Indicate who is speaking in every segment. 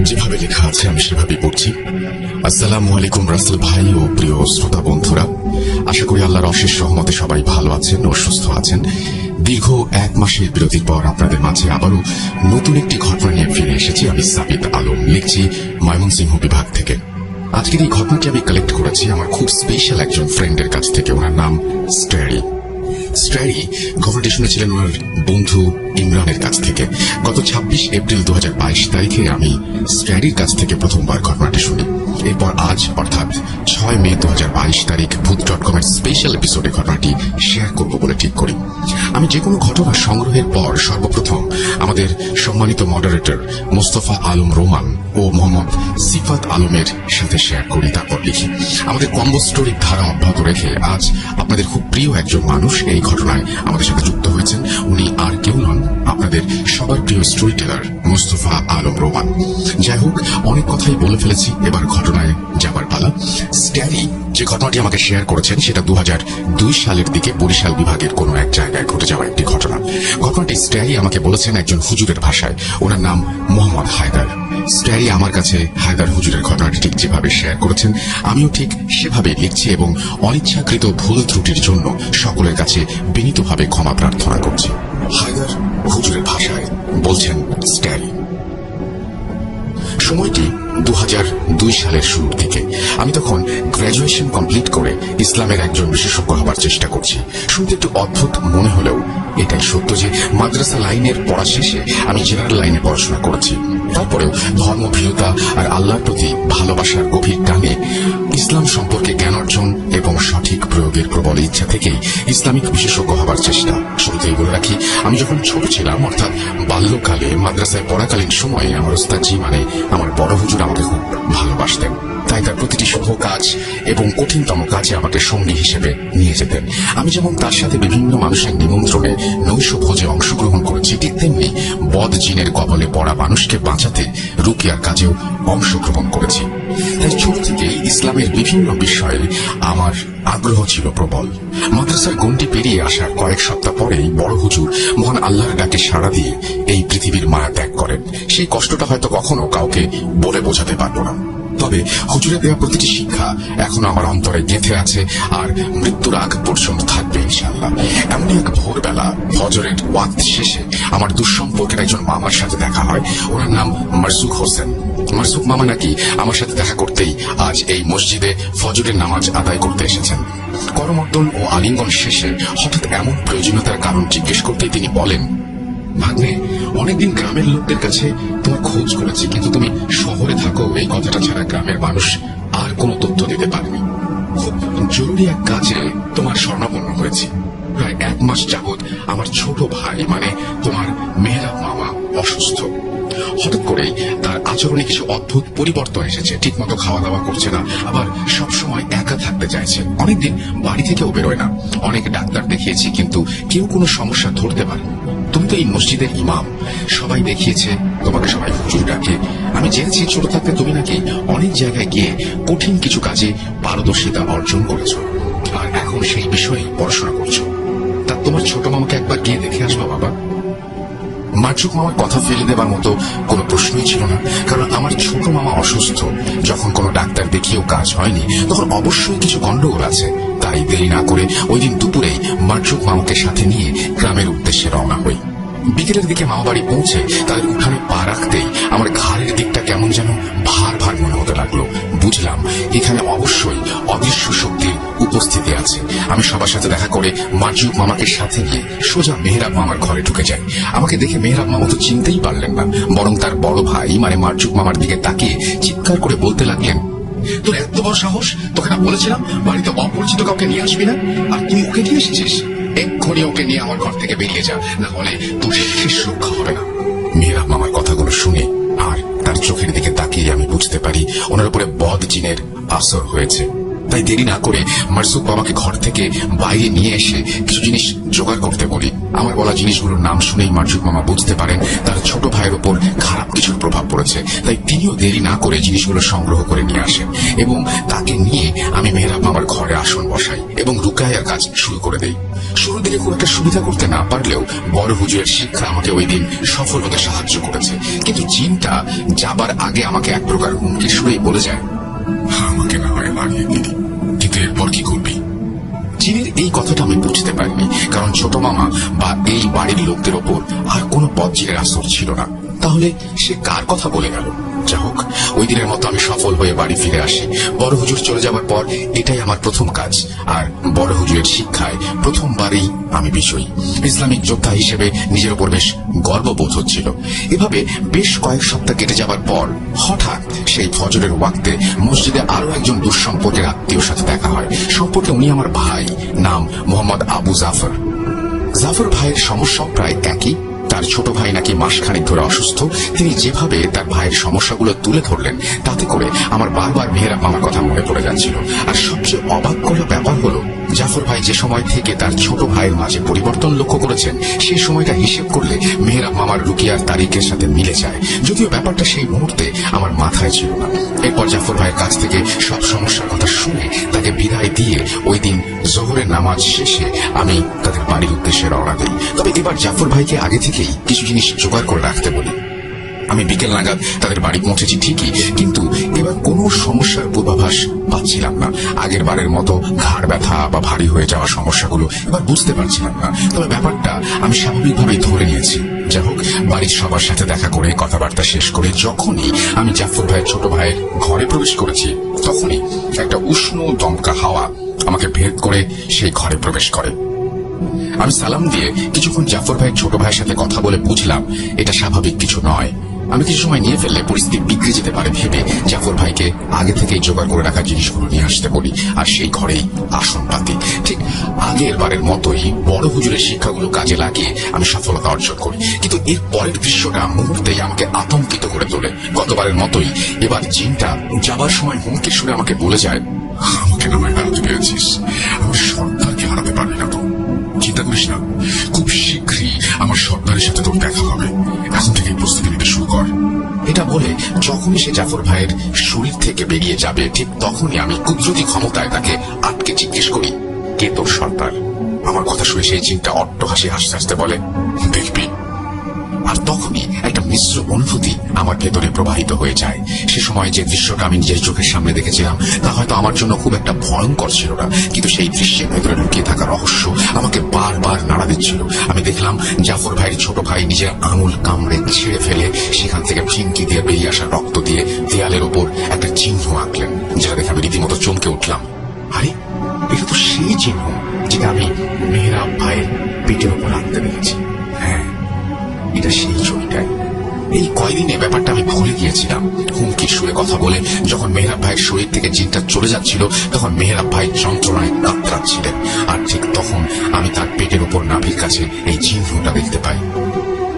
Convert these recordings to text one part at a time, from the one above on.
Speaker 1: যেভাবে লেখা আছে আমি সেভাবেই পড়ছি। আসসালামু আলাইকুম রাসেল ভাই ও প্রিয় শ্রোতা বন্ধুরা, আশা করি আল্লাহর অশেষ রহমতে সবাই ভালো আছেন ও সুস্থ আছেন। দীর্ঘ 1 মাসের বিরতির পর আপনাদের মাঝে আবারও নতুন একটি ঘটনা নিয়ে ফিরে এসেছি। আমি সাবিত আলম, লিখছি ময়মনসিংহ বিভাগ থেকে। আজকের এই ঘটনাটি আমি কালেক্ট করেছি আমার খুব স্পেশাল একজন ফ্রেন্ডের কাছ থেকে। ওনার নাম স্ট্যারি। ঘটনাটি শুনেছিলেন ওনার বন্ধু ইমরানের কাছ থেকে। গত 26 এপ্রিল 2022 তারিখে আমি স্ট্যারির কাছ থেকে প্রথমবার ঘটনাটি শুনি। এরপর আজ অর্থাৎ 6 মে 2022 তারিখ ভূত.com এর স্পেশাল এপিসোডে ঘটনাটি শেয়ার করব বলে ঠিক করি। আমি যে কোনো ঘটনা সংগ্রহের পর সর্বপ্রথম আমাদের সম্মানিত মডারেটর মোস্তফা আলম রোমান ও মোহাম্মদ সিফাত আলমের সাথে শেয়ার করি, তারপর লিখি। আমাদের কম্বো স্টোরির ধারা অব্যাহত রেখে আজ আপনাদের খুব প্রিয় একজন মানুষ এই ঘটনায় আমাদের সাথে যুক্ত হয়েছেন। উনি আর কেউ নন, আপনাদের সবার প্রিয় স্টোরি টেলার মোস্তফা আলম রোমান। যাই হোক, অনেক কথাই বলে ফেলেছি, এবার ঘটনায় যাবার পালা। স্ট্যারি যে ঘটনাটি আমাকে শেয়ার করেছেন সেটা 2002 সালের দিকে বরিশাল বিভাগের কোনো এক জায়গায় ঘটে যাওয়া একটি ঘটনা। ঘটনাটি স্ট্যারি আমাকে বলেছেন একজন হুজুরের ভাষায়। ওনার নাম মোহাম্মদ হায়দার। স্ট্যারি আমার কাছে হায়দার হুজুরের ঘটনাটি ঠিক যেভাবে শেয়ার করেছেন আমিও ঠিক সেভাবে লিখছি এবং অনিচ্ছাকৃত ভুল ত্রুটির জন্য সকলের কাছে বিনীতভাবে ক্ষমা প্রার্থনা করছি। হায়দার হুজুরের ভাষায় বলছেন স্ট্যারি। সময়টি 2002 সালের শুরুর দিকে। আমি তখন গ্র্যাজুয়েশন কমপ্লিট করে ইসলামের একজন বিশেষজ্ঞ হবার চেষ্টা করছি। শুনতে একটু অদ্ভুত মনে হলেও এটাই সত্য যে মাদ্রাসা লাইনের পড়া শেষে আমি জেনারেল লাইনে পড়াশোনা করেছি। তারপরেও ধর্মপ্রিয়তা আর আল্লাহর প্রতি ভালোবাসার গভীর টানে ইসলাম সম্পর্কে জ্ঞান অর্জন এবং সঠিক প্রয়োগের প্রবল ইচ্ছা থেকেই ইসলামিক বিশেষজ্ঞ হবার চেষ্টা। শুরুতেই বলে রাখি, আমি যখন ছোট ছিলাম অর্থাৎ বাল্যকালে মাদ্রাসায় পড়াকালীন সময়ে আমার ওস্তাদজি মানে আমার বড় হুজুর আমাকে খুব ভালোবাসতেন। তাই তার প্রতিটি শুভ কাজ এবং কঠিনতম কাজে আমাকে সঙ্গী হিসেবে নিয়ে যেতেন। আমি যেমন তার সাথে বিভিন্ন মানুষের নিমন্ত্রণে নৈশ ভোজে অংশগ্রহণ করেছি, ঠিক তেমনি বদ জিনের কবলে পড়া মানুষকে বাঁচাতে রুকিয়ার কাজেও অংশগ্রহণ করেছি। তাই ছোট থেকেই ইসলামের বিভিন্ন বিষয়ে আমার আগ্রহ ছিল প্রবল। মাদ্রাসার গণ্ডি পেরিয়ে আসার কয়েক সপ্তাহ পরেই বড় হুজুর মহান আল্লাহর ডাকে সাড়া দিয়ে এই পৃথিবীর মায়া ত্যাগ করেন। সেই কষ্টটা হয়তো কখনো কাউকে বলে বোঝাতে পারবো না, তবে হুজুরের দেওয়া প্রতিটি শিক্ষা এখনো আমার অন্তরে গেঁথে আছে আর মৃত্যুর আগ পর্যন্ত থাকবে ইনশাআল্লাহ। এমনই এক ভোরবেলা ফজরের ওয়াক্ত শেষে আমার দুঃসম্পর্কের একজন মামার সাথে দেখা হয়। ওনার নাম মারজুক হোসেন। মারজুক মামা নাকি আমার সাথে দেখা করতেই আজ এই মসজিদে ফজরের নামাজ আদায় করতে এসেছেন। করমর্দন ও আলিঙ্গন শেষে হঠাৎ এমন প্রয়োজনীয়তার কারণ জিজ্ঞেস করতেই তিনি বলেন, ভাগ্নে, অনেকদিন গ্রামের লোকদের কাছে তোমার খোঁজ করেছি, কিন্তু তুমি শহরে থাকো এই কথাটা ছাড়া গ্রামের মানুষ আর কোনো তথ্য দিতে পারেনি। খুব জরুরি এক কাজে তোমার শরণাপন্ন হয়েছি। প্রায় 1 মাস যাবৎ আমার ছোট ভাই মানে তোমার মেহরাব মামা অসুস্থ। হঠাৎ করেই তার আচরণে কিছু অদ্ভুত পরিবর্তন এসেছে। ঠিকমতো খাওয়া দাওয়া করছে না, আবার সবসময় একা থাকতে চাইছে। অনেকদিন বাড়ি থেকেও বেরোয় না। অনেক ডাক্তার দেখিয়েছি, কিন্তু কেউ কোনো সমস্যা ধরতে পারেনি। তুমি তো এই মসজিদের ইমাম, সবাই দেখিয়েছে, তোমাকে সবাই হুজুর ডাকে। আমি জেনেছি ছোট থাকতে তুমি নাকি অনেক জায়গায় গিয়ে কঠিন কিছু কাজে পারদর্শিতা অর্জন করেছ, আর এখন সেই বিষয়ে পড়াশোনা করছো। তা তোমার ছোট মামাকে একবার গিয়ে দেখে আসবা বাবা। মারজুক মামার কথা ফেলে দেবার মতো কোনো প্রশ্নই ছিল না, কারণ আমার ছোট মামা অসুস্থ। যখন কোনো ডাক্তার দেখিয়েও কাজ হয়নি, তখন অবশ্যই কিছু গন্ডগোল আছে। তাই দেরি না করে ওই দিন দুপুরেই মারজুক মামাকে সাথে নিয়ে গ্রামের উদ্দেশ্যে রওনা হই। বিকেলের দিকে মামা বাড়ি পৌঁছে তাদের উঠানে পা রাখতেই আমার ঘাড়ের দিকটা কেমন যেন ভার ভার মনে হতে লাগলো। বুঝলাম এখানে অবশ্যই অদৃশ্য শক্তির উপস্থিতি আছে। আমি সবার সাথে দেখা করে মারজুক মামাকে সাথে নিয়ে সোজা মেহরাব মামার ঘরে ঢুকে যাই। আমাকে দেখে মেহরাব মামা তো চিনতেই পারলেন না, বরং তার বড় ভাই মানে মারজুক মামার দিকে তাকিয়ে চিৎকার করে বলতে লাগলেন, তোর এত বড় সাহস! তোকে না বলেছিলাম বাড়িতে অপরিচিত কাউকে নিয়ে আসবি না, আর তুই ওকে নিয়ে এসেছিস? এক্ষুনি ওকে নিয়ে আমার ঘর থেকে বেরিয়ে যা, না হলে তোর শেষ রক্ষা হবে না। মেহরাব মামার কথাগুলো শুনে আর তার চোখের দিকে তাকিয়ে আমি বুঝতে পারি ওনার উপরে বদ জিনের আসর হয়েছে। তাই দেরি না করে মারসুক বাবাকে ঘর থেকে বাইরে নিয়ে এসে কিছু জিনিস জোগাড় করতে বলি। আমার বলা জিনিসগুলোর নাম শুনেই মারসুক মামা বুঝতে পারেন তার ছোট ভাইয়ের উপর খারাপ কিছুর প্রভাব পড়েছে, তাই তিনিও দেরি না করে জিনিসগুলো সংগ্রহ করে নিয়ে আসেন এবং তাকে নিয়ে আমি মেহরাব মামার ঘরে আসন বসাই এবং রুকায়ার কাজ শুরু করে দেই। শুরুর দিকে খুব একটা সুবিধা করতে না পারলেও বড় হুজুরের শিক্ষা আমাকে ওই দিন সফল হতে সাহায্য করেছে। কিন্তু জিনটা যাবার আগে আমাকে এক প্রকার হুমকির সুরেই বলে যায়, আমাকে না হয় লাগিয়ে দিলি, কিন্তু এরপর কি করবি? জিনের এই কথাটা আমি বুঝতে পারিনি, কারণ ছোট মামা বা এই বাড়ির লোকদের ওপর আর কোনো পথজিরের আসর ছিল না। তাহলে সে কার কথা বলে গেল? যা হোক, ওই দিনের মতো আমি সফল হয়ে বাড়ি ফিরে আসি। বড় হুজুর চলে যাবার পর এটাই আমার প্রথম কাজ, আর বড় হুজুরের শিক্ষায় প্রথমবারই আমি বিজয়ী। ইসলামিক যোদ্ধা হিসেবে নিজের উপর বেশ গর্ববোধ হচ্ছিল। এভাবে বেশ কয়েক সপ্তাহ কেটে যাবার পর হঠাৎ সেই ফজরের ওয়াক্তে মসজিদে আরো একজন দুঃসম্পর্কের আত্মীয়র সাথে দেখা হয়। সম্পর্কে উনি আমার ভাই, নাম মোহাম্মদ আবু জাফর। জাফর ভাইয়ের সমস্যা প্রায় একই। তার ছোট ভাই নাকি মাসখানেক ধরে অসুস্থ। তিনি যেভাবে তার ভাইয়ের সমস্যাগুলো তুলে ধরলেন তাতে করে আমার বারবার মেহরাব মামার কথা মনে পড়ে যাচ্ছিল। আর সবচেয়ে অবাক করা ব্যাপার হলো, জাফর ভাই যে সময় থেকে তার ছোট ভাইয়ের মাঝে পরিবর্তন লক্ষ্য করেছেন সেই সময়টা হিসেব করলে মেহরাব মামার রুকিয়ার তারিখের সাথে মিলে যায়, যদিও ব্যাপারটা সেই মুহূর্তে আমার মাথায় ছিল না। এরপর জাফর ভাইয়ের কাছ থেকে সব সমস্যার কথা শুনে তাকে বিদায় দিয়ে ওই দিন জোহরের নামাজ শেষে আমি তাদের বাড়ির উদ্দেশ্যে রওনা দিই। তবে এবার জাফর ভাইকে আগে থেকেই কিছু জিনিস জোগাড় করে রাখতে বলি। আমি বিকেল নাগাদ তাদের বাড়ি পৌঁছেছি ঠিকই, কিন্তু এবার কোনো সমস্যার পূর্বাভাস পাচ্ছিলাম না। আগের বারের মতো ঘাড় ব্যথা বা ভারী হয়ে যাওয়া সমস্যাগুলো এবার বুঝতে পারছিলাম না। তবে ব্যাপারটা আমি স্বাভাবিকভাবেই ধরে নিয়েছি। যাই হোক, বাড়ির সবার সাথে দেখা করে কথাবার্তা শেষ করে যখনই আমি জাফর ভাইয়ের ছোট ভাইয়ের ঘরে প্রবেশ করেছি, তখনই একটা উষ্ণ দমকা হাওয়া আমাকে ভেদ করে সেই ঘরে প্রবেশ করে। আমি সালাম দিয়ে কিছুক্ষণ জাফর ভাইয়ের ছোট ভাইয়ের সাথে কথা বলে বুঝলাম এটা স্বাভাবিক কিছু নয়। আমি কিছু সময় নিয়ে ফেললে পরিস্থিতি বিগড়ে যেতে পারে ভেবে জাফর ভাইকে আগে থেকেই জোগাড় করে রাখা জিনিসগুলো নিয়ে আসতে বলি, আর সেই ঘরেই আসন পাতি। ঠিক আগের বারের মতোই বড় হুজুরের শিক্ষাগুলো কাজে লাগিয়ে আমি সফলতা অর্জন করি। কিন্তু এর পরের দৃশ্যটা মুহূর্তেই আমাকে আতঙ্কিত করে তোলে। গতবারের মতোই এবার জিনটা যাবার সময় হুমকির সুরে আমাকে বলে যায়, আমাকে নামায় হারাতে পেরেছিস, আমি সর্দারকে হারাতে পারবি না। তো চিন্তা করিস না, খুব শীঘ্রই আমার সর্দারের সাথে তোর দেখা হবে। এখন থেকে প্রস্তুতি নিতে শুরু কর। এটা বলে যখনই সে জাফর ভাইয়ের শরীর থেকে বেরিয়ে যাবে, ঠিক তখনই আমি কুদরতি ক্ষমতায় তাকে আটকে জিজ্ঞেস করি, কে তোর সর্দার? আমার কথা শুনে সেই জিনটা অট্ট হাসি হাসতে হাসতে বলে, দেখবি। আর তখনই একটা মিশ্র অনুভূতি আমার ভেতরে প্রবাহিত হয়ে যায়। সে সময় যে দৃশ্যটা আমি নিজের চোখের সামনে দেখেছিলাম তা হয়তো আমার জন্য খুব একটা ভয়ঙ্কর ছিল না, কিন্তু সেই দৃশ্যের ভেতরে লুকিয়ে থাকা রহস্য আমাকে বারবার নাড়া দিচ্ছিল। আমি দেখলাম জাফর ভাইয়ের ছোট ভাই নিজের আঙুল কামড়ে ছিঁড়ে ফেলে সেখান থেকে ফিঙ্কি দিয়ে বেরিয়ে আসা রক্ত দিয়ে দেয়ালের ওপর একটা চিহ্ন আঁকলেন, যেটা দেখে আমি রীতিমতো চমকে উঠলাম। আরে, এটা তো সেই চিহ্ন যেটা আমি মেহরাব ভাইয়ের পেটের ওপর আঁকতে দেখেছি। হ্যাঁ, এটা সেই ছবিটাই। এই কয়দিনে ব্যাপারটা আমি ভুলে গিয়েছিলাম। হুমকির সুরে কথা বলে যখন মেহরাব ভাইয়ের শরীর থেকে জিনটা চলে যাচ্ছিল, তখন মেহরাব ভাই যন্ত্রণায় কাতরাচ্ছিলেন। আর ঠিক তখন আমি তার পেটের উপর নাভির কাছে এই চিহ্নটা দেখতে পাই।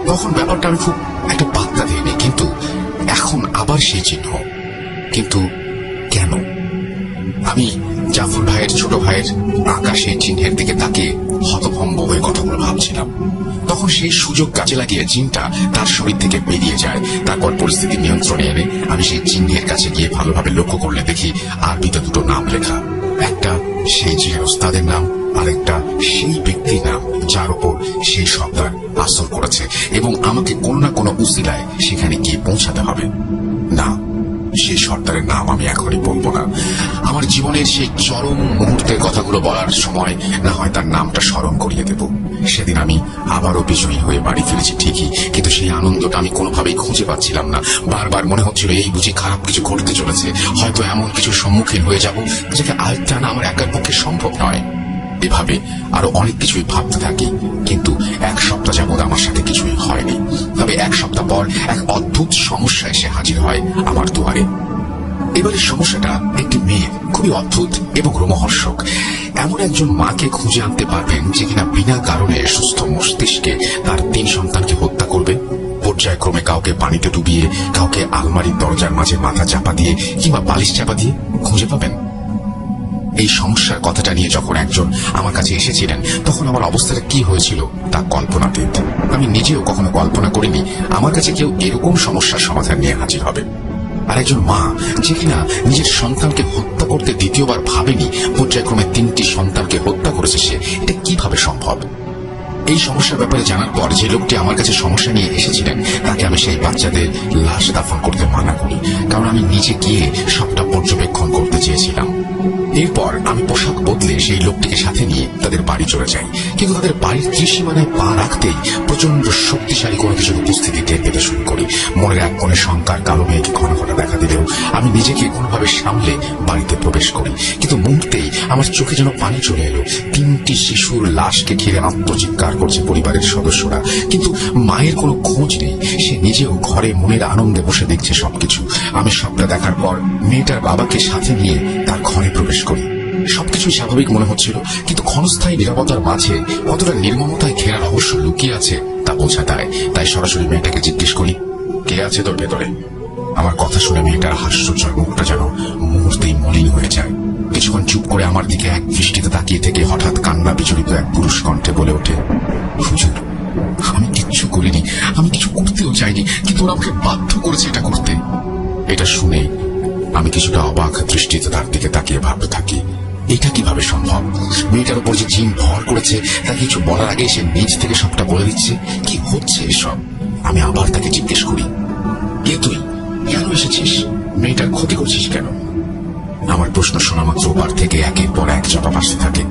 Speaker 1: তখন ব্যাপারটা আমি খুব একটা পাত্তা দিইনি, কিন্তু এখন আবার সেই চিহ্ন। কিন্তু কেন? আমি জাফর ভাইয়ের ছোট ভাইয়ের আঁকা সেই চিহ্নের দিকে তাকিয়ে হতভম্ব হয়ে কথাগুলো ভাবছিলাম। তখন সেই সুযোগ কাজে লাগিয়ে জিনটা তার শরীর থেকে বেরিয়ে যায়। তারপর পরিস্থিতি নিয়ন্ত্রণে এনে আমি সেই চিহ্নের কাছে গিয়ে ভালোভাবে লক্ষ্য করলে দেখি আরবিতে দুটো নাম লেখা। একটা সেই জিনের ওস্তাদের নাম, আরেকটা সেই ব্যক্তির নাম যার উপর সেই সর্দার আসর করেছে, এবং আমাকে কোনো না কোনো উসিলায় সেখানে গিয়ে পৌঁছাতে হবে। না, সেই সর্দারের নাম আমি এখনই বলবো না। আমার জীবনের সেই চরম মুহূর্তের কথাগুলো বলার সময় না হয় তার নামটা স্মরণ করিয়ে দেব। সেদিন আমি আবারও বিজয়ী হয়ে বাড়ি ফিরেছি ঠিকই, কিন্তু সেই আনন্দটা আমি কোনোভাবেই খুঁজে পাচ্ছিলাম না। বারবার মনে হচ্ছিল এই বুঝি খারাপ কিছু ঘটতে চলেছে, হয়তো এমন কিছু সম্মুখীন হয়ে যাব যেটা আয়ত্তে আনা আমার একার পক্ষে সম্ভব নয়। এভাবে আরো অনেক কিছুই ভাবতে থাকি, কিন্তু এক সপ্তাহ যাবৎ আমার সাথে কিছুই হয়নি। তবে এক সপ্তাহ পর এক অদ্ভুত সমস্যা এসে হাজির হয় আমার দুয়ারে। এবারের সমস্যাটা একটি মেয়ে, খুবই অদ্ভুত এবং রোমহর্ষক। এমন একজন মাকে খুঁজে আনতে পারবেন যে কিনা বিনা কারণে সুস্থ মস্তিষ্কে তার 3 সন্তানকে হত্যা করবে। পর্যায়ক্রমে কাউকে পানিতে ডুবিয়ে, কাউকে আলমারির দরজার মাঝে মাথা চাপা দিয়ে কিংবা বালিশ চাপা দিয়ে খুঁজে পাবেন। এই সমস্যার কথাটা নিয়ে যখন একজন আমার কাছে এসেছিলেন তখন আমার অবস্থাটা কি হয়েছিল তা কল্পনাতীত। আমি নিজেও কখনো কল্পনা করিনি আমার কাছে কেউ এরকম সমস্যার সমাধান নিয়ে হাজির হবে। আর একজন মা যে কিনা নিজের সন্তানকে হত্যা করতে দ্বিতীয়বার ভাবেনি, পর্যায়ক্রমে 3টি সন্তানকে হত্যা করেছে, সে এটা কিভাবে সম্ভব? এই সমস্যার ব্যাপারে জানার পর যে লোকটি আমার কাছে সমস্যা নিয়ে এসেছিলেন তাকে আমি সেই বাচ্চাদের লাশ দাফন করতে মানা করি, কারণ আমি নিজে গিয়ে সবটা পর্যবেক্ষণ করতে চেয়েছিলাম। এরপর আমি পোশাক বদলে সেই লোকটিকে সাথে নিয়ে তাদের বাড়ি চলে যাই, কিন্তু তাদের বাড়ির ত্রিসীমানায় পা রাখতেই প্রচন্ড শক্তিশালী কোনো কিছুর উপস্থিতি টের পেতে শুরু করি। মনের এক কোণে শঙ্কার কালো মেঘ ঘন ঘন দেখা দিলেও আমি নিজেকে কোনোভাবে সামলে বাড়িতে প্রবেশ করি, কিন্তু মুহূর্তেই আমার চোখে যেন পানি চলে এলো। 3টি শিশুর লাশকে ঘিরে আত্মচিৎকার করছে পরিবারের সদস্যরা, কিন্তু মায়ের কোনো খোঁজ নেই। সে নিজেও ঘরে মনের আনন্দে বসে দেখছে সবকিছু। আমি সবটা দেখার পর মেয়েটার বাবাকে সাথে নিয়ে তার ঘরে প্রবেশ করি। সবকিছুই স্বাভাবিক মনে হচ্ছিল, কিন্তু ক্ষণস্থায়ী নিরাপত্তার মাঝে কতটা নির্মমতায় ঘেরা রহস্য লুকিয়ে আছে তা বোঝা দেয়। তাই সরাসরি মেয়েটাকে জিজ্ঞেস করি, কে আছে তোর ভেতরে? আমার কথা শুনে মেয়েটার হাস্যজ্জ্বল মুখটা যেন মুহূর্তেই মলিন হয়ে যায়। কিছুক্ষণ চুপ করে আমার দিকে এক দৃষ্টিতে তাকিয়ে থেকে হঠাৎ কান্না বিচলিত এক পুরুষ কণ্ঠে বলে ওঠে, হুজুর, আমি কিচ্ছু করিনি, আমি কিছু করতেও চাইনি, কিন্তু ওরা আমাকে বাধ্য করেছে এটা করতে। এটা শুনে আমি কিছুটা অবাক দৃষ্টিতে তার দিকে তাকিয়ে ভাবতে থাকি, এটা কিভাবে সম্ভব? মেয়েটার উপর যে জিন ভর করেছে তাকে কিছু বলার আগে সে নিজ থেকে সবটা বলে দিচ্ছে। কি হচ্ছে এসব? আমি আবার তাকে জিজ্ঞেস করি, কে তুই? কেন এসেছিস? মেয়েটার ক্ষতি করছিস কেন? আমার প্রশ্ন শোনা মাত্র ওপার থেকে একের পর এক জবাব আসতে থাকে,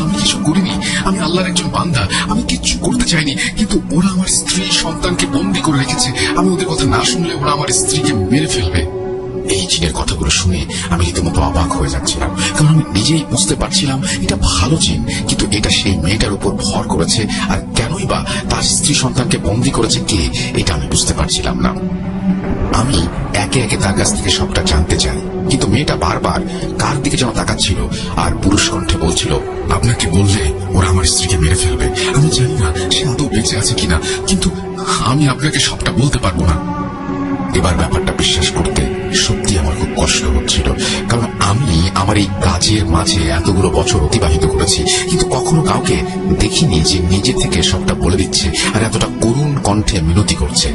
Speaker 1: আমি কিছু করিনি, আমি আল্লাহর একজন বান্দা, আমি কিচ্ছু করতে চাইনি, কিন্তু ওরা আমার স্ত্রী সন্তানকে বন্দী করে রেখেছে। আমি ওদের কথা না শুনলে ওরা আমার স্ত্রীকে মেরে ফেলবে। এই জিনের কথাগুলো শুনে আমি রীতিমতো অবাক হয়ে যাচ্ছিলাম, কারণ আমি নিজেই বুঝতে পারছিলাম এটা ভালো জিন, কিন্তু এটা সেই মেয়েটার উপর ভর করেছে। আর কেনই বা তার স্ত্রী সন্তানকে বন্দী করেছে কে, এটা আমি বুঝতে পারছিলাম না। আমি একে একে তার কাছ থেকে সবটা জানতে চাই, কিন্তু মেয়েটা বারবার কার দিকে যেন তাকাচ্ছিল আর পুরুষ কণ্ঠে বলছিল, আপনাকে বললে ওরা আমার স্ত্রীকে মেরে ফেলবে। আমি জানি না সে আদৌ বেঁচে আছে কিনা, কিন্তু আমি আপনাকে সবটা বলতে পারবো না। এবার ব্যাপারটা বিশ্বাস করতে সত্যি আমার খুব কষ্ট হচ্ছিল, কারণ আমি আমার এই কাজের মাঝে এতগুলো বছর অতিবাহিত করেছি, কিন্তু কখনো কাউকে দেখিনি যে নিজে থেকে সবটা বলে দিচ্ছে আর এতটা করুণ কণ্ঠে মিনতি করছে।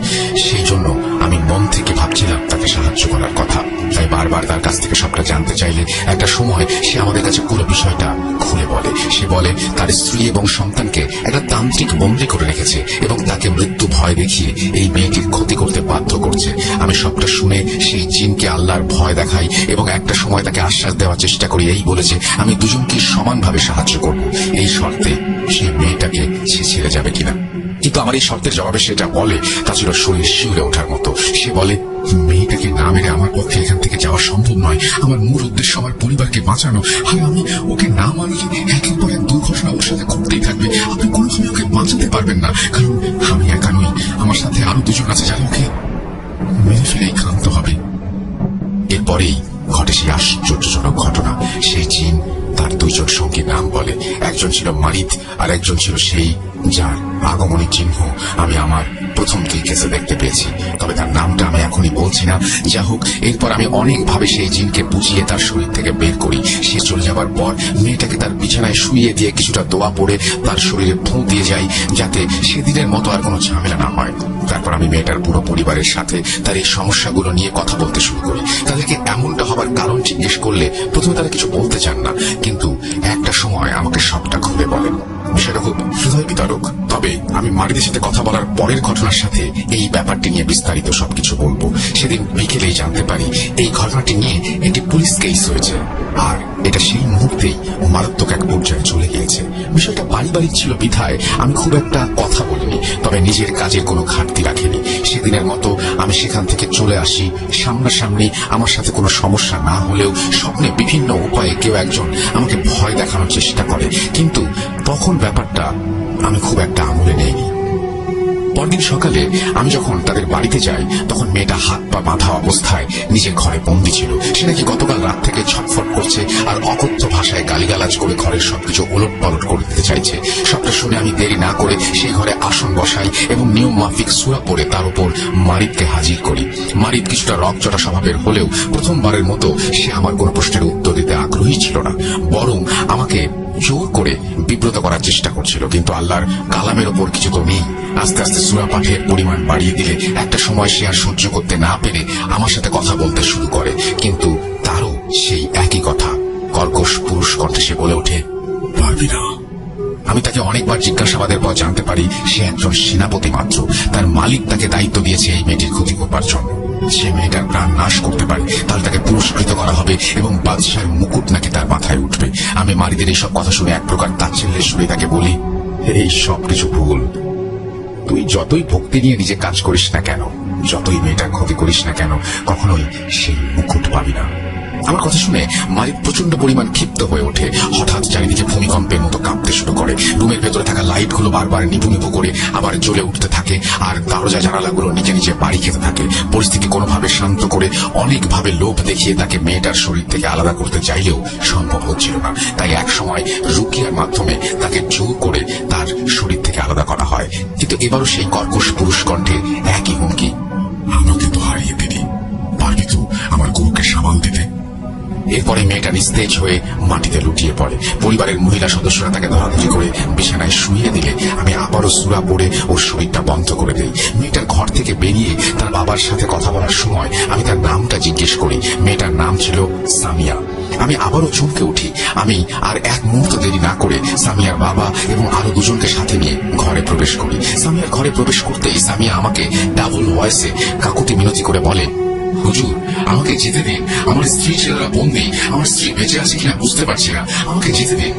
Speaker 1: সেই জন্য আমি মন থেকে ভাবছিলাম তাকে সাহায্য করার কথা। তাই বারবার তার কাছ থেকে সবটা জানতে চাইলে একটা সময় সে আমাদের কাছে পুরো বিষয়টা খুলে বলে। সে বলে তার স্ত্রী এবং সন্তানকে একটা তান্ত্রিক বন্দী করে রেখেছে এবং তাকে মৃত্যু ভয় দেখিয়ে এই মেয়েটির ক্ষতি করতে বাধ্য করছে। আমি সবটা শুনে সেই জিনকে আল্লাহর ভয় দেখাই এবং একটা সময় তাকে আশ্বাস দেওয়ার চেষ্টা করি, এই বলেছে আমি দুজনকে সমানভাবে সাহায্য করব, এই শর্তে সেই মেয়েটাকে সে ছেড়ে যাবে কিনা। কিন্তু আমার এই শর্তের জবাবে সেটা বলে তা ছিল শরীর শিউরে ওঠার মতো। সে বলে, মেয়েটাকে না মেরে আমার পক্ষে এখান থেকে যাওয়া সম্ভব নয়। আমার মূল উদ্দেশ্য আমার পরিবারকে বাঁচানো, আর আমি ওকে না মানলে একের পর এক দুর্ঘটনা ওর সাথে ঘটতেই থাকবে। আপনি কোনোভাবে ওকে বাঁচাতে পারবেন না, কারণ আমি একা নই, আমার সাথে আরো দুজন আছে যারা ওকে মেরে ফেলেই ক্ষান্ত হবে। এরপরেই ঘটে সেই আশ্চর্যজনক ঘটনা। সেই জিন তার দুইজন সঙ্গীর নাম বলে। একজন ছিল মারিদ আর একজন ছিল সেই যার আগমনের চিহ্ন আমি আমার প্রথম 2 কেসে দেখতে পেয়েছি, তবে তার নামটা আমি এখনই বলছি না। যা হোক, এরপর আমি অনেকভাবে সেই জিনকে বুঝিয়ে তার শরীর থেকে বের করি। সে চলে যাবার পর মেয়েটাকে তার বিছানায় শুইয়ে দিয়ে কিছুটা দোয়া পড়ে তার শরীরে ফুঁ দিয়ে যাই, যাতে সেদিনের মতো আর কোনো ঝামেলা না হয়। তারপর আমি মেয়েটার পুরো পরিবারের সাথে তার এই সমস্যাগুলো নিয়ে কথা বলতে শুরু করি। তাদেরকে এমনটা হবার কারণ জিজ্ঞেস করলে প্রথমে তারা কিছু বলতে চান না, কিন্তু একটা সময় আমাকে সবটা খুলে বলেন। বিষয়টা খুব হৃদয় বিতারক। তবে আমি মারিদের সাথে কথা বলার পরের ঘটনার সাথে এই ব্যাপারটি নিয়ে বিস্তারিত সবকিছু বলবো। সেদিন বিকেলেই জানতে পারি এই ঘটনাটি নিয়ে একটি পুলিশ কেস হয়েছে, আর এটা সেই মুহূর্তেই মারাত্মক এক পর্যায়ে চলে গিয়েছে। বিষয়টা পারিবারিক ছিল বিধায় আমি খুব একটা কথা বলিনি, তবে নিজের কাজের কোনো ঘাটতি রাখিনি। সেদিনের মতো আমি সেখান থেকে চলে আসি। সামনাসামনি আমার সাথে কোনো সমস্যা না হলেও স্বপ্নে বিভিন্ন উপায়ে কেউ একজন আমাকে ভয় দেখানোর চেষ্টা করে, কিন্তু তখন ব্যাপারটা আমি খুব একটা আমলে নেইনি। পরদিন সকালে আমি যখন তাদের বাড়িতে যাই তখন মেয়েটা হাত পা বাঁধা অবস্থায় নিজের ঘরে বন্দি ছিল। সে নাকি গতকাল রাত থেকে ছটফট করছে আর অকথ্য ভাষায় গালিগালাজ করে ঘরের সবকিছু ওলট পালট করে দিতে চাইছে। সবটা শুনে আমি দেরি না করে সেই ঘরে আসন বসাই এবং নিয়ম মাফিক সূরা পড়ে তার উপর মারিদকে হাজির করি। মারিদ কিছুটা রকচটা স্বভাবের হলেও প্রথমবারের মতো সে আমার কোনো প্রশ্নের উত্তর দিতে আগ্রহী ছিল না, বরং আমাকে জোর করে বিব্রত করার চেষ্টা করছিল। কিন্তু আল্লাহর কালামের ওপর কিছু তো নেই। আস্তে আস্তে সূরা পাঠের পরিমাণ বাড়িয়ে দিলে একটা সময় সে আর সহ্য করতে না পেরে আমার সাথে কথা বলতে শুরু করে। কিন্তু তারও সেই একই কথা, কর্কশ পুরুষ কণ্ঠে সে বলে ওঠে, পারবি না। আমি তাকে অনেকবার জিজ্ঞাসাবাদের পর জানতে পারি সে একজন সেনাপতি মাত্র। তার মালিক তাকে দায়িত্ব দিয়েছে এই মেয়েটির ক্ষতি করবার জন্য। সে মেয়েটার প্রাণ নাশ করতে পারে, তাহলে তাকে পুরস্কৃত করা হবে এবং বাদশার মুকুট নাকি তার মাথায় উঠবে। আমি মারিদের এইসব কথা শুনে এক প্রকার তাচ্ছিল্যের সুরে তাকে বলি, এই সব কিছু ভুল। তুই যতই ভক্তি নিয়ে নিজে কাজ করিস না কেন, যতই মেয়েটার ক্ষতি করিস না কেন, কখনোই সেই মুকুট পাবি না। আমার কথা শুনে মারিদ প্রচন্ড পরিমাণ ক্ষিপ্ত হয়ে ওঠে। হঠাৎ চারিদিকে ভূমিকম্পের মতো কাঁপতে শুরু করে। রুমের ভেতরে থাকা লাইটগুলো বারবার নিভু নিভু করে আবার জ্বলে উঠতে থাকে আর দরজা জানালাগুলো নিজে নিজে বাড়ি খেতে থাকে। পরিস্থিতি কোনোভাবে শান্ত করে অনেকভাবে লোভ দেখিয়ে তাকে মেয়েটার শরীর থেকে আলাদা করতে চাইলেও সম্ভব হচ্ছিল না। তাই এক সময় রুকিয়ার মাধ্যমে তাকে জোর করে তার শরীর থেকে আলাদা করা হয়। কিন্তু এবারও সেই কর্কশ পুরুষ কণ্ঠে একই হুমকি, আমাকে তো হারিয়ে দিলি, পারবি তো আমার গুরুকে সামাল দিতে। এরপরে মেয়েটা নিস্তেজ হয়ে মাটিতে লুটিয়ে পড়ে। পরিবারের মহিলা সদস্যরা তাকে ধরাধরি করে বিছানায় শুইয়ে দিলে আমি আবারও সূরা পড়ে ওর শরীরটা বন্ধ করে দেই। মেয়েটার ঘর থেকে বেরিয়ে তার বাবার সাথে কথা বলার সময় আমি তার নামটা জিজ্ঞেস করি। মেয়েটার নাম ছিল সামিয়া। আমি আবারও চমকে উঠি। আমি আর এক মুহূর্ত দেরি না করে সামিয়ার বাবা এবং আরো দুজনকে সাথে নিয়ে ঘরে প্রবেশ করি। সামিয়ার ঘরে প্রবেশ করতেই সামিয়া আমাকে ডাবল ভয়েসে কাকুতি মিনতি করে বলে, হুজুর, আমাকে যেতে দিন। আমার স্ত্রী ছেলেরা বন্দি, আমার স্ত্রী বেঁচে আছে কিনা বুঝতে পারছি না, আমাকে যেতে দিন।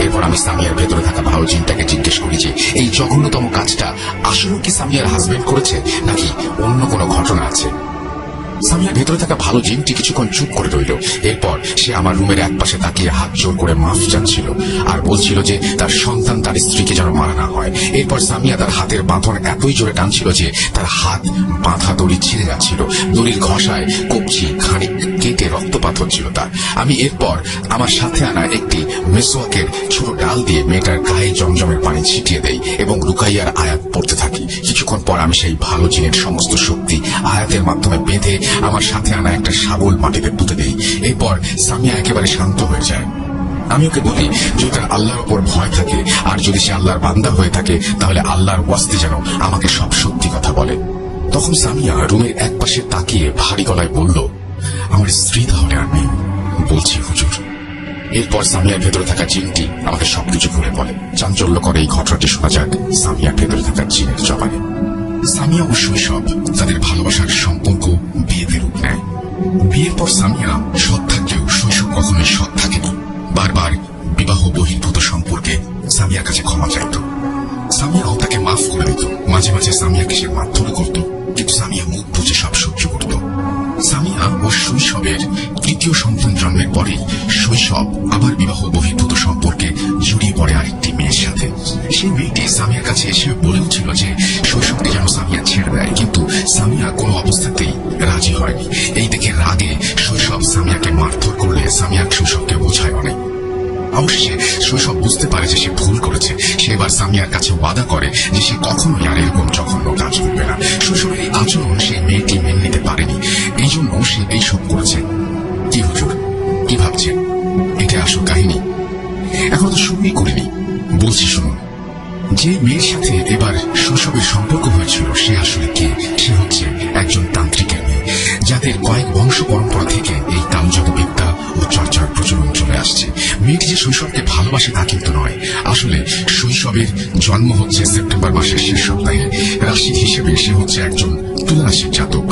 Speaker 1: এরপর আমি সামিয়ার ভেতরে থাকা ভালো জিনটাকে জিজ্ঞেস করি যে এই জঘন্যতম কাজটা আসলে কি সামিয়ার হাজবেন্ড করেছে নাকি অন্য কোনো ঘটনা আছে। সামিয়ার ভেতরে থাকা ভালো জিনটি কিছুক্ষণ চুপ করে রইল। এরপর সে আমার রুমের এক পাশে তাকিয়ে হাত জোর করে মাফ চাচ্ছিল আর বলছিল যে তার সন্তান তার স্ত্রীকে যেন মারা না হয়। এরপর সামিয়া তার হাতের বাঁধন এতই জোরে টানছিল যে তার হাত বাঁধা দড়ি ছিঁড়ে যাচ্ছিল। দড়ির ঘষায় কবজি খানিক কেটে রক্তপাত হচ্ছিল তার। আমি এরপর আমার সাথে আনা একটি মেসোয়াকের ছোট ডাল দিয়ে মেয়েটার গায়ে জমজমের পানি ছিটিয়ে দেই এবং রুকাইয়ার আয়াত পড়তে থাকি। কিছুক্ষণ পর আমি সেই ভালো জিনের সমস্ত শক্তি আয়াতের মাধ্যমে বেঁধে আমার সাথে আনা একটা শাবল মাটিতে পুঁতে দেই। এরপর সামিয়া একেবারে শান্ত হয়ে যায়। আমি ওকে বলি যদি তার আল্লাহর ওপর ভয় থাকে আর যদি সে আল্লাহর বান্দা হয়ে থাকে তাহলে আল্লাহর ওয়াস্তে যেন আমাকে সব সত্যি কথা বলে। তখন সামিয়া রুমের এক পাশে তাকিয়ে ভারী গলায় বলল, আমার স্ত্রী তাহলে আর নেই। বলছি হুজুর। এরপর সামিয়ার ভেতরে থাকা জিনটি আমাকে সবকিছু খুলে বলে। চাঞ্চল্য করে এই ঘটনাটি শোনা যাক সামিয়ার ভেতরে থাকা জিনের জবানে। সামিয়া ও শৈশব তাদের ভালোবাসার সম্পর্ক বিয়েতে রূপ নেয়। বিয়ের পর সামিয়া সৎ থাকলেও শৈশব কখনোই সৎ থাকেনি। বারবার বিবাহ বহির্ভূত সম্পর্কে সামিয়ার কাছে ক্ষমা চাইত। সামিয়াও তাকে মাফ করে দিত। মাঝে মাঝে সামিয়াকে সে মারধর করত, কিন্তু সামিয়া মুখ বুঝে সব সহ্য করত। সামিয়া ও শৈশবের তৃতীয় সন্তান জন্মের পরেই শৈশব আবার বিবাহ বহির্ভূত সম্পর্কে জড়িয়ে পড়ে আরেকটি মেয়ের সাথে। সেই মেয়েটি সামিয়ার কাছে এসে বলেছিল যে শৈশবকে যেন সামিয়া ছেড়ে দেয়, কিন্তু সামিয়া কোনো অবস্থাতেই রাজি হয়নি। এই দেখে রাগে শৈশব সামিয়াকে মারধর করলে সামিয়া শৈশবকে বোঝায় অনেক। অবশেষে শৈশব বুঝতে পারে যে সে ভুল করেছে। সে এবার সামিয়ার কাছে ওয়াদা করে যে সে কখনোই আর এরকম জঘন্য কাজ করবে না। শৈশবের এই আচরণ সেই মেয়েটি মেনে নিতে পারেনি, এই জন্য সে এইসব করেছে। কি হুজুর, কি ভাবছেন? এটা আসল কাহিনী। এখন তো শুরুই করিনি, বলছি শুনুন। যে মেয়ের সাথে এবার শৈশবের সম্পর্ক হয়েছিল সে আসলে কে? সে হচ্ছে একজন তান্ত্রিকের মেয়ে, যাদের কয়েক বংশ পরম্পরা থেকে এই তান্ত্রিক বিদ্যা ও চর্চার প্রচলন চলে আসছে। মেয়েটি যে শৈশবকে ভালোবাসে তা কিন্তু নয়। আসলে শৈশবের জন্ম হচ্ছে সেপ্টেম্বর মাসের শেষ সপ্তাহে। রাশি হিসেবে সে হচ্ছে একজন তুলা রাশির জাতক।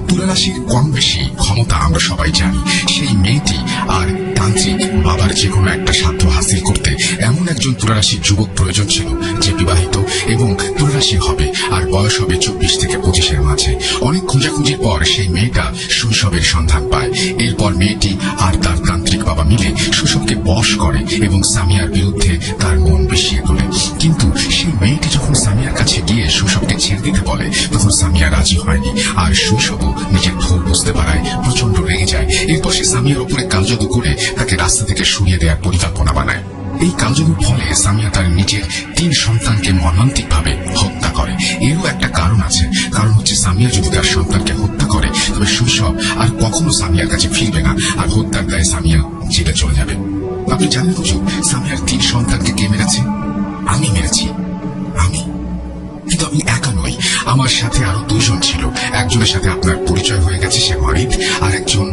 Speaker 1: তুলা রাশির কম বেশি ক্ষমতা আমরা সবাই জানি। সেই মেয়েটি আর তান্ত্রিক বাবার যে কোনো একটা সাধ্য হাসিল করতে এমন একজন তুলা রাশির যুবক প্রয়োজন ছিল যে বিবাহিত এবং তুলা রাশি হবে আর বয়স হবে 24 থেকে 25-এর মাঝে। অনেক খোঁজাখুঁজির পর সেই মেয়েটা শৈশবের সন্ধান পায়। এরপর মেয়েটি আর তার তান্ত্রিক বাবা মিলে শৈশবকে বশ করে এবং সামিয়ার বিরুদ্ধে তার মন বিষিয়ে তোলে। কিন্তু সেই মেয়েটি যখন সামিয়ার কাছে গিয়ে শৈশবকে ছেড়ে সামিয়া রাজি হয়নি, আর শৈশবও নিজের ভুল বুঝতে পারায় প্রচন্ড রেগে যায়। এরপর সে সামিয়ার উপরে কালজাদু করে তাকে রাস্তা থেকে সরিয়ে দেওয়ার পরিকল্পনা বানায়। এই কালজাদুর ফলে সামিয়া তার নিজের 3 সন্তানকে মর্মান্তিকভাবে হত্যা করে। এরও একটা কারণ আছে, কারণ হচ্ছে সামিয়া যদি তার সন্তানকে হত্যা করে তবে শৈশব আর কখনো সামিয়ার কাছে ফিরবে না, আর হত্যার দায়ে সামিয়া জেলে চলে যাবে। আপনি জানেন হুজুর, সামিয়ার 3 সন্তানকে কে মেরেছে? আমি মেরেছি। আমি? কিন্তু আমি একা নই, আমার সাথে আরো 2 জন ছিল। একজনের সাথে আপনার পরিচয় হয়ে গেছে, সে মারিদ, আর একজন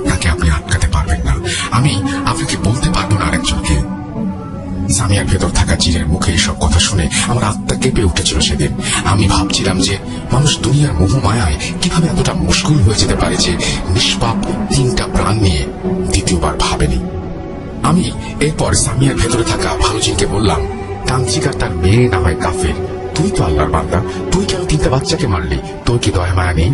Speaker 1: তাকে আপনি আটকাতে পারবেন না। আমি আপনাকে বলতে পারবো না আরেকজনকে। সামিয়ার ভেতর থাকা জিনের মুখে এসব কথা শুনে আমার আত্মা কেঁপে উঠেছিল সেদিন। আমি ভাবছিলাম যে মানুষ দুনিয়ার মোহ মায়ায় কিভাবে এতটা মুশকিল হয়ে যেতে পারে যে নিষ্পাপ 3টা প্রাণ নিয়ে দ্বিতীয়বার ভাবেনি। আমি এরপর সামিয়ার ভেতরে থাকা ভালো জিনকে বললাম, তান্ত্রিকার তার মেয়ে না হয় কাফের, তুই তো আল্লাহর বান্দা, তুই কেন 3টা বাচ্চাকে মারলি? তোর কি দয়া মায়া নেই?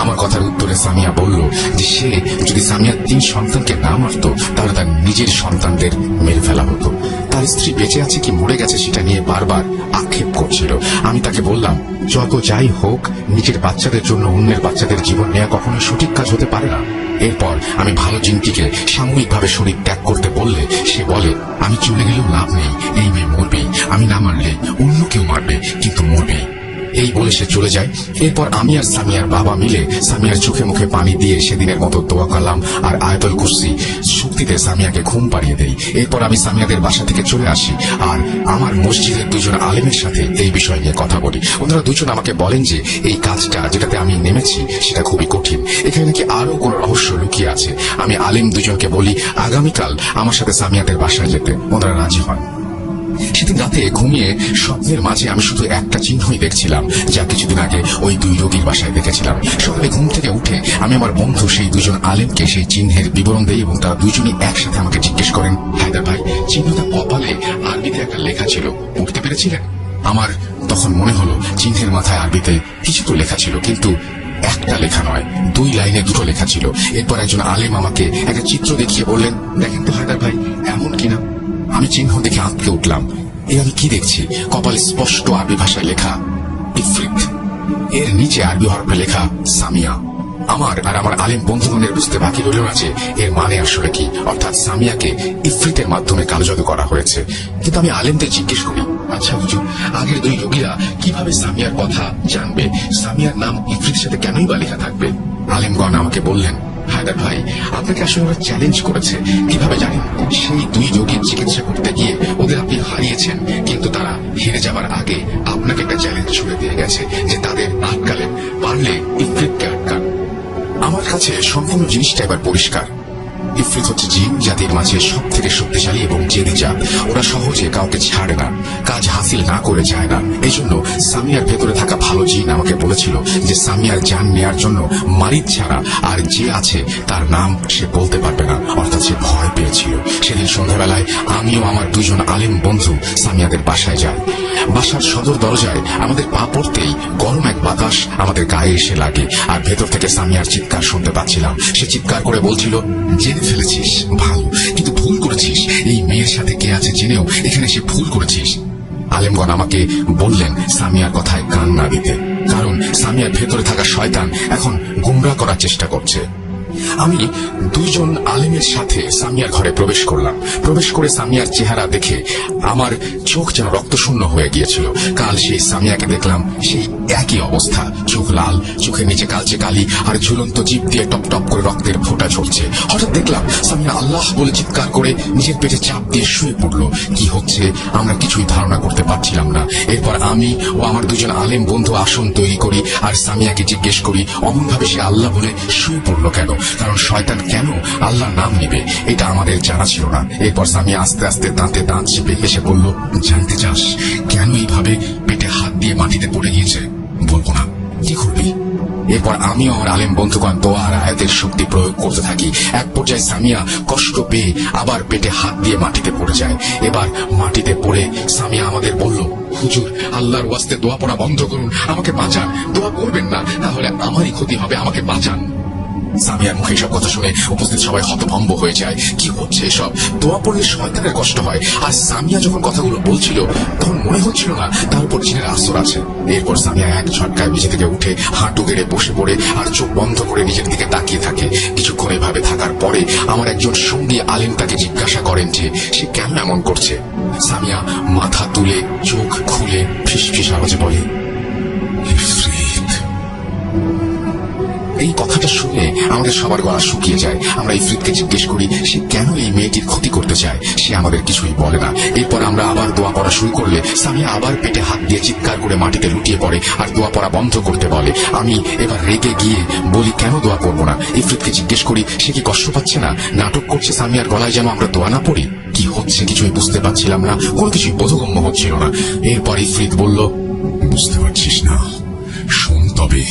Speaker 1: আমার কথার উত্তরে সামিয়া বলল যে সে যদি সামিয়ার 3 সন্তানকে না মারত তাহলে তার নিজের সন্তানদের মেরে ফেলা হতো। তার স্ত্রী বেঁচে আছে কি মরে গেছে সেটা নিয়ে বারবার আক্ষেপ করছিল। আমি তাকে বললাম, যত যাই হোক, নিজের বাচ্চাদের জন্য অন্যের বাচ্চাদের জীবন নেওয়া কখনো সঠিক কাজ হতে পারে না। এরপর আমি ভালো জিনটিকে সাময়িকভাবে শরীর ত্যাগ করতে বললে সে বলে, আমি চলে গেলেও লাভ নেই, এই মেয়ে মরবেই, আমি না মারলে অন্য কেউ মারবে, কিন্তু মরবেই। এই বলে সে চলে যায়। এরপর আমি আর সামিয়ার বাবা মিলে সামিয়ার চোখে মুখে পানি দিয়ে সেদিনের মতো দোয়া কালাম আর আয়াতুল কুরসি শক্তিতে সামিয়াকে ঘুম পাড়িয়ে দেই। এরপর আমি সামিয়াদের বাসা থেকে চলে আসি আর আমার মসজিদের 2 জন আলেমের সাথে এই বিষয় নিয়ে কথা বলি। ওনারা 2 জন আমাকে বলেন যে এই কাজটা যেটাতে আমি নেমেছি সেটা খুবই কঠিন, এখানে নাকি আরো কোনো রহস্য লুকিয়ে আছে। আমি আলেম 2 জনকে বলি আগামীকাল আমার সাথে সামিয়াদের বাসায় যেতে। ওনারা রাজি হন। সেদিন রাতে ঘুমিয়ে স্বপ্নের মাঝে আমি শুধু একটা চিহ্নই দেখছিলাম, যা কিছুদিন আগে ওই 2 রোগীর বাসায় দেখেছিলাম। সকালে ঘুম থেকে উঠে আমি আমার বন্ধু সেই 2 জন আলেমকে সেই চিহ্নের বিবরণ দেই এবং তারা 2 জনই একসাথে আমাকে জিজ্ঞেস করেন, হায়দার ভাই, চিহ্নটা কপালে আরবিতে একটা লেখা ছিল, পড়তে পেরেছিলেন? আমার তখন মনে হলো চিহ্নের মাথায় আরবিতে কিছু তো লেখা ছিল, কিন্তু একটা লেখা নয়, 2 লাইনে 2টো লেখা ছিল। এরপর একজন আলেম আমাকে একটা চিত্র দেখিয়ে বললেন, দেখেন তো হায়দার ভাই, এমন কিনা? আমি চিহ্ন দেখে আঁতকে উঠলাম। আমি কি দেখছি? কপালে স্পষ্ট আরবি ভাষায় লেখা ইফরিত, এর নিচে আরবি হরফে লেখা সামিয়া। আমার আর আমার আলেম বন্ধুগণের বুঝতে বাকি রইল না যে এর মানে আসলে কি, অর্থাৎ সামিয়াকে ইফরিতের মাধ্যমে কালজাদু করা হয়েছে। কিন্তু আমি আলেমদের জিজ্ঞেস করি, আচ্ছা হুজুর, আগের 2 যোগীরা কিভাবে সামিয়ার কথা জানবে? সামিয়ার নাম ইফরিতের সাথে কেনই বা লেখা থাকবে? আলেমগণ আমাকে বললেন, হায়দার ভাই, আপনাকে আসলে ওরা চ্যালেঞ্জ করেছে। কিভাবে জানেন? সেই 2 যোগীর চিকিৎসা করতে গিয়ে ওদের আপনি হারিয়েছেন, কিন্তু তারা হেরে যাবার আগে আপনাকে একটা চ্যালেঞ্জ ছুড়ে দিয়ে গেছে যে তাদের আটকালেন, পারলে ইফরিতকে আটকান। আমার কাছে সম্পূর্ণ জিনিসটা এবার পরিষ্কার। ইফরিত হচ্ছে জিন জাতির মাঝে সব থেকে শক্তিশালী এবং জেদি জাত। ওরা সহজে কাউকে ছাড়ে না, কাজ হাসিল না করে যায় না। এই জন্য সামিয়ার ভেতরে থাকা ভালো জিন আমাকে বলেছিল যে সামিয়ার জান নেয়ার জন্য মারিদ ছাড়া আর যে আছে তার নাম সে বলতে পারবে না, অর্থাৎ সে ভয় পেয়েছিল। সেদিন সন্ধ্যাবেলায় আমিও আমার 2 জন আলেম বন্ধু সামিয়াদের বাসায় যাই। বাসার সদর দরজায় আমাদের পা পড়তেই গরম এক বাতাস আমাদের গায়ে এসে লাগে, আর ভেতর থেকে সামিয়ার চিৎকার শুনতে পাচ্ছিলাম। সে চিৎকার করে বলছিল, জেনে ফেলেছিস ভালো, কিন্তু ভুল করেছিস। এই মেয়ের সাথে কে আছে জেনেও এখানে সে ভুল করেছিস। আলেমগণ আমাকে বললেন সামিয়ার কথায় কান না দিতে, কারণ সামিয়ার ভেতরে থাকা শয়তান এখন গুমরা করার চেষ্টা করছে। আমি 2 জন আলেমের সাথে সামিয়ার ঘরে প্রবেশ করলাম। প্রবেশ করে সামিয়ার চেহারা দেখে আমার চোখ যেন রক্তশূন্য হয়ে গিয়েছিল। কাল সেই সামিয়াকে দেখলাম, সেই একই অবস্থা, চোখ লাল, চোখের নিচে কালচে কালি, আর ঝুলন্ত জিভ দিয়ে টপ টপ করে রক্তের ফোঁটা ঝরছে। হঠাৎ দেখলাম সামিয়া আল্লাহ বলে চিৎকার করে নিজের পেটে চাপ দিয়ে শুয়ে পড়ল। কি হচ্ছে আমরা কিছুই ধারণা করতে পারছিলাম না। এরপর আমি ও আমার 2 জন আলেম বন্ধু আসন তৈরি করি আর সামিয়াকে জিজ্ঞেস করি অমন ভাবে সে আল্লাহ বলে শুয়ে পড়ল কেন, কারণ শয়তান কেন আল্লাহর নাম নেবে এটা আমাদের জানা ছিল না। এরপর সামিয়া আস্তে আস্তে দাঁতে দাঁত চেপে হেসে বলল, জানতে চাস কেন এইভাবে পেটে হাত দিয়ে মাটিতে পড়ে গিয়েছে? বলবো না, কি করবি? এরপর আমি আমার আলেম বন্ধুগণ দোয়া আর আয়াতের শক্তি প্রয়োগ করতে থাকি। এক পর্যায়ে সামিয়া কষ্ট পেয়ে আবার পেটে হাত দিয়ে মাটিতে পড়ে যায়। এবার মাটিতে পড়ে সামিয়া আমাদের বলল, হুজুর, আল্লাহর ওয়াস্তে দোয়া পড়া বন্ধ করুন, আমাকে বাঁচান। দোয়া করবেন না, তাহলে আমারই ক্ষতি হবে, আমাকে বাঁচান। সামিয়ার মুখে সব কথা শুনে উপস্থিত সবাই হতভম্ব হয়ে যায়। কি হচ্ছে এসব? দোয়া পড়লে শয়তানের কষ্ট হয়, আর সামিয়া যখন কথাগুলো বলছিল তখন মনে হচ্ছিল না তার উপর জিনের আসর আছে। এরপর সামিয়া এক ঝটকায় বিছে থেকে উঠে হাঁটু গেড়ে বসে পড়ে আর চোখ বন্ধ করে নিজের দিকে তাকিয়ে থাকে। কিছুক্ষণ এভাবে থাকার পরে আমার একজন সঙ্গী আলিম তাকে জিজ্ঞাসা করেন যে সে কেন এমন করছে। সামিয়া মাথা তুলে চোখ খুলে ফিসফিস আওয়াজে বলে, ইফরিত। এই কথাটা শুনে আমাদের সবার গলা শুকিয়ে যায়। আমরা ইফরিতকে জিজ্ঞেস করি সে কেন এই মেয়েটির ক্ষতি করতে চায়। সে আমাদের কিছুই বলে না। এরপর আমরা আবার দোয়া পড়া শুরু করলে সামিয়া আবার পেটে হাত দিয়ে চিৎকার করে মাটিতে লুটিয়ে পড়ে আর দোয়া পড়া বন্ধ করতে বলে। আমি এবার রেগে গিয়ে বলি কেন দোয়া পড়বো না। ইফরিতকে জিজ্ঞেস করি সে কি কষ্ট পাচ্ছে না, নাটক করছে সামিয়ার গলায় যেন আমরা দোয়া না পড়ি। কি হচ্ছে কিছুই বুঝতে পারছিলাম না, কোনো কিছুই বোধগম্য হচ্ছিল না। এরপর ইফরিত বলল, বুঝতে পারছিস না? শোন তবে,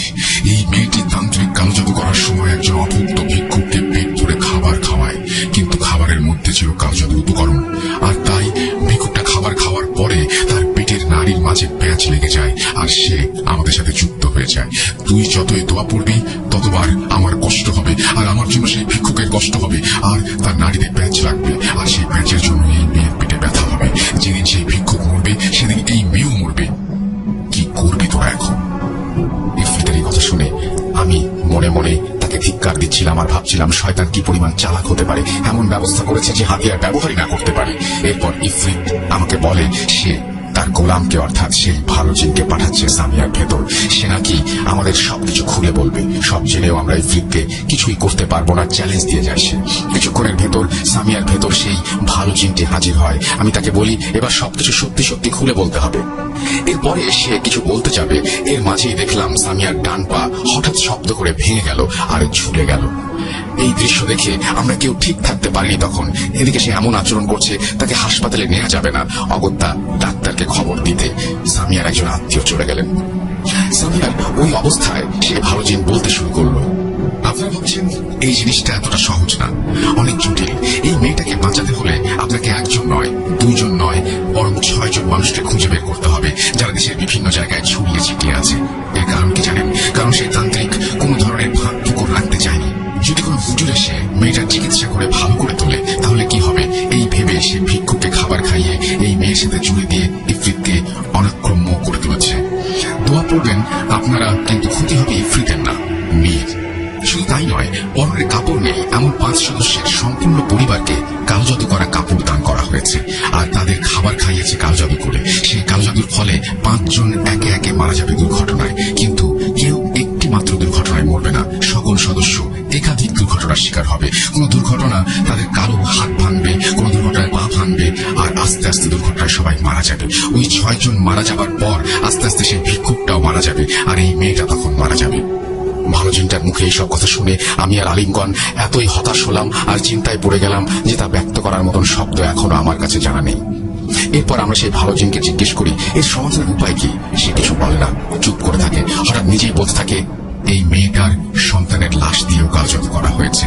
Speaker 1: এই মেয়েটি তান্ত্রিক কালো জাদু করার সময় একজন অভুক্ত ভিক্ষুককে পেট ধরে খাবার খাওয়ায়, কিন্তু খাবারের মধ্যে ছিল কালো জাদু উপকরণ। আর তাই ভিক্ষুকটা খাবার খাওয়ার পরে তার পেটের নাড়ির মাঝে প্যাঁচ লেগে যায় আর সে আমাদের সাথে যুক্ত হয়ে যায়। তুই যতই দোয়া পড়বি ততবার আমার কষ্ট হবে, আর আমার জন্য সেই ভিক্ষুকের কষ্ট হবে, আর তার নাড়িতে প্যাঁচ লাগবে, আর সেই প্যাঁচের জন্য এই মেয়ের পেটে ব্যথা হবে। যেদিন সেই ভিক্ষুক মরবে সেদিন এই মেয়েও মরবে। কি করবি তোরা এখন? ইফরিতের এই কথা শুনে আমি মনে মনে তাকে ধিক্কার দিচ্ছিলাম আর ভাবছিলাম শয়তান কি পরিমাণ চালাক হতে পারে, এমন ব্যবস্থা করেছে যে হাতিয়ার ব্যবহারই না করতে পারে। এরপর ইফরিত আমাকে বলে সে তার গোলামকে অর্থাৎ সেই ভালো জিনকে পাঠাচ্ছে সামিয়ার ভেতর। সে নাকি আমাদের সবকিছু খুলে বলবে। সব জেনেও আমরা ইফরিতকে কিছুই করতে পারবো না, চ্যালেঞ্জ দিয়ে যায় সে। কিছুক্ষণের ভেতর সামিয়ার ভেতর সেই ভালো জিনটি হাজির হয়। আমি তাকে বলি এবার সবকিছু সত্যি সত্যি খুলে বলতে হবে। এরপরে সে কিছু বলতে যাবে, এর মাঝেই দেখলাম সামিয়ার ডান পা হঠাৎ শব্দ করে ভেঙে গেল আর ঝুলে গেল। এই দৃশ্য দেখে আমরা কেউ ঠিক থাকতে পারিনি তখন। এদিকে সে এমন আচরণ করছে তাকে হাসপাতালে নেওয়া যাবে না। অগত্যা ডাক্তারকে খবর দিতে সামিয়ার একজন আত্মীয় চলে গেলেন। সামিয়ার ওই অবস্থায় সে ভালো জিন বলতে শুরু করলো, আপনারা ভাবছেন এই জিনিসটা এতটা সহজ না, অনেক জটিল। এই মেয়েটাকে বাঁচাতে হলে আপনাকে একজন নয়, দুজন নয়, বরং 6 জন মানুষকে খুঁজে বের করতে হবে যারা দেশের বিভিন্ন জায়গায় ছড়িয়ে ছিটিয়ে আছে। এর কারণ কি জানেন? কারণ সেই তান্ত্রিক কোন ধরনের ফাঁক ফুকর রাখতে চায়নি। যদি কোনো হুজুর এসে মেয়েটার চিকিৎসা করে ভালো করে তোলে তাহলে কি হবে, এই ভেবে সে ভিক্ষুককে খাবার খাইয়ে এই মেয়ের সাথে জুড়ে দিয়ে ইফরিতকে অনাক্রম্য করে তুলেছে। দোয়া পড়বেন আপনারা, কিন্তু ক্ষতি হবে ইফরিতের না, মেয়ের। শুধু তাই নয়, পরনের কাপড় নেই এমন 5 সদস্যের সম্পূর্ণ পরিবারকে কালো জাদু করা কাপড় দান করা হয়েছে, আর তাদের খাবার খাইয়েছে কালো জাদু করে। সেই কালো জাদুর ফলে 5 জন একে একে মারা যাবে দুর্ঘটনায়, কিন্তু কেউ একটি মাত্র দুর্ঘটনায় মরবে না। সকল সদস্য একাধিক দুর্ঘটনার শিকার হবে। কোন দুর্ঘটনা তাদের কালো হাত ভাঙবে, কোন দুর্ঘটনায় পা ভাঙবে, আর আস্তে আস্তে দুর্ঘটনায় সবাই মারা যাবে। ওই 6 জন মারা যাবার পর আস্তে আস্তে সেই ভিক্ষুকটাও মারা যাবে, আর এই মেয়েটা তখন মারা যাবে। ভালো জিনটার মুখে এইসব কথা শুনে আমি আর আলিমগণ এতই হতাশ হলাম আর চিন্তায় পড়ে গেলাম যে তা ব্যক্ত করার মতন শব্দ এখনো আমার কাছে জানা নেই। এরপর আমরা সেই ভালো জিনকে জিজ্ঞেস করি এর সমাধানের উপায় কি। সে কিছু বলে না, চুপ করে থাকে। হঠাৎ নিজেই বলতে থাকে এই মেয়েটার সন্তানের লাশ দিয়েও কালজাদু করা হয়েছে।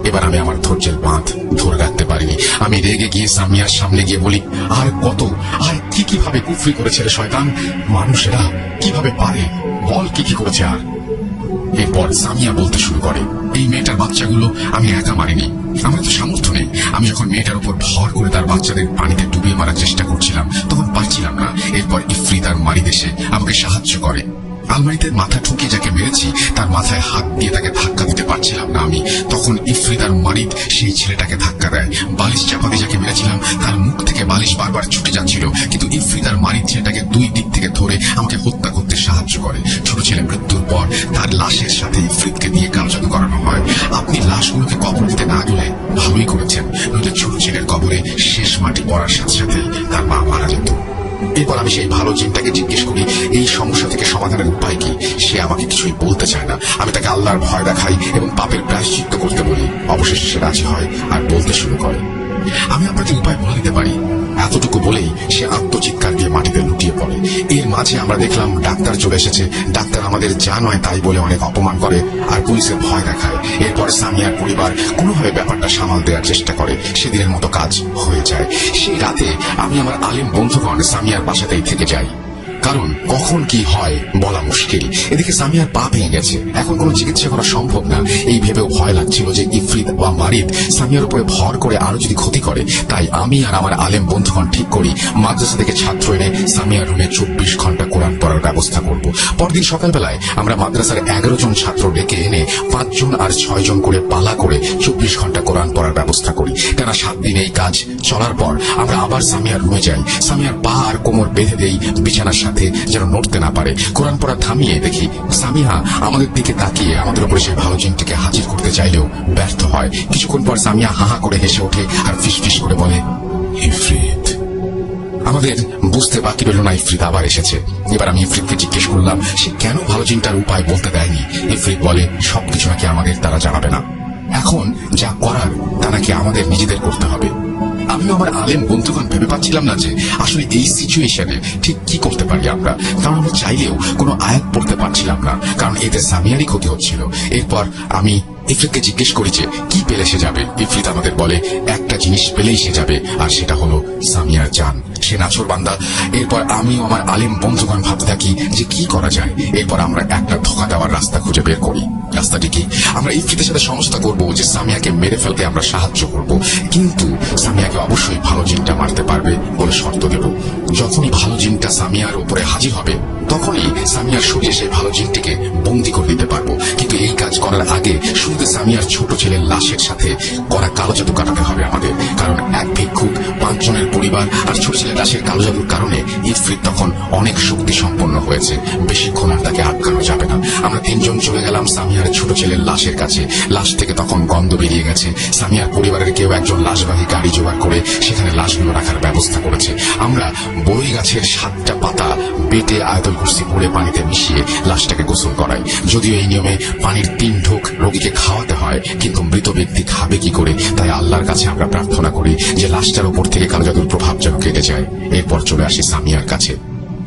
Speaker 1: এবার আমি আমার ধৈর্যের বাঁধ ধরে রাখতে পারিনি। আমি রেগে গিয়ে সামিয়ার সামনে গিয়ে বলি, আর কত, আর কি কিভাবে কুফরি করেছে রে শয়তান, মানুষেরা কিভাবে পারে, বল কি কি করেছে। আর এরপর সামিয়া বলতে শুরু করে, এই মেয়েটার বাচ্চাগুলো আমি একা মারিনি, আমার তো সামর্থ্য নেই। আমি যখন মেয়েটার উপর ভর করে তার বাচ্চাদের পানিতে ডুবিয়ে মারার চেষ্টা করছিলাম তখন পারছিলাম না। এরপর ইফরিত আর মারিদ এসে আমাকে সাহায্য করে। আলমারিতে মাথা ঠুকিয়ে যাকে মেরেছি তার মাথায় হাত দিয়ে তাকে ধাক্কা দিতে পারছিলাম না আমি। তখন ইফরিত আর মারিদ সেই ছেলেটাকে ধাক্কা দেয়। বালিশ চাপা দিয়ে যাকে মেরেছিলাম তার মুখ থেকে বালিশ বারবার ছুটে যাচ্ছিল, কিন্তু ইফরিত আর মারিদ ছেলেটাকে 2 দিক থেকে ধরে আমাকে হত্যা করতে সাহায্য করে। ছোট ছেলে মৃত্যুর পর তার লাশের সাথে ইফরিতকে দিয়ে কালজাদু করানো হয়। আপনি লাশগুলোকে কবর দিতে না গেলে ভালোই করেছেন, নইলে ছোট ছেলের কবরে শেষ মাটি পড়ার সাথে সাথে তার মা মারা যেত। এরপর আমি সেই ভালো জিনটাকে জিজ্ঞেস করি এই সমস্যা থেকে সমাধানের উপায় কি। সে আমাকে কিছুই বলতে চায় না। আমি তাকে আল্লাহর ভয় দেখাই এবং পাপের প্রায়শ্চিত্ত করতে বলি। অবশেষে সে রাজি হয় আর বলতে শুরু করে, আমি আপনাকে উপায় বলে দিতে পারি। এতটুকু বলেই সে আত্মচিৎকার দিয়ে মাটিতে লুটিয়ে পড়ে। এর মাঝে আমরা দেখলাম ডাক্তার চলে এসেছে। ডাক্তার আমাদের যা নয় তাই বলে অনেক অপমান করে আর পুলিশের ভয় দেখায়। এরপর সামিয়ার পরিবার কোনোভাবে ব্যাপারটা সামাল দেওয়ার চেষ্টা করে। সেদিনের মতো কাজ হয়ে যায়। সেই রাতে আমি আমার আলিম বন্ধুগণ সামিয়ার বাসাতেই থেকে যাই। কারণ কখন কি হয় বলা মুশকিল। এদিকে সামিয়ার পা ভেঙে গেছে, এখন কোনো চিকিৎসা করা সম্ভব না। এই ভেবেও ভয় লাগছিল যে ইফরিত বা মারিদ সামিয়ার উপরে ভর করে আরো যদি ক্ষতি করে। তাই আমি আর আমার আলেম বন্ধুগণ ঠিক করি মাদ্রাসা থেকে ছাত্র এনে সামিয়ার রুমে 24 ঘন্টা কোরআন পড়ার ব্যবস্থা করব। পরদিন সকালবেলায় আমরা মাদ্রাসার 11 জন ছাত্র ডেকে এনে 5 জন আর 6 জন করে পালা করে 24 ঘন্টা কোরআন পড়ার ব্যবস্থা করি। টানা 7 দিন এই কাজ চলার পর আমরা আবার সামিয়ার রুমে যাই। সামিয়ার পা আর কোমর বেঁধে দেই বিছানার সাথে, যেন নড়তে না পারে। কোরআন পড়া থামিয়ে দেখি সামিয়া আমাদের দিকে তাকিয়ে আমাদের উপরে সেই ভালো জিনটিকে হাজির করতে চাইলেও ব্যর্থ হয়। কিছুক্ষণ পর সামিয়া হাহা করে হেসে ওঠে আর ফিসফিস করে বলে, ইফরিত। আমাদের বুঝতে বাকি রইল না ইফরিত আবার এসেছে। এবার আমি ইফরিতকে জিজ্ঞেস করলাম সে কেন ভালো জিনটার উপায় বলতে দেয়নি। ইফরিত বলে সবকিছু নাকি আমাদের তারা জানাবে না, এখন যা করার তা নাকি আমাদের নিজেদের করতে হবে। আমিও আমার আলেম বন্ধুগণ ভেবে পাচ্ছিলাম না যে আসলে এই সিচুয়েশনে ঠিক কি করতে পারি আমরা, কারণ আমরা চাইলেও কোনো আয়াত পড়তে পারছিলাম না, কারণ এতে সামিয়ারই ক্ষতি হচ্ছিল। এরপর আমি ইফরিতকে জিজ্ঞেস করি যে কি পেলে সে যাবে। ইফরিত আমাদের বলে একটা জিনিস পেলেই সে যাবে, আর সেটা হলো সামিয়ার জান। সে নাছর বান্দা। এরপর আমিও আমার আলেম বন্ধুগণ ভাবতে থাকি যে কি করা যায়। এরপর আমরা একটা ধোঁকা দেওয়ার রাস্তা খুঁজে বের করি। রাস্তাটি কি, আমরা ইফরিতের সাথে সমস্যা করবো যে সামিয়াকে মেরে ফেলতে আমরা সাহায্য করব, কিন্তু সামিয়াকে অবশ্যই ভালো জিনটা মারতে পারবে বলে শর্ত দেব। যখনই ভালো জিনটা সামিয়ার উপরে হাজির হবে তখনই সামিয়ার শরীরে সেই ভালো জিনটিকে বন্দি করে দিতে পারবো। কিন্তু এই কাজ করার আগে শুরুতে সামিয়ার ছোট ছেলের লাশের সাথে করা কালো জাদু কাটাতে হবে আমাদের, কারণ এক ভিক্ষুক, 5 জনের পরিবার আর ছোট ছেলের লাশের কালো জাদুর কারণে ইফরিত তখন অনেক শক্তি সম্পন্ন হয়েছে। বেশিক্ষণ আর তাকে আটকানো যাবে না। আমরা 3 জন চলে গেলাম সামিয়ার ছোট ছেলের লাশের কাছে। লাশ থেকে তখন গন্ধ বেরিয়ে গেছে। সামিয়ার পরিবারের কেউ একজন লাশবাহী গাড়ি জোগাড় করে সেখানে লাশগুলো রাখার ব্যবস্থা করেছে। আমরা বড়ই গাছের 7টা পাতা বেটে আয়াতুল কুরসি পড়ে পানিতে মিশিয়ে লাশটাকে গোসল করাই। যদিও এই নিয়মে পানির 3 ঢোক রোগীকে খাওয়াতে হয়, কিন্তু মৃত ব্যক্তি খাবে কি করে, তাই আল্লাহর কাছে আমরা প্রার্থনা করি যে লাশটার উপর থেকে কালো জাদুর প্রভাব যেন কেটে যায়। এরপর চলে আসি সামিয়ার কাছে।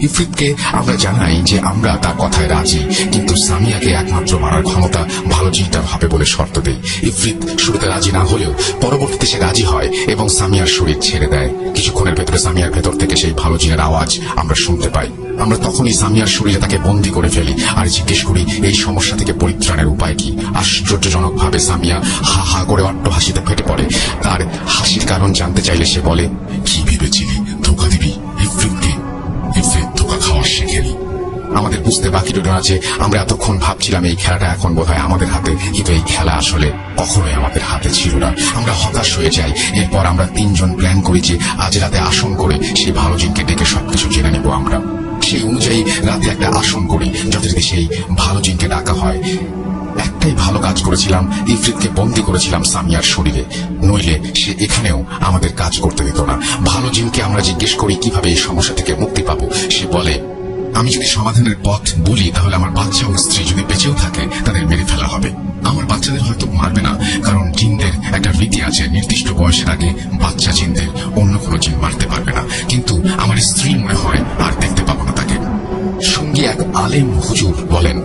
Speaker 1: ইফরিতকে আমরা জানাই যে আমরা তার কথায় রাজি, কিন্তু সামিয়াকে একমাত্র মারার ক্ষমতা ভালো জিনটার হবে বলে শর্ত দেই। ইফরিত শুরুতে রাজি না হলেও পরবর্তীতে সে রাজি হয় এবং সামিয়ার শরীর ছেড়ে দেয়। কিছুক্ষণের ভেতরে সামিয়ার ভেতর থেকে সেই ভালো জিনের আওয়াজ আমরা শুনতে পাই। আমরা তখনই সামিয়ার শরীরে তাকে বন্দী করে ফেলি আর জিজ্ঞেস করি এই সমস্যা থেকে পরিত্রাণের উপায় কি। আশ্চর্যজনক ভাবে সামিয়া হা হা করে অট্ট হাসিতে ফেটে পড়ে। তার হাসির কারণ জানতে চাইলে সে বলে, কি ভেবেছিলি ধোঁকা দিবি ইফরিতকে? ইফরিত ধোঁকা খাওয়া শেখেনি। আমাদের বুঝতে বাকি রইল না যে আমরা এতক্ষণ ভাবছিলাম এই খেলাটা এখন বোধহয় আমাদের হাতে, কিন্তু এই খেলা আসলে কখনোই আমাদের হাতে ছিল না। আমরা হতাশ হয়ে যাই। এরপর আমরা 3 জন প্ল্যান করি যে আজ রাতে আসন করে সেই ভালো জিনকে ডেকে সবকিছু জেনে নেব আমরা। সেই অনুযায়ী রাতে একটা আসন করি, যথারীতি সেই ভালো জিনকে ডাকা হয়। একটাই ভালো কাজ করেছিলাম, ইফরিতকে বন্দী করেছিলাম সামিয়ার শরীরে, নইলে সে এখানেও আমাদের কাজ করতে দিত না। ভালো জিনকে আমরা জিজ্ঞেস করি কিভাবে এই সমস্যা থেকে মুক্তি পাবো। সে বলে, আমি যদি সমাধানের পথ বলি তাহলে আমার বাচ্চা ও স্ত্রী যদি বেঁচেও থাকে তাদের মেরে ফেলা হবে। আমার বাচ্চাদের হয়তো মারবে না, কারণ জিনদের একটা রীতি আছে, নির্দিষ্ট বয়সের আগে বাচ্চা জিনদের অন্য কোনো জিন মারতে পারবে না। কিন্তু আমার স্ত্রী মনে হয় আর দেখতে পাবো না তাকে। সঙ্গী এক আলেম হুজুর বলেন,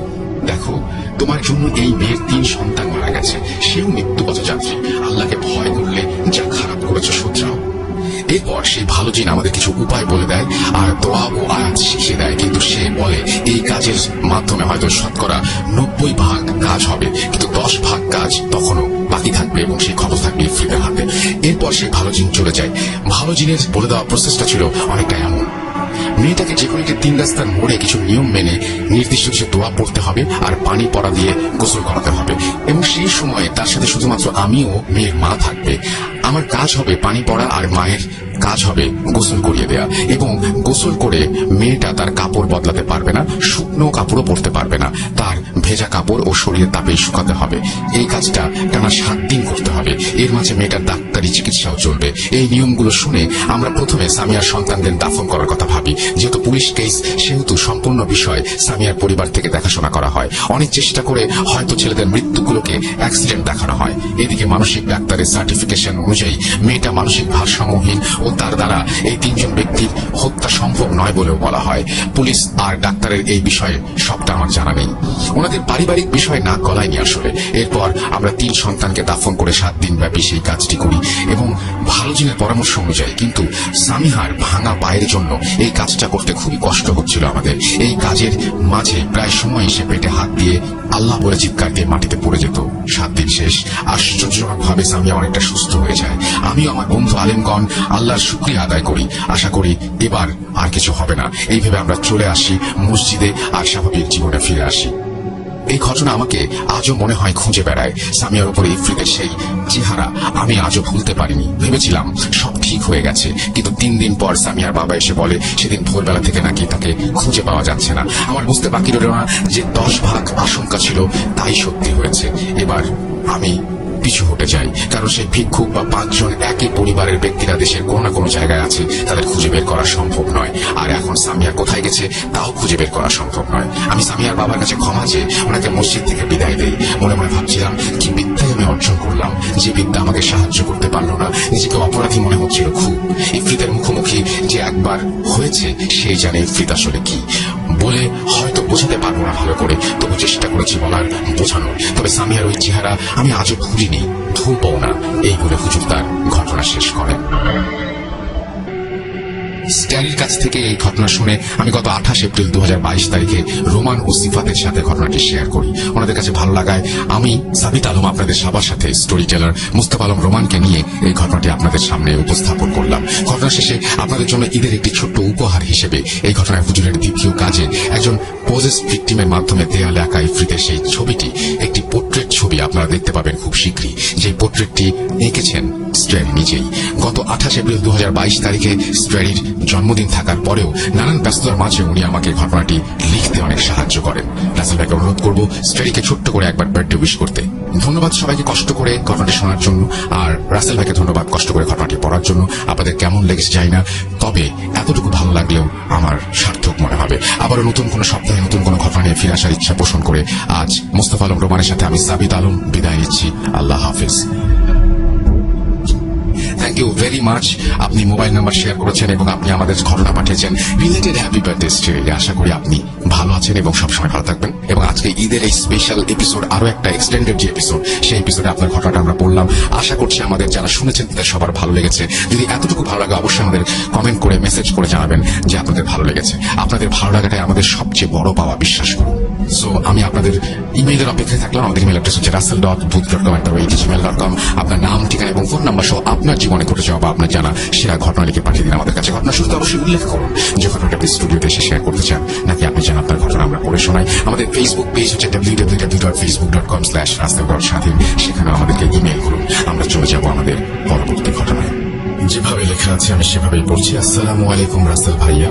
Speaker 1: দেখো তোমার জন্য এই মেয়ের 3 সন্তান মারা গেছে, সেও মৃত্যুপথ যাত্রী। আল্লাহকে ভয় করলে যা খারাপ করেছো শুধরাও। এরপর সেই ভালো জিন আমাদের কিছু উপায় বলে দেয় আর দোয়া ও আয়াত শিখিয়ে দেয়, কিন্তু সে বলে এই কাজের মাধ্যমে হয়তো শতকরা 90 ভাগ কাজ হবে, কিন্তু 10 ভাগ কাজ তখনও বাকি থাকবে এবং সেই খবর থাকবে ইফরিতের হাতে। এরপর সেই ভালো জিন চলে যায়। ভালো জিনের বলে দেওয়া প্রসেসটা ছিল অনেকটা এমন, মেয়েটাকে যে কোনো 3 রাস্তার মোড়ে কিছু নিয়ম মেনে নির্দিষ্ট কিছু দোয়া পড়তে হবে আর পানি পড়া দিয়ে গোসল করাতে হবে, এবং সেই সময় তার সাথে শুধুমাত্র আমিও মেয়ের মা থাকবে। আমার কাজ হবে পানি পড়া আর মায়ের কাজ হবে গোসল করিয়ে দেয়া, এবং গোসল করে মেয়েটা তার কাপড় বদলাতে পারবে না, শুকনো কাপড়ও পরতে পারবে না, তার ভেজা কাপড় ও শরীরের তাপে শুকাতে হবে। এই কাজটা টানা 7 দিন করতে হবে। এর মাঝে মেয়েটার ডাক্তারি চিকিৎসাও চলবে। এই নিয়মগুলো শুনে আমরা প্রথমে সামিয়ার সন্তানদের দাফন করার কথা ভাবি। যেহেতু পুলিশ কেস, সেহেতু সম্পূর্ণ বিষয় সামিয়ার পরিবার থেকে দেখাশোনা করা হয়। অনেক চেষ্টা করে হয়তো ছেলেদের মৃত্যুগুলোকে অ্যাক্সিডেন্ট দেখানো হয়। এদিকে মানসিক ডাক্তারের সার্টিফিকেশন অনুযায়ী মেয়েটা মানসিক ভারসাম্যহীন ও এবং তার দ্বারা এই তিনজন ব্যক্তির হত্যা সম্ভব নয় বলেও বলা হয়। পুলিশ আর ডাক্তারের এই বিষয়ে সবটা আমার জানা নেই। ওনাদের পারিবারিক বিষয় নাক গলায়নি আসলে। এরপর আমরা 3 সন্তানকে দাফন করে 7 দিন ব্যাপী সেই কাজটি করি এবং ভালো জিনের পরামর্শ অনুযায়ী। কিন্তু সামিহার ভাঙা পায়ের জন্য এই কাজটা করতে খুবই কষ্ট হচ্ছিল আমাদের। এই কাজের মাঝে প্রায় সময় সে পেটে হাত দিয়ে আল্লাহ বলে চিৎকার দিয়ে মাটিতে পড়ে যেত। 7 দিন শেষ, আশ্চর্যজনকভাবে সামিয়া অনেকটা সুস্থ হয়ে যায়। আমিও আমার বন্ধু আলেমগণ আল্লাহর শুকরিয়া আদায় করি। আশা করি এবার আর কিছু হবে না। এই ভেবে আমরা চলে আসি মসজিদে আর স্বাভাবিক জীবনে ফিরে আসি। এই ঘটনা আমাকে আজও মনে হয় খুঁজে বেড়ায়। সামিয়ার উপরে ইফরিতের সেই চেহারা আমি আজও ভুলতে পারিনি। ভেবেছিলাম সব ঠিক হয়ে গেছে, কিন্তু 3 দিন পর সামিয়ার বাবা এসে বলে সেদিন ভোরবেলা থেকে নাকি তাকে খুঁজে পাওয়া যাচ্ছে না। আমার বুঝতে বাকি রইল না যে 10 ভাগ আশঙ্কা ছিল তাই সত্যি হয়েছে। এবার আমি পিছু হটে যাই, কারণ সেই ভিক্ষুক বা 5 জন একই পরিবারের ব্যক্তিরা দেশের কোনো না কোনো জায়গায় আছে, তাদের খুঁজে বের করা সম্ভব নয়। আর এখন সামিয়া কোথায় গেছে তাও খুঁজে বের করা সম্ভব নয়। আমি সামিয়ার বাবার কাছে ক্ষমা চেয়ে ওনাকে মসজিদ থেকে বিদায় দেই। মনে মনে ভাবছিলাম কি বিদ্যায় আমি অর্জন করলাম, যে বিদ্যা আমাকে সাহায্য করতে পারলো না। নিজেকে অপরাধী মনে হচ্ছিল খুব। ইফরিতের মুখোমুখি যে একবার হয়েছে সেই জানে ইফরিত আসলে কি। বলে হয়তো বোঝাতে পারবো না ভালো করে, তবু চেষ্টা করেছি বলার, বোঝানোর। তবে সামিয়ার ওই চেহারা আমি আজও ভুলিনি, ভুলবও না। এই বলে হুজুর তার ঘটনা শেষ করেন। স্ট্যারির কাছ থেকে এই ঘটনা শুনে আমি গত 28 এপ্রিল 2022 তারিখে রোমান ও সিফাতের সাথে ঘটনাটি শেয়ার করি। ওনাদের কাছে ভালো লাগায় আমি সাবিত আলম আপনাদের সবার সাথে স্টোরি টেলার মুস্তাফা আলম রোমানকে নিয়ে এই ঘটনাটি আপনাদের সামনে উপস্থাপন করলাম। ঘটনা শেষে আপনাদের জন্য ঈদের একটি ছোট্ট উপহার হিসেবে এই ঘটনায় হুজুরের দ্বিতীয় কাজে একজন পজেস ভিকটিমের মাধ্যমে দেয়ালে আঁকা ইফরিতের সেই ছবিটি, একটি পোর্ট্রেট ছবি আপনারা দেখতে পাবেন খুব শীঘ্রই। যে পোর্ট্রেটটি এঁকেছেন স্ট্যারি নিজেই। গত 28 এপ্রিল 2022 তারিখে স্ট্যারির জন্মদিন থাকার পরেও নানান ব্যস্ততার মাঝে উনি আমাকে ঘটনাটি লিখতে অনেক সাহায্য করেন। রাসেল ভাইকে অনুরোধ করবো স্ট্যারিকে ছোট্ট করে একবার বার্থডে উইশ করতে। ধন্যবাদ সবাইকে কষ্ট করে ঘটনাটি শোনার জন্য, আর রাসেল ভাইকে ধন্যবাদ কষ্ট করে ঘটনাটি পড়ার জন্য। আপনাদের কেমন লেগেছে জানি না, তবে এতটুকু ভালো লাগলেও আমার সার্থক মনে হবে। আবারও নতুন কোনো সপ্তাহে নতুন কোনো ঘটনা নিয়ে ফিরে আসার ইচ্ছা পোষণ করে আজ মোস্তফা আলম রোমানের সাথে আমি সাবিত আলম বিদায় নিচ্ছি। আল্লাহ হাফিজ। Thank you very much. আপনি মোবাইল নাম্বার শেয়ার করেছেন এবং আপনি আমাদের ঘটনা পাঠিয়েছেন রিলেটেড হ্যাপি বার্থডে স্টোরি। আশা করি আপনি ভালো আছেন এবং সবসময় ভালো থাকবেন। এবং আজকে ঈদের এই স্পেশাল এপিসোড, আরো একটা এক্সটেন্ডেড যে এপিসোড, সেই এপিসোডে আপনার ঘটনাটা আমরা বললাম। আশা করছি আমাদের যারা শুনেছেন তাদের সবার ভালো লেগেছে। যদি এতটুকু ভালো লাগে অবশ্যই আমাদের কমেন্ট করে মেসেজ করে জানাবেন যে আপনাদের ভালো লেগেছে। আপনাদের ভালো লাগাটাই আমাদের সবচেয়ে বড় পাওয়া, বিশ্বাস করুন। সো আমি আপনাদের ইমেইলের অপেক্ষায় থাকলাম। আমাদের ইমেল অ্যাড্রেস হচ্ছে russell.booth.com@gmail.com। আপনার নাম, ঠিকানা এবং ফোন নাম্বার সহ আপনার জীবনে ঘটে যাওয়া বা আপনার জানা সেরা ঘটনা লিখে পাঠিয়ে দিন আমাদের কাছে। ঘটনা শুরুতে অবশ্যই উল্লেখ করুন যে ঘটনাটা আপনি স্টুডিওতে এসে শেয়ার করতে চান, নাকি আপনি চান আপনার ঘটনা আমরা পড়ে শোনাই। আমাদের ফেসবুক পেজ হচ্ছে www.facebook.com/russell.স্বাধীন। সেখানে আমাদেরকে ইমেল করুন। আমরা চলে যাব আমাদের পরবর্তী ঘটনায়। যেভাবে লেখা আছে আমি সেভাবেই পড়ছি। আসসালামু আলাইকুম রাসেল ভাইয়া,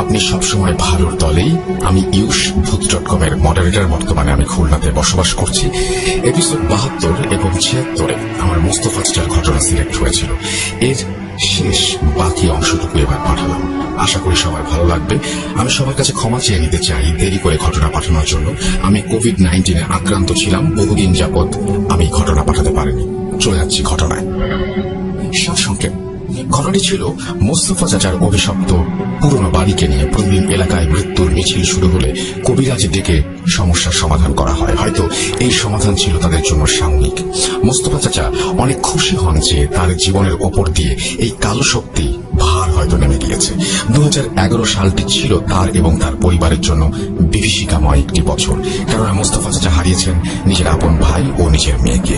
Speaker 1: আপনি সবসময় ভালোর দলেই। আমি ইউশ ভূত.com এর মডারেটর। বর্তমানে আমি খুলনাতে বসবাস করছি। এপিসোড 72 এবং 76 আমার মোস্তফা চাচার ঘটনা সিলেক্ট হয়েছিল। এর শেষ বাকি অংশটুকু এবার পাঠালাম। আশা করি সবার ভালো লাগবে। আমি সবার কাছে ক্ষমা চেয়ে নিতে চাই দেরি করে ঘটনা পাঠানোর জন্য। আমি কোভিড-19 আক্রান্ত ছিলাম। বহুদিন যাবৎ আমি ঘটনা পাঠাতে পারিনি। চলে যাচ্ছি ঘটনায়। সারসংক্ষেপ, ঘটনাটি ছিল মোস্তফা চাচার অভিশপ্ত পুরনো বাড়িকে নিয়ে। প্রতিদিন এলাকায় মৃত্যুর মিছিল শুরু হলে কবিরাজ ডেকে সমস্যার সমাধান করা হয়। হয়তো এই সমাধান ছিল তাদের জন্য সাময়িক। মোস্তফা চাচা অনেক খুশি হন যে তার জীবনের ওপর দিয়ে এই কালো শক্তি ভার হয়তো নেমে গিয়েছে। 2011 সালটি ছিল তার এবং তার পরিবারের জন্য বিভীষিকাময় একটি বছর। কেননা মোস্তফা চাচা হারিয়েছেন নিজের আপন ভাই ও নিজের মেয়েকে।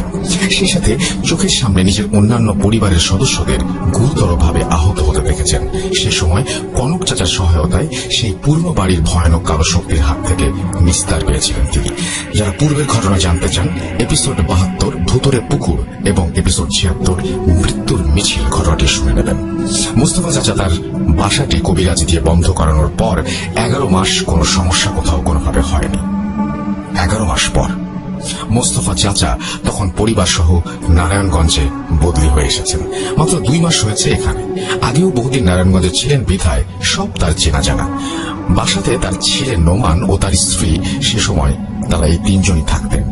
Speaker 1: সেই সাথে চোখের সামনে নিজের অন্যান্য পরিবারের সদস্যদের গুরুতরভাবে আহত হতে দেখেছেন। সে সময় কনক চাচার সহায়তায় সেই পুরনো বাড়ির ভয়ানক কালো শক্তির হাত থেকে নিস্তার পেয়েছিলেন তিনি। যারা পূর্বের ঘটনা জানতে চান, এপিসোড 72 ভূতরে পুকুর এবং এপিসোড 76 মৃত্যুর মিছিল ঘটনাটি শুনে নেবেন। মোস্তফা চাচা তার বাসাটি কবিরাজ দিয়ে বন্ধ করানোর পর 11 মাস কোনো সমস্যা কোথাও কোনোভাবে হয়নি। 11 মাস পর মোস্তফা চাচা তখন পরিবার সহ নারায়ণগঞ্জে বদলি হয়ে এসেছেন। মাত্র 2 মাস হয়েছে এখানে। আগেও বহুদিন নারায়ণগঞ্জে ছিলেন বিধায় সব তার চেনা জানা। বাসাতে তার ছেলে নোমান ও তার স্ত্রী, সে সময় তারা এই 3 জনই থাকতেন।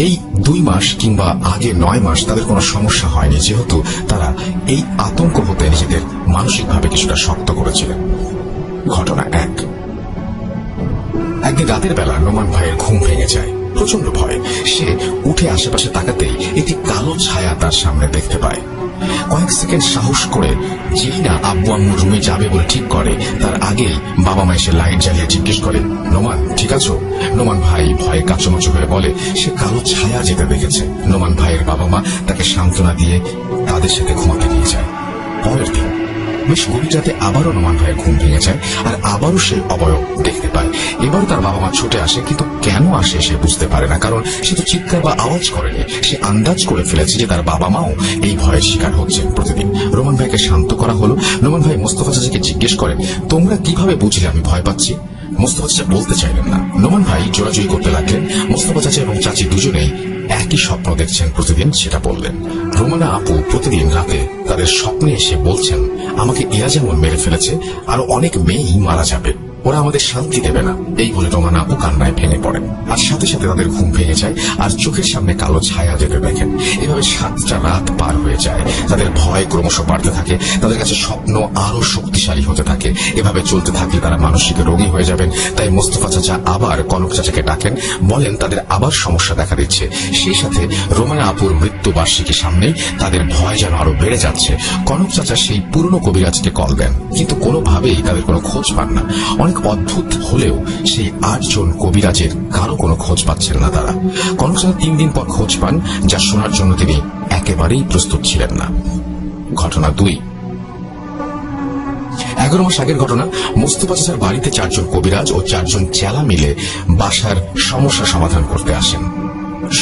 Speaker 1: এই 2 মাস কিংবা আগে 9 মাস তাদের কোনো সমস্যা হয়নি, যেহেতু তারা এই আতঙ্ক হতে নিজেদের মানসিকভাবে কিছুটা শক্ত করেছিলেন। ঘটনা 1। একদিন রাতের বেলা নোমান ভাইয়ের ঘুম ভেঙে যায়। প্রচন্ড ভয়। সে উঠে আশেপাশে তাকাতেই একটি কালো ছায়া তার সামনে দেখতে পায়। কয়েক সেকেন্ড সাহস করে যেই না আব্বু আম্মুর রুমে যাবে বলে ঠিক করে, তার আগেই বাবা মা এসে লাইট জ্বালিয়ে জিজ্ঞেস করে, নোমান ঠিক আছো? নোমান ভাই ভয়ে কাঁচুমাচু হয়ে বলে সে কালো ছায়া যেতে দেখেছে। নোমান ভাইয়ের বাবা মা তাকে সান্ত্বনা দিয়ে তাদের সাথে ঘুমাতে নিয়ে যায়। পরের দিন বেশ গভীর রাতে আবারও নোমান ভাইয়ের ঘুম ভেঙে যায়, আর আবারও সে অবয়ব দেখতে পায়। এবার তার বাবা মা ছুটে আসে, কিন্তু কেন আসে সে বুঝতে পারে না, কারণ সে তো চিৎকার বা আওয়াজ করেনি। সে আন্দাজ করে ফেলেছে যে তার বাবা মাও এই ভয়ের শিকার হচ্ছেন প্রতিদিন। নোমান ভাইকে শান্ত করা হলো। নোমান ভাই মোস্তফা চাচাকে জিজ্ঞেস করেন, তোমরা কিভাবে বুঝলে আমি ভয় পাচ্ছি? মোস্তফা চাচা বলতে চাইলেন না। নোমান ভাই জোরাজুরি করতে লাগলেন। মোস্তফা চাচা এবং চাচি দুজনেই একই স্বপ্ন দেখছেন প্রতিদিন, সেটা বললেন। রোমানা আপু প্রতিদিন রাতে তাদের স্বপ্নে এসে বলছেন, আমাকে এরা যেমন মেরে ফেলেছে আরো অনেক মেয়েই মারা যাবে, ওরা আমাদের শান্তি দেবে না। এই বলে রোমানা আপু কান্নায় ভেঙে পড়েন, আর সাথে সাথে তাদের ঘুম ভেঙে যায় আর চোখের সামনে কালো ছায়া যেতে দেখেন। এভাবে 7টা রাত পার হয়ে যায়। তাদের ভয় ক্রমশ বাড়তে থাকে, তাদের কাছে স্বপ্ন আরো শক্তিশালী হতে থাকে। এভাবে চলতে থাকলে তারা মানসিক রোগী হয়ে যাবেন। তাই মোস্তফা চাচা আবার কনক চাচাকে ডাকেন, বলেন তাদের আবার সমস্যা দেখা দিচ্ছে। সেই সাথে রোমানা আপুর মৃত্যু বার্ষিকী সামনেই তাদের ভয় যেন আরো বেড়ে যাচ্ছে। কনক চাচা সেই পুরনো কবিরাজকে কল দেন, কিন্তু কোনোভাবেই তাদের কোনো খোঁজ পান না। অনেক অদ্ভুত হলেও সেই 8 জন কবিরাজের কারো কোনো খোঁজ পাচ্ছেন না তারা। কনক চাচা 3 দিন পর খোঁজ পান, যা শোনার জন্য তিনি একেবারেই প্রস্তুত ছিলেন না। ঘটনা 2। 11 মাস আগের ঘটনা। মোস্তফা চাচার বাড়িতে 4 জন কবিরাজ ও 4 জন চেলা মিলে বাসার সমস্যা সমাধান করতে আসেন।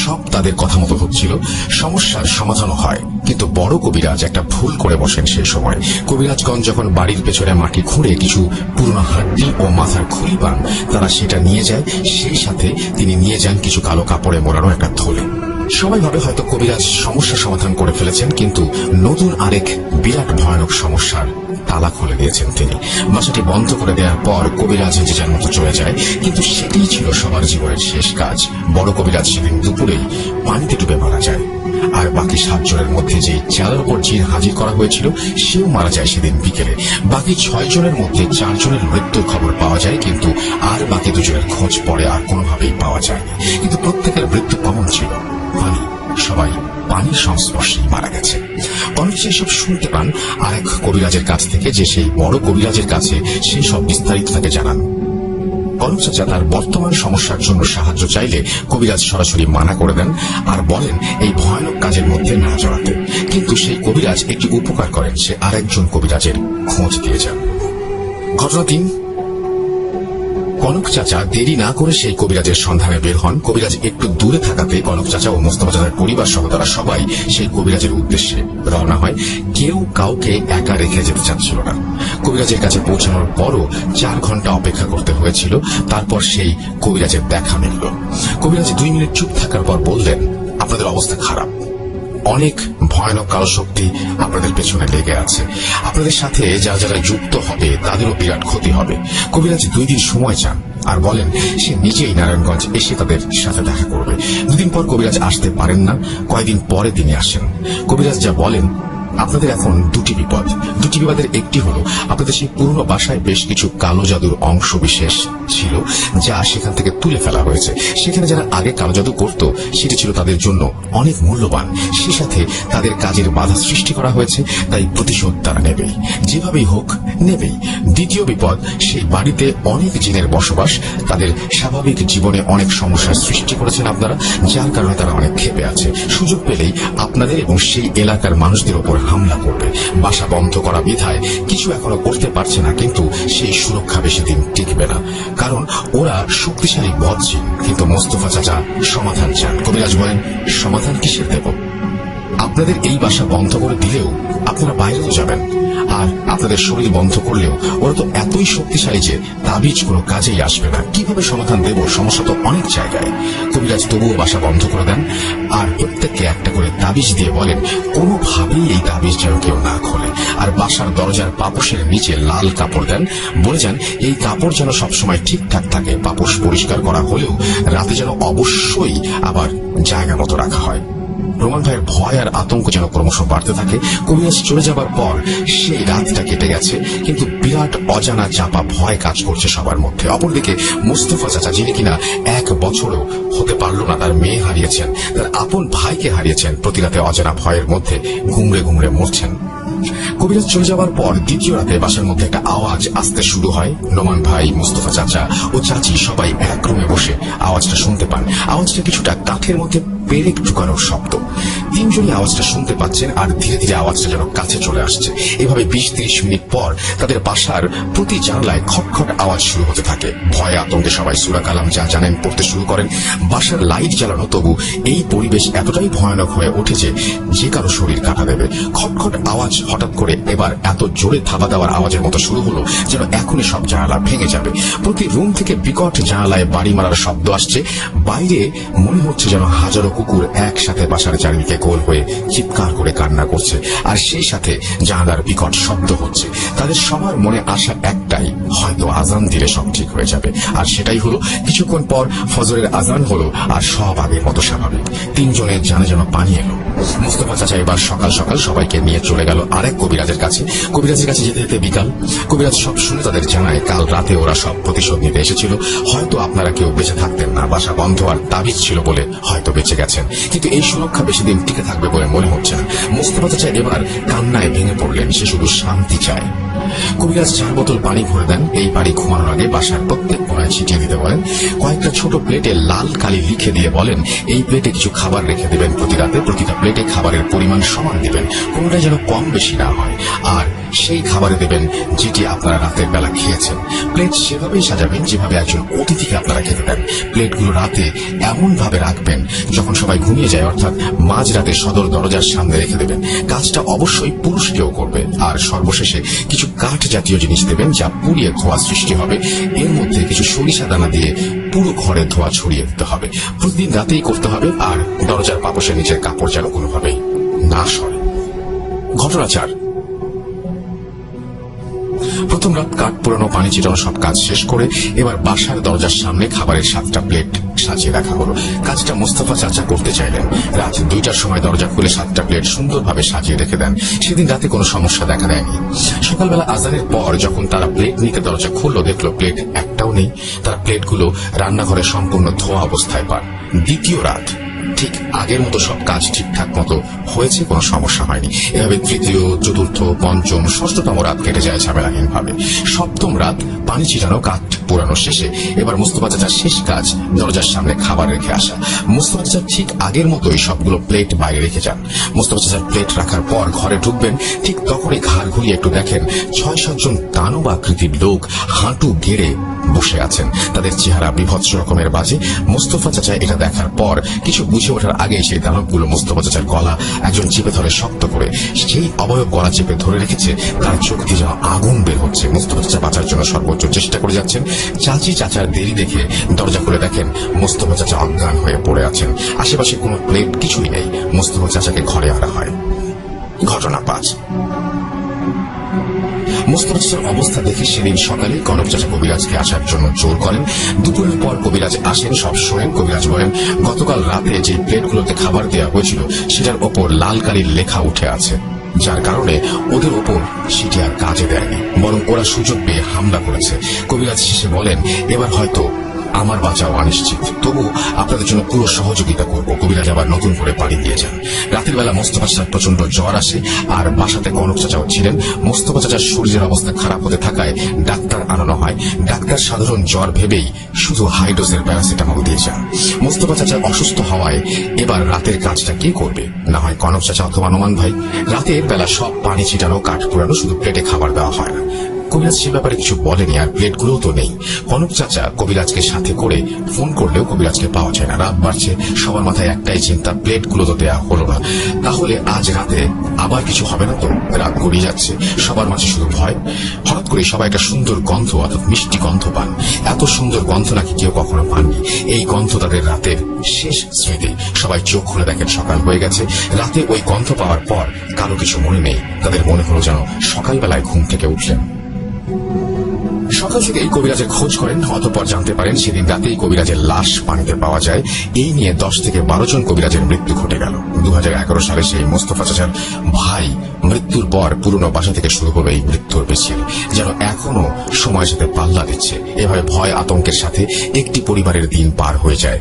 Speaker 1: সব তাদের কথা মতো হচ্ছিল, সমস্যার সমাধানও হয়, কিন্তু বড় কবিরাজ একটা ভুল করে বসেন সেই সময়। কবিরাজগঞ্জ যখন বাড়ির পেছনে মাটি খুঁড়ে কিছু পুরনো হাড্ডি ও মাথার খুলি পান, তারা সেটা নিয়ে যায়। সেই সাথে তিনি নিয়ে যান কিছু কালো কাপড়ে মোড়ানো একটা থলে। সবাই ভাবে হয়তো কবিরাজ সমস্যা সমাধান করে ফেলেছেন, কিন্তু নতুন আরেক বিরাট ভয়ানক সমস্যার তালা খুলে দিয়েছেন তিনি। বাসাটি বন্ধ করে দেওয়ার পর কবিরাজ যে যার মতো চলে যায়, কিন্তু সেটাই ছিল সবার জীবনের শেষ কাজ। বড় কবিরাজ সেদিন দুপুরেই পানিতে ডুবে মারা যায়, আর বাকি 7 জনের মধ্যে যে চেলার উপর জিন হাজির করা হয়েছিল সেও মারা যায় সেদিন বিকেলে। বাকি 6 জনের মধ্যে 4 জনের মৃত্যুর খবর পাওয়া যায়, কিন্তু আর বাকি 2 জনের খোঁজ পরে আর কোনোভাবেই পাওয়া যায়নি। কিন্তু প্রত্যেকের মৃত্যু কমন ছিল, পানি। সবাই পানির সংস্পর্শেই মারা গেছে। অনেক সেসব শুনতে পান আরেক কবিরাজের কাছ থেকে, যে সেই বড় কবিরাজের কাছে সেই সব বিস্তারিত তাকে জানান। কনক চাচা তার বর্তমান সমস্যার জন্য সাহায্য চাইলে কবিরাজ সরাসরি মানা করে দেন আর বলেন এই ভয়ানক কাজের মধ্যে না জড়াতে। কিন্তু সেই কবিরাজ একটি উপকার করেন, সে আরেকজন কবিরাজের খোঁজ দিয়ে যান। ঘটনা 3। কনক চাচা দেরি না করে সেই কবিরাজের সন্ধানে বের হন। কবিরাজ একটু দূরে থাকাতে কনক চাচা ও মোস্তফা চাচার পরিবার সহ তারা সবাই সেই কবিরাজের উদ্দেশ্যে রওনা হয়। কেউ কাউকে একা রেখে যেতে চাচ্ছিল না। কবিরাজের কাছে পৌঁছানোর পরও 4 ঘন্টা অপেক্ষা করতে হয়েছিল। তারপর সেই কবিরাজের দেখা মিলল। কবিরাজ 2 মিনিট চুপ থাকার পর বললেন, আপনাদের অবস্থা খারাপ, অনেক ভয়ানক কালো শক্তি আপনাদের পেছনে লেগে আছে। আপনাদের সাথে যারা যারা যুক্ত হবে তাদেরও বিরাট ক্ষতি হবে। কবিরাজ 2 দিন সময় চান আর বলেন সে নিজেই নারায়ণগঞ্জ এসে তাদের সাথে দেখা করবে। 2 দিন পর কবিরাজ আসতে পারেন না, কয়েকদিন পরে তিনি আসেন। কবিরাজ যা বলেন, আপনাদের এখন 2টি বিপদ। 2টি বিপদের একটি হলো আপনাদের সেই পুরনো বাসায় বেশ কিছু কালো জাদুর অংশ বিশেষ ছিল, যা সেখান থেকে তুলে ফেলা হয়েছে। সেখানে যারা আগে কালো জাদু করত সেটি ছিল তাদের জন্য অনেক মূল্যবান। সে সাথে তাদের কাজের বাধা সৃষ্টি করা হয়েছে, তাই প্রতিশোধ তারা নেবেই, যেভাবেই হোক নেবেই। দ্বিতীয় বিপদ, সেই বাড়িতে অনেক জিনের বসবাস, তাদের স্বাভাবিক জীবনে অনেক সমস্যার সৃষ্টি করেছেন আপনারা, যার কারণে তারা অনেক ক্ষেপে আছে। সুযোগ পেলেই আপনাদের এবং সেই এলাকার মানুষদের উপর হামলা করবে। বাসা বন্ধ করা বিধায় কিছু এখনো করতে পারছে না, কিন্তু সেই সুরক্ষা বেশি দিন টিকবে না, কারণ ওরা শক্তিশালী বদজিন। কিন্তু মোস্তফা চাচা সমাধান চান। কবিরাজ বলেন, সমাধান কিসের দেব? আপনাদের এই বাসা বন্ধ করে দিলেও আপনারা বাইরেও যাবেন, আর আপনাদের শরীর বন্ধ করলেও ওরা তো এতই শক্তিশালী যে তাবিজ কোনো কাজেই আসবে না। কিভাবে সমাধান দেব? সমস্যা তো অনেক জায়গায়। কবিরাজ তবুও বাসা বন্ধ করে দেন আর প্রত্যেককে একটা করে তাবিজ দিয়ে বলেন কোনোভাবেই এই তাবিজ যেন কেউ না খোলে, আর বাসার দরজার পাপোশের নিচে লাল কাপড় দেন। বলে যান এই কাপড় যেন সবসময় ঠিকঠাক থাকে, পাপোশ পরিষ্কার করা হলেও রাতে যেন অবশ্যই আবার জায়গা মতো রাখা হয়। রোমান ভাইয়ের ভয় আর আতঙ্ক যেন ক্রমশ বাড়তে থাকে। কবিরাজ চলে যাবার পর সেই রাতটা কেটে গেছে, কিন্তু বিরাট অজানা চাপা ভয় কাজ করছে সবার মধ্যে। অপরদিকে মুস্তফা চাচা, যিনি কিনা 1 বছরও হতে পারল না তার মেয়ে হারিয়েছেন, তার আপন ভাইকে হারিয়েছেন, প্রতি রাতে অজানা ভয়ের মধ্যে ঘুমড়ে ঘুমড়ে মরছেন। কবিরাজ চলে যাবার পর দ্বিতীয় রাতে বাসার মধ্যে একটা আওয়াজ আসতে শুরু হয়। নোমান ভাই, মুস্তফা চাচা ও চাচি সবাই এক রুমে বসে আওয়াজটা শুনতে পান। আওয়াজটা কিছুটা কাঠের মধ্যে পেরেক ঢুকানোর শব্দ। তিনজনই আওয়াজটা শুনতে পাচ্ছেন, আর ধীরে ধীরে আওয়াজটা যেন কাছে চলে আসছে। এভাবে 20-30 মিনিট পর তাদের বাসার প্রতি জানলায় খটখট আওয়াজ শুরু হতে থাকে। ভয়ে আতঙ্কে সবাই সূরা কালাম যা জানেন পড়তে শুরু করেন। বাসার লাইট জ্বালানো, তবু এই পরিবেশ এতটাই ভয়ানক হয়ে উঠেছে যে কারো শরীর কাঁটা দেবে। খটখট আওয়াজ হঠাৎ করে এবার এত জোরে থাবা দেওয়ার আওয়াজের মতো শুরু হলো যেন এখনই সব জানালা ভেঙে যাবে। প্রতি রুম থেকে বিকট জানালায় বাড়ি মারার শব্দ আসছে। বাইরে মনে হচ্ছে যেন হাজারো কুকুর একসাথে বাসার চারিদিকে গোল হয়ে চিৎকার করে কান্না করছে, আর সেই সাথে জানালার বিকট শব্দ হচ্ছে। তাদের সবার মনে আসা একটাই, হয়তো আজান দিলে সব ঠিক হয়ে যাবে। আর সেটাই হলো। কিছুক্ষণ পর ফজরের আজান হলো, আর সব আগের মতো স্বাভাবিক। তিনজনের জানে যেন পানি এলো। মুস্তফা চাচা এবার সকাল সকাল সবাইকে নিয়ে চলে গেল আরেক কবিরাজের কাছে। কবিরাজের কাছে যেতে যেতে বিকাল। কবিরাজ সব শুনে তাদের জানায় কাল রাতে ওরা সব প্রতিশোধ নিতে এসেছিল। হয়তো আপনারা কেউ বেঁচে থাকতেন না, বাসা বন্ধ আর তাবিজ ছিল বলে হয়তো বেঁচে গেছেন, কিন্তু এই সুরক্ষা বেশি দিন টিকে থাকবে বলে মনে হচ্ছে না। মুস্তফা চাচা এবার কান্নায় ভেঙে পড়লেন। সে শুধু শান্তি চায়। কবিরাজ 4 বোতল পানি ভরে দেন। এই পানি ঘুমানোর আগে বাসার প্রত্যেক কোণায় ছিটিয়ে দিতে বলেন। কয়েকটা ছোট প্লেটে লাল কালি লিখে দিয়ে বলেন এই প্লেটে কিছু খাবার রেখে দেবেন প্রতি রাতে। প্রতিটা প্লেটে খাবারের পরিমাণ সমান দিবেন, কোনোটাই যেন কম বেশি না হয়। আর সেই খাবারে দেবেন যেটি আপনারা রাতের বেলা খেয়েছেন। প্লেট সেভাবেই সাজাবেন যেভাবে একজন অতিথিকে আপনারা খেতে দেন। প্লেটগুলো রাতে এমন ভাবে রাখবেন যখন সবাই ঘুমিয়ে যায়, অর্থাৎ মাঝরাতে সদর দরজার সামনে রেখে দেবেন। কাজটা অবশ্যই পুরুষ কেউ করবে। আর সর্বশেষে কিছু কাঠ জাতীয় জিনিস দেবেন যা পুড়িয়ে ধোঁয়া সৃষ্টি হবে। এর মধ্যে কিছু সরিষা দানা দিয়ে পুরো ঘরে ধোঁয়া ছড়িয়ে দিতে হবে। প্রতিদিন রাতেই করতে হবে। আর দরজার পাপোশের নিচের কাপড় যেন কোনোভাবেই না সরে। ঘটনা 4। প্রথম রাত কাঠ পোড়ানো, পানি ছিটানো সব কাজ শেষ করে এবার বাসার দরজার সামনে খাবারের 7টা প্লেট সাজিয়ে রাখা হলো। কাজটা মুস্তফা চাচা করতে চাইলেন। রাত 2টার সময় দরজা খুলে 7টা প্লেট সুন্দরভাবে সাজিয়ে রেখে দেন। সেদিন রাতে কোনো সমস্যা দেখা দেয়নি। সকালবেলা আজানের পর যখন তারা প্লেট নিতে দরজা খুললো, দেখলো প্লেট একটাও নেই। তারা প্লেটগুলো রান্নাঘরে সম্পূর্ণ ধোয়া অবস্থায় পান। দ্বিতীয় রাত ঠিক আগের মতো সব কাজ ঠিকঠাক মতো হয়েছে, কোনো সমস্যা হয়নি। এভাবে তৃতীয়, চতুর্থ, পঞ্চম, ষষ্ঠতম রাত কেটে যায় ঝামেলাহীন ভাবে। সপ্তম রাত পানি ছিটানো, কাঠ পোড়ানো শেষে এবার মুস্তফা চাচার শেষ কাজ দরজার সামনে খাবার রেখে আসা। মুস্তফা চাচা ঠিক আগের মতোই সবগুলো প্লেট বাইরে রেখে যান। মুস্তফা চাচার প্লেট রাখার পর ঘরে ঢুকবেন, ঠিক তখনই ঘাড় ঘুরিয়ে একটু দেখেন 6-7 জন দানব আকৃতির লোক হাঁটু গেড়ে বসে আছেন। তাদের চেহারা বিভৎস রকমের বাজে। মুস্তফা চাচা এটা দেখার পর কিছু বুঝে ওঠার আগে সেই দানবগুলো মুস্তফা চাচার গলা একজন চেপে ধরে শক্ত করে, সেই অবয়ব গলা চেপে ধরে রেখেছে। তার চোখ দিয়ে যেন আগুন বের হচ্ছে। মুস্তফা চাচা বাঁচার জন্য সর্বোচ্চ চেষ্টা করে যাচ্ছেন। চাচি চাচার দেরি দেখে দরজা খুলে দেখেন মুস্তফা চাচা অজ্ঞান হয়ে পড়ে আছেন। আশেপাশে কোনো প্লেট কিছুই নেই। মুস্তফা চাচাকে ঘরে আনা হয়। ঘটনা 5। মুস্তফা চাচার অবস্থা দেখে সেদিন সকালে কনক চাচা কবিরাজকে আসার জন্য জোর করেন। দুপুরের পর কবিরাজ আসেন, সব শোনেন। কবিরাজ বলেন গতকাল রাতে যে প্লেটগুলোতে খাবার দেওয়া হয়েছিল সেটার ওপর লাল কালির লেখা উঠে আছে, যার কারণে ওদের ওপর সেটি আর কাজে দেয়নি, বরং ওরা সুযোগ পেয়ে হামলা করেছে। কবিরাজ শেষে বলেন এবার হয়তো আমার বাঁচাও অনিশ্চিত, তবু আপনাদের জন্য পুরো সহযোগিতা করব। কবিরাজ আবার নতুন করে পাড়ি দিয়ে যান। রাতের বেলা মোস্তফা চাচার প্রচন্ড জ্বর আসে, আর বাসাতে কনক চাচাও ছিলেন। মোস্তফা চাচার শরীরের অবস্থা খারাপ হতে থাকায় ডাক্তার আনানো হয়। ডাক্তার সাধারণ জ্বর ভেবেই শুধু হাই ডোজের প্যারাসিটামল দিয়ে যান। মোস্তফা চাচা অসুস্থ হওয়ায় এবার রাতের কাজটা কে করবে? না হয় কনক চাচা অথবা নোমান ভাই। রাতের বেলা সব পানি ছিটানো, কাঠ পোড়ানো, শুধু প্লেটে খাবার দেওয়া হয় না। কবিরাজ সে ব্যাপারে কিছু বলেনি, আর প্লেটগুলো তো নেই। কনক চাচা কবিরাজকে সাথে করে ফোন করলেও কবিরাজকে পাওয়া যায় না। রাত বাড়ছে, সবার মাথায় একটাই চিন্তা, প্লেটগুলো তো দেয়া হলো না, তাহলে আজ রাতে আবার কিছু হবে না তো? রাত গড়িয়ে যাচ্ছে, সবার মাঝে শুধু ভয়। হঠাৎ করে সবাই একটা সুন্দর গন্ধ, অর্থাৎ মিষ্টি গন্ধ পান। এত সুন্দর গন্ধ নাকি কেউ কখনো পাননি। এই গন্ধ তাদের রাতের শেষ স্মৃতি। সবাই চোখ খুলে দেখেন সকাল হয়ে গেছে। রাতে ওই গন্ধ পাওয়ার পর কারো কিছু মনে নেই, তাদের মনে হলো যেন সকালবেলায় ঘুম থেকে উঠলেন। সকাল থেকে এই কবিরাজের খোঁজ করেন, অতঃপর জানতে পারেন সেদিন রাতেই কবিরাজের লাশ পানিতে পাওয়া যায়। এই নিয়ে 10 থেকে 12 জন কবিরাজের মৃত্যু ঘটে গেল। 2011 সালে সেই মোস্তফা চাচার ভাই মৃত্যুর পর পুরনো বাসা থেকে শুরু হলো এই মৃত্যুর মিছিল, যেন এখনো সময়ের সাথে পাল্লা দিচ্ছে। এভাবে ভয় আতঙ্কের সাথে একটি পরিবারের দিন পার হয়ে যায়।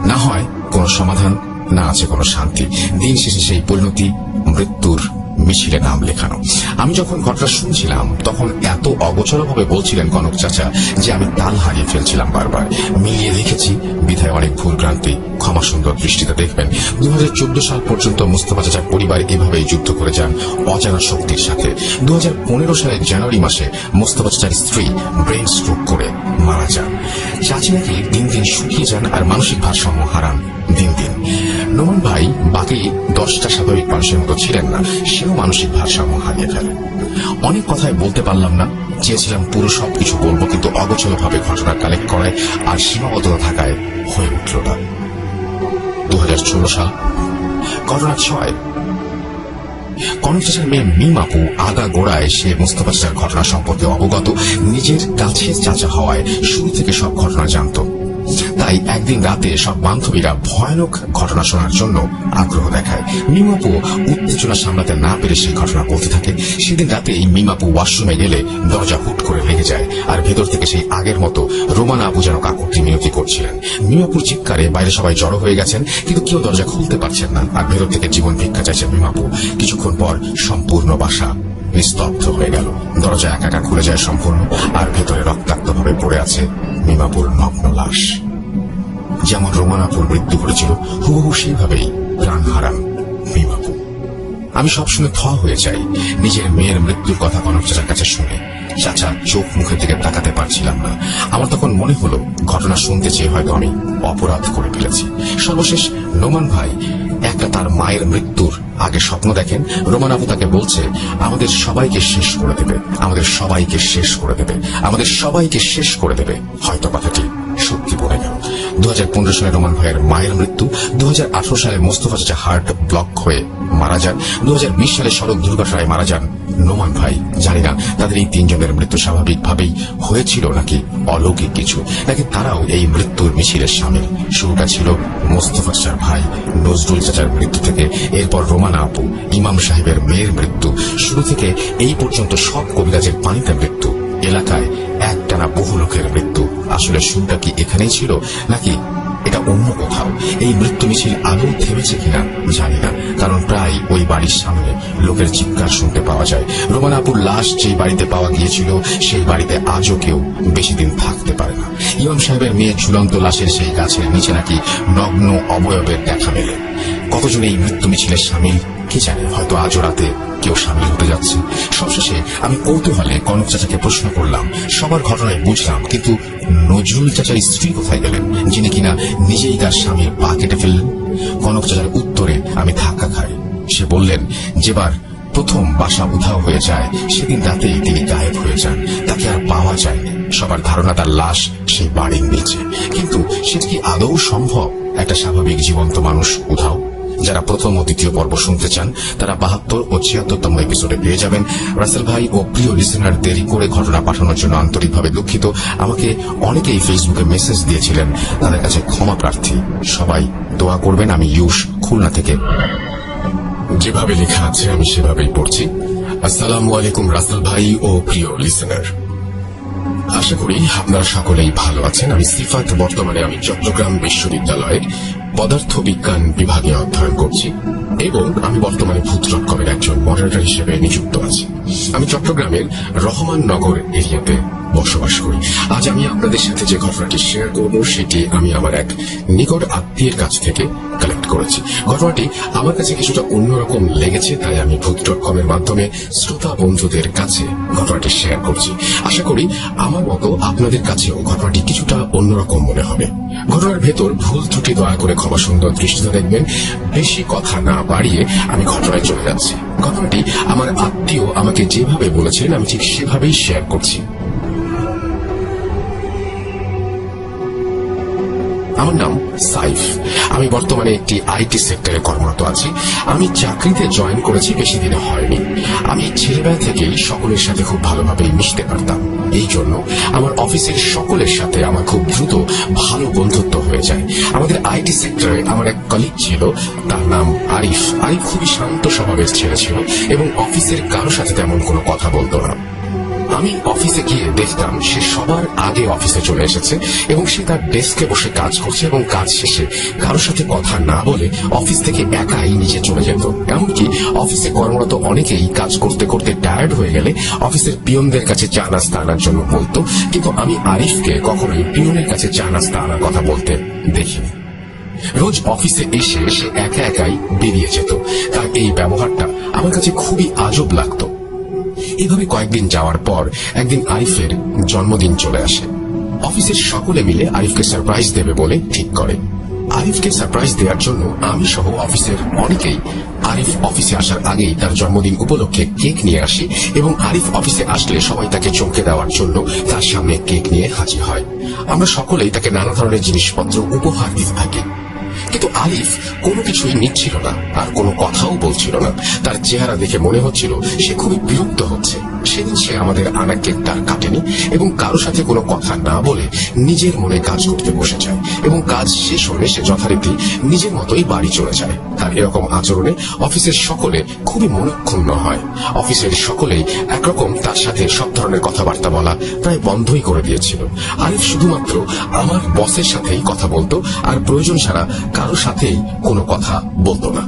Speaker 1: না হয় কোনো সমাধান, না আছে কোনো শান্তি। দিন শেষে সেই পরিণতি মৃত্যুর মিছিলে নাম লেখানো। আমি যখন ঘটনা শুনছিলাম তখন এত অগোচরভাবে বলছিলেন কনক চাচা যে আমি তাল হারিয়ে ফেলছিলাম। বারবার মিলিয়ে দেখেছি, বিধায় অনেক ভুল ভ্রান্তি ক্ষমা সুন্দর দৃষ্টিতে দেখবেন। 2014 সাল পর্যন্ত মোস্তফা চাচার পরিবার এভাবেই যুদ্ধ করে যান অজানা শক্তির সাথে। 2015 সালের জানুয়ারি মাসে মোস্তফা চাচার স্ত্রী ব্রেন স্ট্রোক করে মারা যান। চাচি নাকি দিন দিন শুকিয়ে যান আর মানসিক ভারসাম্য হারান দিন দিন। নোমান ভাই বাকি 10টা স্বাভাবিক মানুষের মতো ছিলেন না, সেও মানসিক ভারসাম্য হারিয়ে ফেলেন। অনেক কথাই বলতে পারলাম না, চেয়েছিলাম পুরো সবকিছু বলবো, কিন্তু অগোচরভাবে ঘটনা কালেক্ট করায় আর সীমাবদ্ধতা থাকায় হয়ে উঠল না। 2016 সাল, ঘটনা 6। কনক চাচার মেয়ে মিম আপু আগা গোড়ায় সে মোস্তফা চাচার ঘটনা সম্পর্কে অবগত। নিজের কাছে চাচা হওয়ায় শুরু থেকে সব ঘটনা জানত। তাই একদিন রাতে সব বান্ধবীরা ভয়ানক ঘটনা শোনার জন্য আগ্রহ দেখায়। মিমাপু উত্তেজনা সামলাতে না পেরে সেই ঘটনা বলতে থাকে। সেদিন রাতে এই মিমাপু ওয়াশরুমে গেলে দরজা হুট করে লেগে যায়, আর ভেতর থেকে সেই আগের মতো রোমানা আপু যেন কাকুতি মিনতি করছিলেন। মিমাপুর চিৎকারে বাইরে সবাই জড়ো হয়ে গেছেন, কিন্তু কেউ দরজা খুলতে পারছেন না, আর ভেতর থেকে জীবন ভিক্ষা চাইছে মিমাপু। কিছুক্ষণ পর সম্পূর্ণ বাসা নিস্তব্ধ হয়ে গেল। দরজা একা একা খুলে যায় সম্পূর্ণ, আর ভেতরে রক্তাক্তভাবে পড়ে আছে মিমাপুর নগ্ন লাশ। যেমন রোমানাপুর মৃত্যু ঘটেছিল হুবহু সেইভাবেই প্রাণ হারান মিমাপু। আমি সবসময় থ হয়ে যাই নিজের মেয়ের মৃত্যুর কথা কনক চাচার কাছে শুনে। চাচা চোখ মুখের দিকে তাকাতে পারছিলাম না। আমার তখন মনে হলো ঘটনা শুনতে চেয়ে হয়তো আমি অপরাধ করে ফেলেছি। সর্বশেষ নোমান ভাই একটা তার মায়ের মৃত্যুর আগে স্বপ্ন দেখেন। রোমান আপু তাকে বলছে আমাদের সবাইকে শেষ করে দেবে, আমাদের সবাইকে শেষ করে দেবে, আমাদের সবাইকে শেষ করে দেবে। হয়তো কথাটি সত্যি বলে গেল। 2015 সালে রোমান ভাইয়ের মায়ের মৃত্যু। 2018 সালে মোস্তফা চাচা হার্ট ব্লক হয়ে মারা যান। 2020 সালে সড়ক দুর্ঘটনায় মারা যান নোমান ভাই। জানি না তাদের এই 3 জনের মৃত্যু স্বাভাবিকভাবেই হয়েছিল নাকি অলৌকিক কিছু, নাকি তারাও এই মৃত্যুর মিছিলের সামিল। শুরুটা ছিল মোস্তফা চাচার ভাই নজরুল চাচার মৃত্যু থেকে, এরপর রোমানা আপু, ইমাম সাহেবের মেয়ের মৃত্যু। শুরু থেকে এই পর্যন্ত সব কবিরাজের পানিতে মৃত্যু, এলাকায় একটানা বহু লোকের মৃত্যু। আসলে শুরুটা কি এখানেই ছিল নাকি এটা অন্য কোথাও? এই মৃত্যু মিছিল আদৌ থেমেছে কিনা জানি না, কারণ প্রায় ওই বাড়ির সামনে লোকের চিৎকার শুনতে পাওয়া যায়। রোমান আপুর লাশ যেই বাড়িতে পাওয়া গিয়েছিল সেই বাড়িতে আজও কেউ বেশি দিন থাকতে পারে না। ইমাম সাহেবের মেয়ে ঝুলন্ত লাশের সেই গাছের নিচে নাকি নগ্ন অবয়বের দেখা মেলে। কতজন এই মৃত্যু মিছিলের সামিল কে জানে, হয়তো আজও রাতে কেউ সামিল হতে যাচ্ছে। সবশেষে আমি কৌতূহলে কনক চাচাকে প্রশ্ন করলাম। সবার ঘটনায় বুঝলাম, কিন্তু নজরুল চাচার স্ত্রী কোথায় গেলেন, যিনি কিনা নিজেই তার স্বামীর পা কেটে ফেললেন? কনক চাচার উত্তরে আমি ধাক্কা খাই। সে বললেন যেবার প্রথম বাসা উধাও হয়ে যায় সেদিন রাতেই তিনি গায়েব হয়ে যান, তাকে আর পাওয়া যায়নি। সবার ধারণা তার লাশ সেই বাড়ির নিচে, কিন্তু সেটা কি আদৌ সম্ভব? একটা স্বাভাবিক জীবন্ত মানুষ উধাও? যারা প্রথম ও দ্বিতীয় পর্ব শুনতে চান তারা 72 ও 76তম এপিসোডে পেয়ে যাবেন। রাসেল ভাই ও প্রিয় লিসেনার, দেরি করে ঘটনা পাঠানোর জন্য আন্তরিকভাবে দুঃখিত। আমাকে অনেকেই ফেসবুকে মেসেজ দিয়েছিলেন, তাদের কাছে ক্ষমা প্রার্থী। সবাই দোয়া করবেন। আমি ইউস, খুলনা থেকে। যেভাবে লেখা আছে আমি সেভাবেই পড়ছি। আসসালামু আলাইকুম রাসেল ভাই ও প্রিয় লিসেনার, আশা করি আপনারা সকলেই ভালো আছেন। আমি সিফাত, বর্তমানে আমি চট্টগ্রাম বিশ্ববিদ্যালয়ের পদার্থ বিজ্ঞান বিভাগে অধ্যয়ন করছি এবং আমি বর্তমানে ভূত.কমের একজন মডারেটর হিসেবে নিযুক্ত আছি। আমি চট্টগ্রামের রহমাননগর এরিয়াতে বসবাস করি। আজ আমি আপনাদের সাথে যে ঘটনাটি শেয়ার করব সেটি আমি আমার এক নিকট আত্মীয়ের কাছ থেকে কালেক্ট করেছি। ঘটনাটি আমার কাছে কিছুটা অন্যরকম লেগেছে, তাই আমি ভূত.com এর মাধ্যমে শ্রোতা বন্ধুদের কাছে ঘটনাটি শেয়ার করছি। আশা করি আমার মতো আপনাদের কাছেও ঘটনাটি কিছুটা অন্যরকম মনে হবে। ঘটনার ভেতর ভুল ত্রুটি দয়া করে ক্ষমা সুন্দর দৃষ্টিতে দেখবেন। বেশি কথা না বাড়িয়ে আমি ঘটনায় চলে যাচ্ছি। ঘটনাটি আমার আত্মীয় আমাকে যেভাবে বলেছেন আমি ঠিক সেভাবেই শেয়ার করছি। আমার নাম সাইফ। আমি বর্তমানে একটি আইটি সেক্টরে কর্মরত আছি। আমি চাকরিতে জয়েন করেছি বেশি দিনে হয়নি। আমি ছেলেবেলা থেকেই সকলের সাথে খুব ভালোভাবে মিশতে পারতাম। এই জন্য আমার অফিসের সকলের সাথে আমার খুব দ্রুত ভালো বন্ধুত্ব হয়ে যায়। আমাদের আইটি সেক্টরে আমার এক কলিগ ছিল, তার নাম আরিফ। আরিফ খুবই শান্ত স্বভাবের ছেলে ছিল এবং অফিসের কারো সাথে তেমন কোনো কথা বলতো না। আমি অফিসে গিয়ে দেখতাম সে সবার আগে অফিসে চলে এসেছে এবং সে তার ডেস্কে বসে কাজ করছে এবং কাজ শেষে কারোর সাথে কথা না বলে অফিস থেকে একাই নিচে চলে যেত। এমনকি অফিসে কর্মরত অনেকেই কাজ করতে করতে টায়ার্ড হয়ে গেলে অফিসের পিয়নদের কাছে চা নাস্তা আনার জন্য বলতো, কিন্তু আমি আরিফকে কখনোই পিয়নের কাছে চা নাস্তা আনার কথা বলতে দেখিনি। রোজ অফিসে এসে সে একা একাই বেরিয়ে যেত। তার এই ব্যবহারটা আমার কাছে খুবই আজব লাগতো। এভাবে কয়েকদিন যাওয়ার পর একদিন আরিফের জন্মদিন চলে আসে। অফিসের সকলে মিলে আরিফকে সারপ্রাইজ দেবে বলে ঠিক করে। আরিফকে সারপ্রাইজ দেওয়ার জন্য আমি সহ অফিসের অনেকেই আরিফ অফিসে আসার আগেই তার জন্মদিন উপলক্ষে কেক নিয়ে আসি এবং আরিফ অফিসে আসলে সবাই তাকে চমকে দেওয়ার জন্য তার সামনে কেক নিয়ে হাজির হয়। আমরা সকলেই তাকে নানা ধরনের জিনিসপত্র উপহার দিতে থাকি, কিন্তু আরিফ কোনো কিছুই নিচ্ছিল না আর কোনো কথাও বলছিল না। তার চেহারা দেখে মনে হচ্ছিল সে খুবই বিরক্ত হচ্ছে। সেদিন সে আমাদের আনা কেকটা কাটেনি এবং কারো সাথে কোনো কথা না বলে নিজের মনে কাজ করতে বসে যায় এবং কাজ শেষ হলে সে যথারীতি নিজের মতোই বাড়ি চলে যায়। তার এরকম আচরণে অফিসের সকলে খুবই মনক্ষুণ্ণ হয়। অফিসের সকলেই একরকম তার সাথে সব ধরনের কথাবার্তা বলা প্রায় বন্ধই করে দিয়েছিল। আরিফ শুধুমাত্র আমার বসের সাথেই কথা বলতো আর প্রয়োজন ছাড়া কারো সাথেই কোনো কথা বলতো না।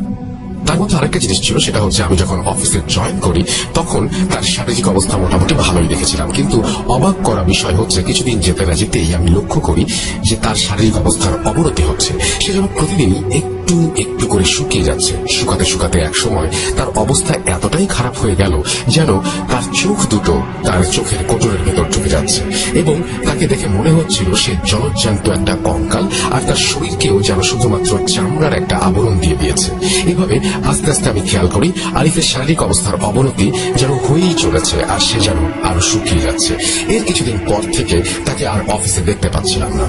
Speaker 1: তার মধ্যে আরেকটা জিনিস ছিল, সেটা হচ্ছে আমি যখন অফিসে জয়েন করি তখন তার শারীরিক অবস্থা মোটামুটি ভালোই দেখেছিলাম, কিন্তু অবাক করা বিষয় হচ্ছে কিছুদিন যেতে না যেতেই আমি লক্ষ্য করি যে তার শারীরিক অবস্থার অবনতি হচ্ছে। সে যেন প্রতিদিনই একটু একটু করে শুকিয়ে যাচ্ছে। শুকাতে শুকাতে এক সময় তার অবস্থা এতটাই খারাপ হয়ে গেল যেন তার চোখ দুটো তার চোখের কোটরের ভেতর ঢুকে যাচ্ছে এবং তাকে দেখে মনে হচ্ছিল সে জলজ্যান্ত একটা কঙ্কাল আর তার শরীরকেও যেন শুধুমাত্র চামড়ার একটা আবরণ দিয়ে দিয়েছে। এভাবে আস্তে আস্তে আমি খেয়াল করি আরিফের শারীরিক অবস্থার অবনতি যেন হয়েই চলেছে আর সে যেন আরো শুকিয়ে যাচ্ছে। এর কিছুদিন পর থেকে তাকে আর অফিসে দেখতে পাচ্ছিলাম না।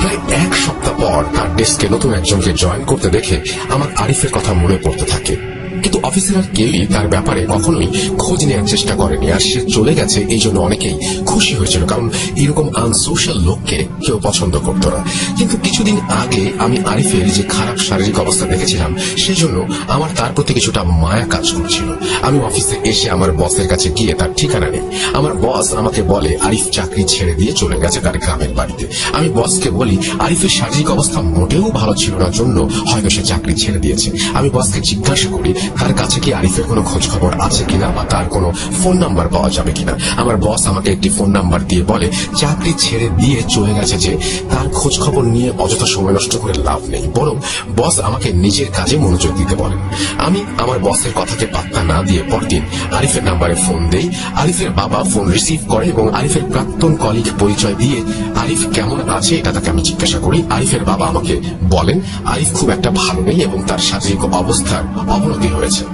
Speaker 1: প্রায় এক সপ্তাহ পর তার ডেস্কে নতুন একজনকে জয়েন করতে দেখে আমার আরিফের কথা মনে পড়তে থাকে, কিন্তু অফিসের আর কেউই তার ব্যাপারে কখনোই খোঁজ নেওয়ার চেষ্টা করেনি। আর সে চলে গেছে এই জন্য অনেকেই খুশি হয়েছিল, কারণ এরকম আনসোশ্যাল লোককে কেউ পছন্দ করতো না। কিন্তু কিছুদিন আগে আমি আরিফের যে খারাপ শারীরিক অবস্থা দেখেছিলাম সেজন্য আমার তার প্রতি কিছুটা মায়া কাজ করছিল। আমি অফিসে এসে আমার বসের কাছে গিয়ে তার ঠিকানা নেই। আমার বস আমাকে বলে আরিফ চাকরি ছেড়ে দিয়ে চলে গেছে তার গ্রামের বাড়িতে। আমি বসকে বলি আরিফের শারীরিক অবস্থা মোটেও ভালো ছিল না জন্য হয়তো সে চাকরি ছেড়ে দিয়েছে। আমি বসকে জিজ্ঞাসা করি তার কাছে কি আরিফের কোনো খোঁজ খবর আছে কিনা বা তার কোনো ফোন নাম্বার পাওয়া যাবে কিনা। আমার বস আমাকে একটি ফোন নাম্বার দিয়ে বলে চাকরি ছেড়ে দিয়ে চলে গেছে যে তার খোঁজ খবর নিয়ে অযথা সময় নষ্ট করে লাভ নেই, বরং বস আমাকে নিজের কাজে মনোযোগ দিতে বলেন। আমি আমার বসের কথাকে পাত্তা না দিয়ে পরদিন আরিফের নাম্বারে ফোন দেই। আরিফের বাবা ফোন রিসিভ করে এবং আরিফের প্রাক্তন কলিগ পরিচয় দিয়ে আরিফ কেমন আছে এটা তাকে আমি জিজ্ঞাসা করি। আরিফের বাবা আমাকে বলেন আরিফ খুব একটা ভালো নেই এবং তার শারীরিক অবস্থার অবনতি হয়েছে।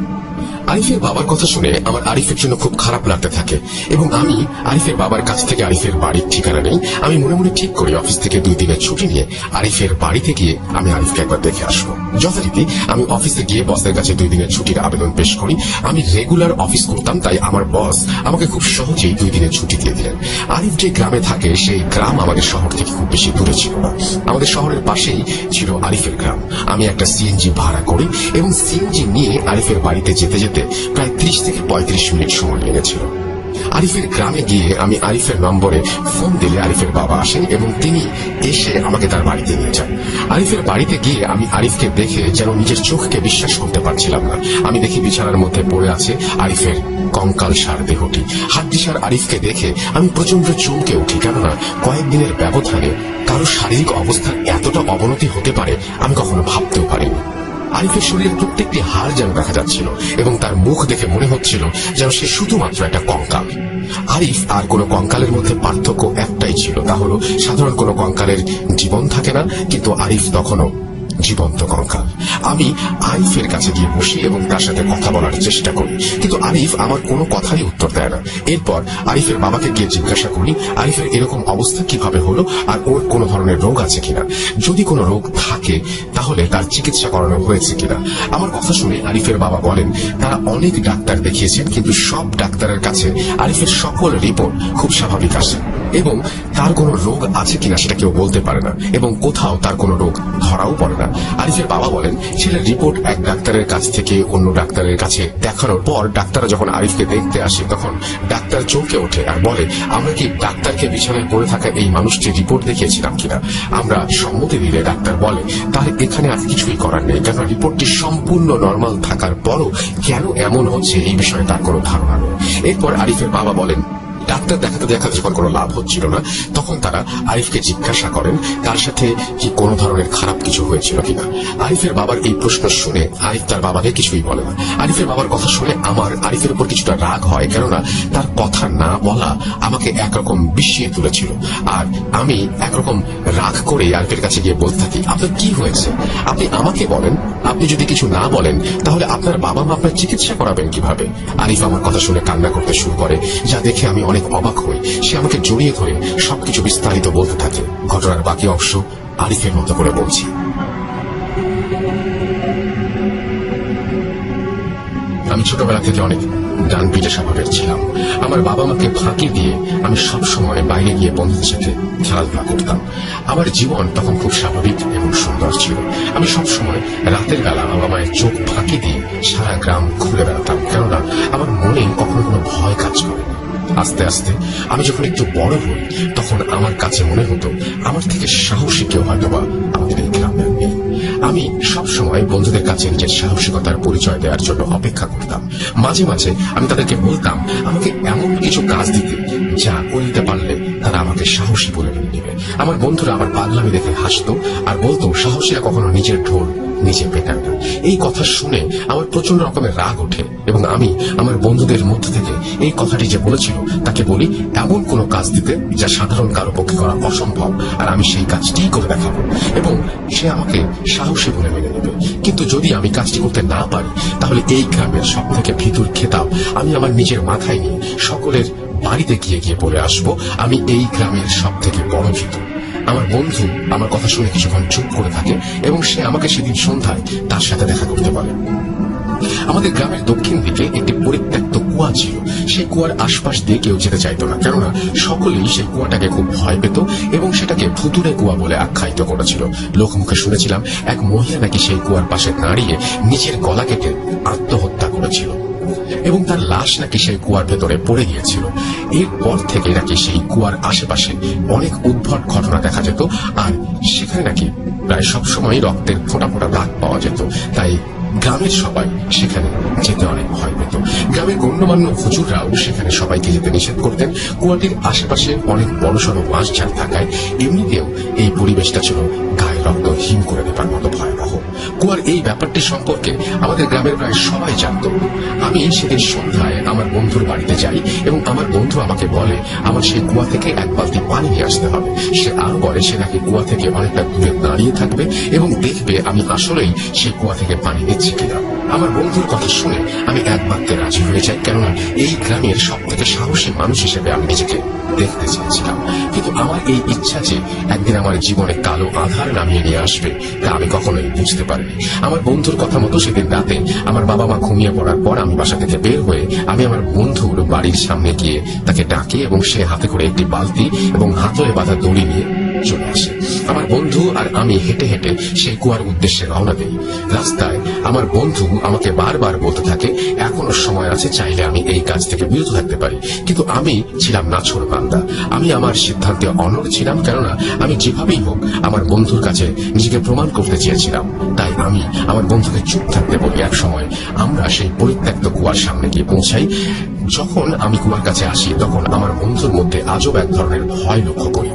Speaker 1: আরিফের বাবার কথা শুনে আমার আরিফের জন্য খুব খারাপ লাগতে থাকে এবং আমি আরিফের বাবার কাছ থেকে আরিফের বাড়ির ঠিকানা নেই। আমি মনে মনে ঠিক করি অফিস থেকে 2 দিনের ছুটি নিয়ে আরিফের বাড়িতে গিয়ে আমি আরিফকে একবার দেখে আসবো। যথারীতি আমি অফিসে গিয়ে বসের কাছে 2 দিনের ছুটির আবেদন পেশ করি। আমি রেগুলার অফিস করতাম, তাই আমার বস আমাকে খুব সহজেই 2 দিনের ছুটি দিয়ে দিলেন। আরিফ যে গ্রামে থাকে সেই গ্রাম আমাদের শহর থেকে খুব বেশি দূরে ছিল না। আমাদের শহরের পাশেই ছিল আরিফের গ্রাম। আমি একটা সিএনজি ভাড়া করি এবং সিএনজি নিয়ে আরিফের বাড়িতে যেতে যেতে প্রায় 30 থেকে 35 মিনিট সময় লেগেছিল। আরিফের গ্রামে গিয়ে আমি আরিফের নম্বরে ফোন দিলে আরিফের বাবা আসেন এবং তিনি এসে আমাকে তার বাড়িতে নিয়ে যান। আরিফের বাড়িতে গিয়ে আমি আরিফকে দেখে যেন নিজের চোখকে বিশ্বাস করতে পারছিলাম না। আমি দেখি বিছানার মধ্যে পড়ে আছে আরিফের কঙ্কাল সার দেহটি। হাড্ডিসার আরিফকে দেখে আমি প্রচন্ড চমকে উঠি, কেননা কয়েকদিনের ব্যবধানে কারো শারীরিক অবস্থার এতটা অবনতি হতে পারে আমি কখনো ভাবতেও পারিনি। আরিফের শরীরের প্রত্যেকটি হাড় যেন দেখা যাচ্ছিল এবং তার মুখ দেখে মনে হচ্ছিল যেন সে শুধুমাত্র একটা কঙ্কাল। আরিফ আর কোন কঙ্কালের মধ্যে পার্থক্য একটাই ছিল, তা হলো সাধারণ কোন কঙ্কালের জীবন থাকে না, কিন্তু আরিফ তখনও জীবন্ত কঙ্কাল। আমি আরিফের কাছে গিয়ে বসি এবং তার সাথে কথা বলার চেষ্টা করি, কিন্তু আরিফ আমার কোনো কথাই উত্তর দেয় না। এরপর আরিফের বাবাকে গিয়ে জিজ্ঞাসা করি আরিফের এরকম অবস্থা কিভাবে হলো আর ওর কোনো ধরনের রোগ আছে কিনা, যদি কোনো রোগ থাকে তাহলে তার চিকিৎসা করানো হয়েছে কিনা। আমার কথা শুনে আরিফের বাবা বলেন তারা অনেক ডাক্তার দেখিয়েছেন, কিন্তু সব ডাক্তারের কাছে আরিফের সকল রিপোর্ট খুব স্বাভাবিক আসে এবং তার কোনো রোগ আছে কিনা সেটা কেউ বলতে পারে না এবং কোথাও তার কোনো রোগ ধরাও পড়ে না। আরিফের বাবা বলেন ছেলের রিপোর্ট এক ডাক্তারের কাছ থেকে অন্য ডাক্তারের কাছে দেখানোর পর ডাক্তাররা যখন আরিফকে দেখতে আসে তখন ডাক্তার চমকে ওঠে আর বলে আমরা কি ডাক্তারকে বিছানায় পড়ে থাকা এই মানুষটির রিপোর্ট দেখিয়েছিলাম কিনা। আমরা সম্মতি দিলে ডাক্তার বলে তার এখানে আর কিছুই করার নেই, কেন রিপোর্টটি সম্পূর্ণ নর্মাল থাকার পরও কেন এমন হচ্ছে এই বিষয়ে তার কোনো ধারণা নেই। এরপর আরিফের বাবা বলেন ডাক্তার দেখাতে যখন কোনো লাভ হচ্ছিল না তখন তারা আরিফকে জিজ্ঞাসা করেন তার সাথে কি কোনো ধরনের খারাপ কিছু হয়েছিল কিনা। আরিফের বাবার এই প্রশ্ন শুনে আরিফ তার বাবাকে কিছুই বলে না। আরিফের বাবার কথা শুনে আমার আরিফের উপর কিছুটা রাগ হয়, কেননা তার কথা না বলা আমাকে একরকম বিস্মিয়ে তুলেছিল। আর আমি একরকম রাগ করে আরিফের কাছে গিয়ে বলতে থাকি আপনার কি হয়েছে, আপনি আমাকে বলেন, আপনি যদি কিছু না বলেন তাহলে আপনার বাবা মা আপনার চিকিৎসা করাবেন কিভাবে। আরিফ আমার কথা শুনে কান্না করতে শুরু করে, যা দেখে আমি অনেক অবাক হই। সে আমাকে জড়িয়ে ধরে সবকিছু বিস্তারিত বলতে থাকে। ঘটনার বাকি অংশ আরিফের মতো করে বলছি। আমি ছোটবেলা থেকে অনেক ডান পিটে স্বভাবের ছিলাম। আমার বাবা মাকে ফাঁকি দিয়ে আমি সব সময় বাইরে গিয়ে বন্ধুদের সাথে খেলাধুলা করতাম। আমার জীবন তখন খুব স্বাভাবিক এবং সুন্দর ছিল। আমি সব সময় রাতের বেলা বাবা মায়ের চোখ ফাঁকি দিয়ে সারা গ্রাম ঘুরে বেড়াতাম, কেননা আমার মনে কখনো কোনো ভয় কাজ করে। আস্তে আস্তে আমি যখন একটু বড় হই তখন আমার কাছে মনে হতো আমার থেকে সাহসী কেউ হয়তোবা আমাদের এই গ্রামে নেই। আমি সব সময় বন্ধুদের কাছে নিজের সাহসিকতার পরিচয় দেওয়ার জন্য অপেক্ষা করতাম। মাঝে মাঝে আমি তাদেরকে বলতাম আমাকে এমন কিছু কাজ দিতে যা করে দিতে পারলে তারা আমাকে সাহসী বলে মেনে নেবে। আমার বন্ধুরা আমার পাগলামি দেখে হাসতো আর বলতো সাহসীরা কখনো নিজের ঢোল নিজে পেটান না। এই কথা শুনে আমার প্রচন্ড রকমের রাগ ওঠে এবং আমি আমার বন্ধুদের মধ্যে থেকে এই কথাটি যে বলেছিল তাকে বলি এমন কোনো কাজ দিতে যা সাধারণ কারো পক্ষে করা অসম্ভব, আর আমি সেই কাজটিই করে দেখাবো এবং সে আমাকে সাহসী বলে মেনে নেবে। কিন্তু যদি আমি কাজটি করতে না পারি তাহলে এই গ্রামের সব থেকে ভিতর খেতাব আমি আমার নিজের মাথায় নিয়ে সকলের বাড়িতে গিয়ে গিয়ে বলে আসবো আমি এই গ্রামের সব থেকে বড় ভিতর। আমার বন্ধু আমার কথা শুনে কিছুক্ষণ চুপ করে থাকে এবং সে আমাকে সেদিন সন্ধ্যায় তার সাথে দেখা করতে বলে। আমাদের গ্রামের দক্ষিণ দিকে একটি পরিত্যক্ত কুয়া ছিল। সেই কুয়ার আশপাশ দিয়ে কেউ যেতে চাইতো না, কেননা সকলেই সেই কুয়াটাকে খুব ভয় পেত এবং সেটাকে ভুতুড়ে কুয়া বলে আখ্যায়িত করেছিল। লোকমুখে শুনেছিলাম এক মহিলা নাকি সেই কুয়ার পাশে দাঁড়িয়ে নিজের গলা কেটে আত্মহত্যা করেছিল এবং তার লাশ নাকি সেই কুয়ার ভেতরে পড়ে গিয়েছিল। এরপর থেকে নাকি সেই কুয়ার আশেপাশে অনেক উদ্ভট ঘটনা দেখা যেত আর সেখানে নাকি প্রায় সবসময় রক্তের ফোঁটা ফোঁটা দাগ পাওয়া যেত। তাই গ্রামের সবাই সেখানে যেতে অনেক ভয় পেত। গ্রামের গণ্যমান্য হুজুররাও সেখানে সবাইকে যেতে নিষেধ করতেন। কুয়াটির আশেপাশে অনেক বড়সড় বাঁশঝাড় থাকায় এমনিতেও এই পরিবেশটা ছিল গায়ে রক্ত হিম করে দেবার মতো ভয়াবহ। কুয়ার এই ব্যাপারটি সম্পর্কে আমাদের গ্রামের প্রায় সবাই জানত। আমি সেদিন সন্ধ্যায় আমার বন্ধুর বাড়িতে যাই এবং আমার বন্ধু আমাকে বলে আমার সেই কুয়া থেকে এক বালতি পানি নিয়ে আসতে হবে। সে আরো বলে সে নাকি কুয়া থেকে অনেকটা দূরে দাঁড়িয়ে থাকবে এবং দেখবে আমি আসলেই সেই কুয়া থেকে পানি নিচ্ছি কিনা। আমার বন্ধুর কথা শুনে আমি এক বাক্যে রাজি হয়ে যাই, কেননা এই গ্রামের সব থেকে সাহসী মানুষ হিসেবে আমি নিজেকে দেখতে চেয়েছিলাম। কিন্তু আমার এই ইচ্ছা যে একদিন আমার জীবনে কালো আধার নামিয়ে নিয়ে আসবে তা আমি কখনোই বুঝতে পারিনি। আমার বন্ধুর কথা মতো সেদিন রাতে আমার বাবা মা ঘুমিয়ে পড়ার পর আমি বাসা থেকে বের হয়ে আমি আমার বন্ধুর বাড়ির সামনে গিয়ে তাকে ডাকি এবং সে হাতে করে একটি বালতি এবং হাতলে বাঁধা দড়ি নিয়ে চলে আসে। আমার বন্ধু আর আমি হেঁটে হেঁটে সেই কুয়ার উদ্দেশ্যে রওনা দিই। রাস্তায় আমার বন্ধু আমাকে বারবার বলতে থাকে, এখনো সময় আছে, চাইলে আমি এই কাজ থেকে বিরত থাকতে পারি। কিন্তু আমি ছিলাম নাছোড়বান্দা। আমি আমার সিদ্ধান্তে অনড় ছিলাম, কেননা আমি যেভাবেই হোক আমার বন্ধুর কাছে নিজেকে প্রমাণ করতে চেয়েছিলাম। তাই আমি আমার বন্ধুকে চুপ থাকতে বলি। এক সময় আমরা সেই পরিত্যক্ত কুয়ার সামনে গিয়ে পৌঁছাই। যখন আমি কুয়ার কাছে আসি, তখন আমার বন্ধুর মধ্যে আজব এক ধরনের ভয় লক্ষ্য করি।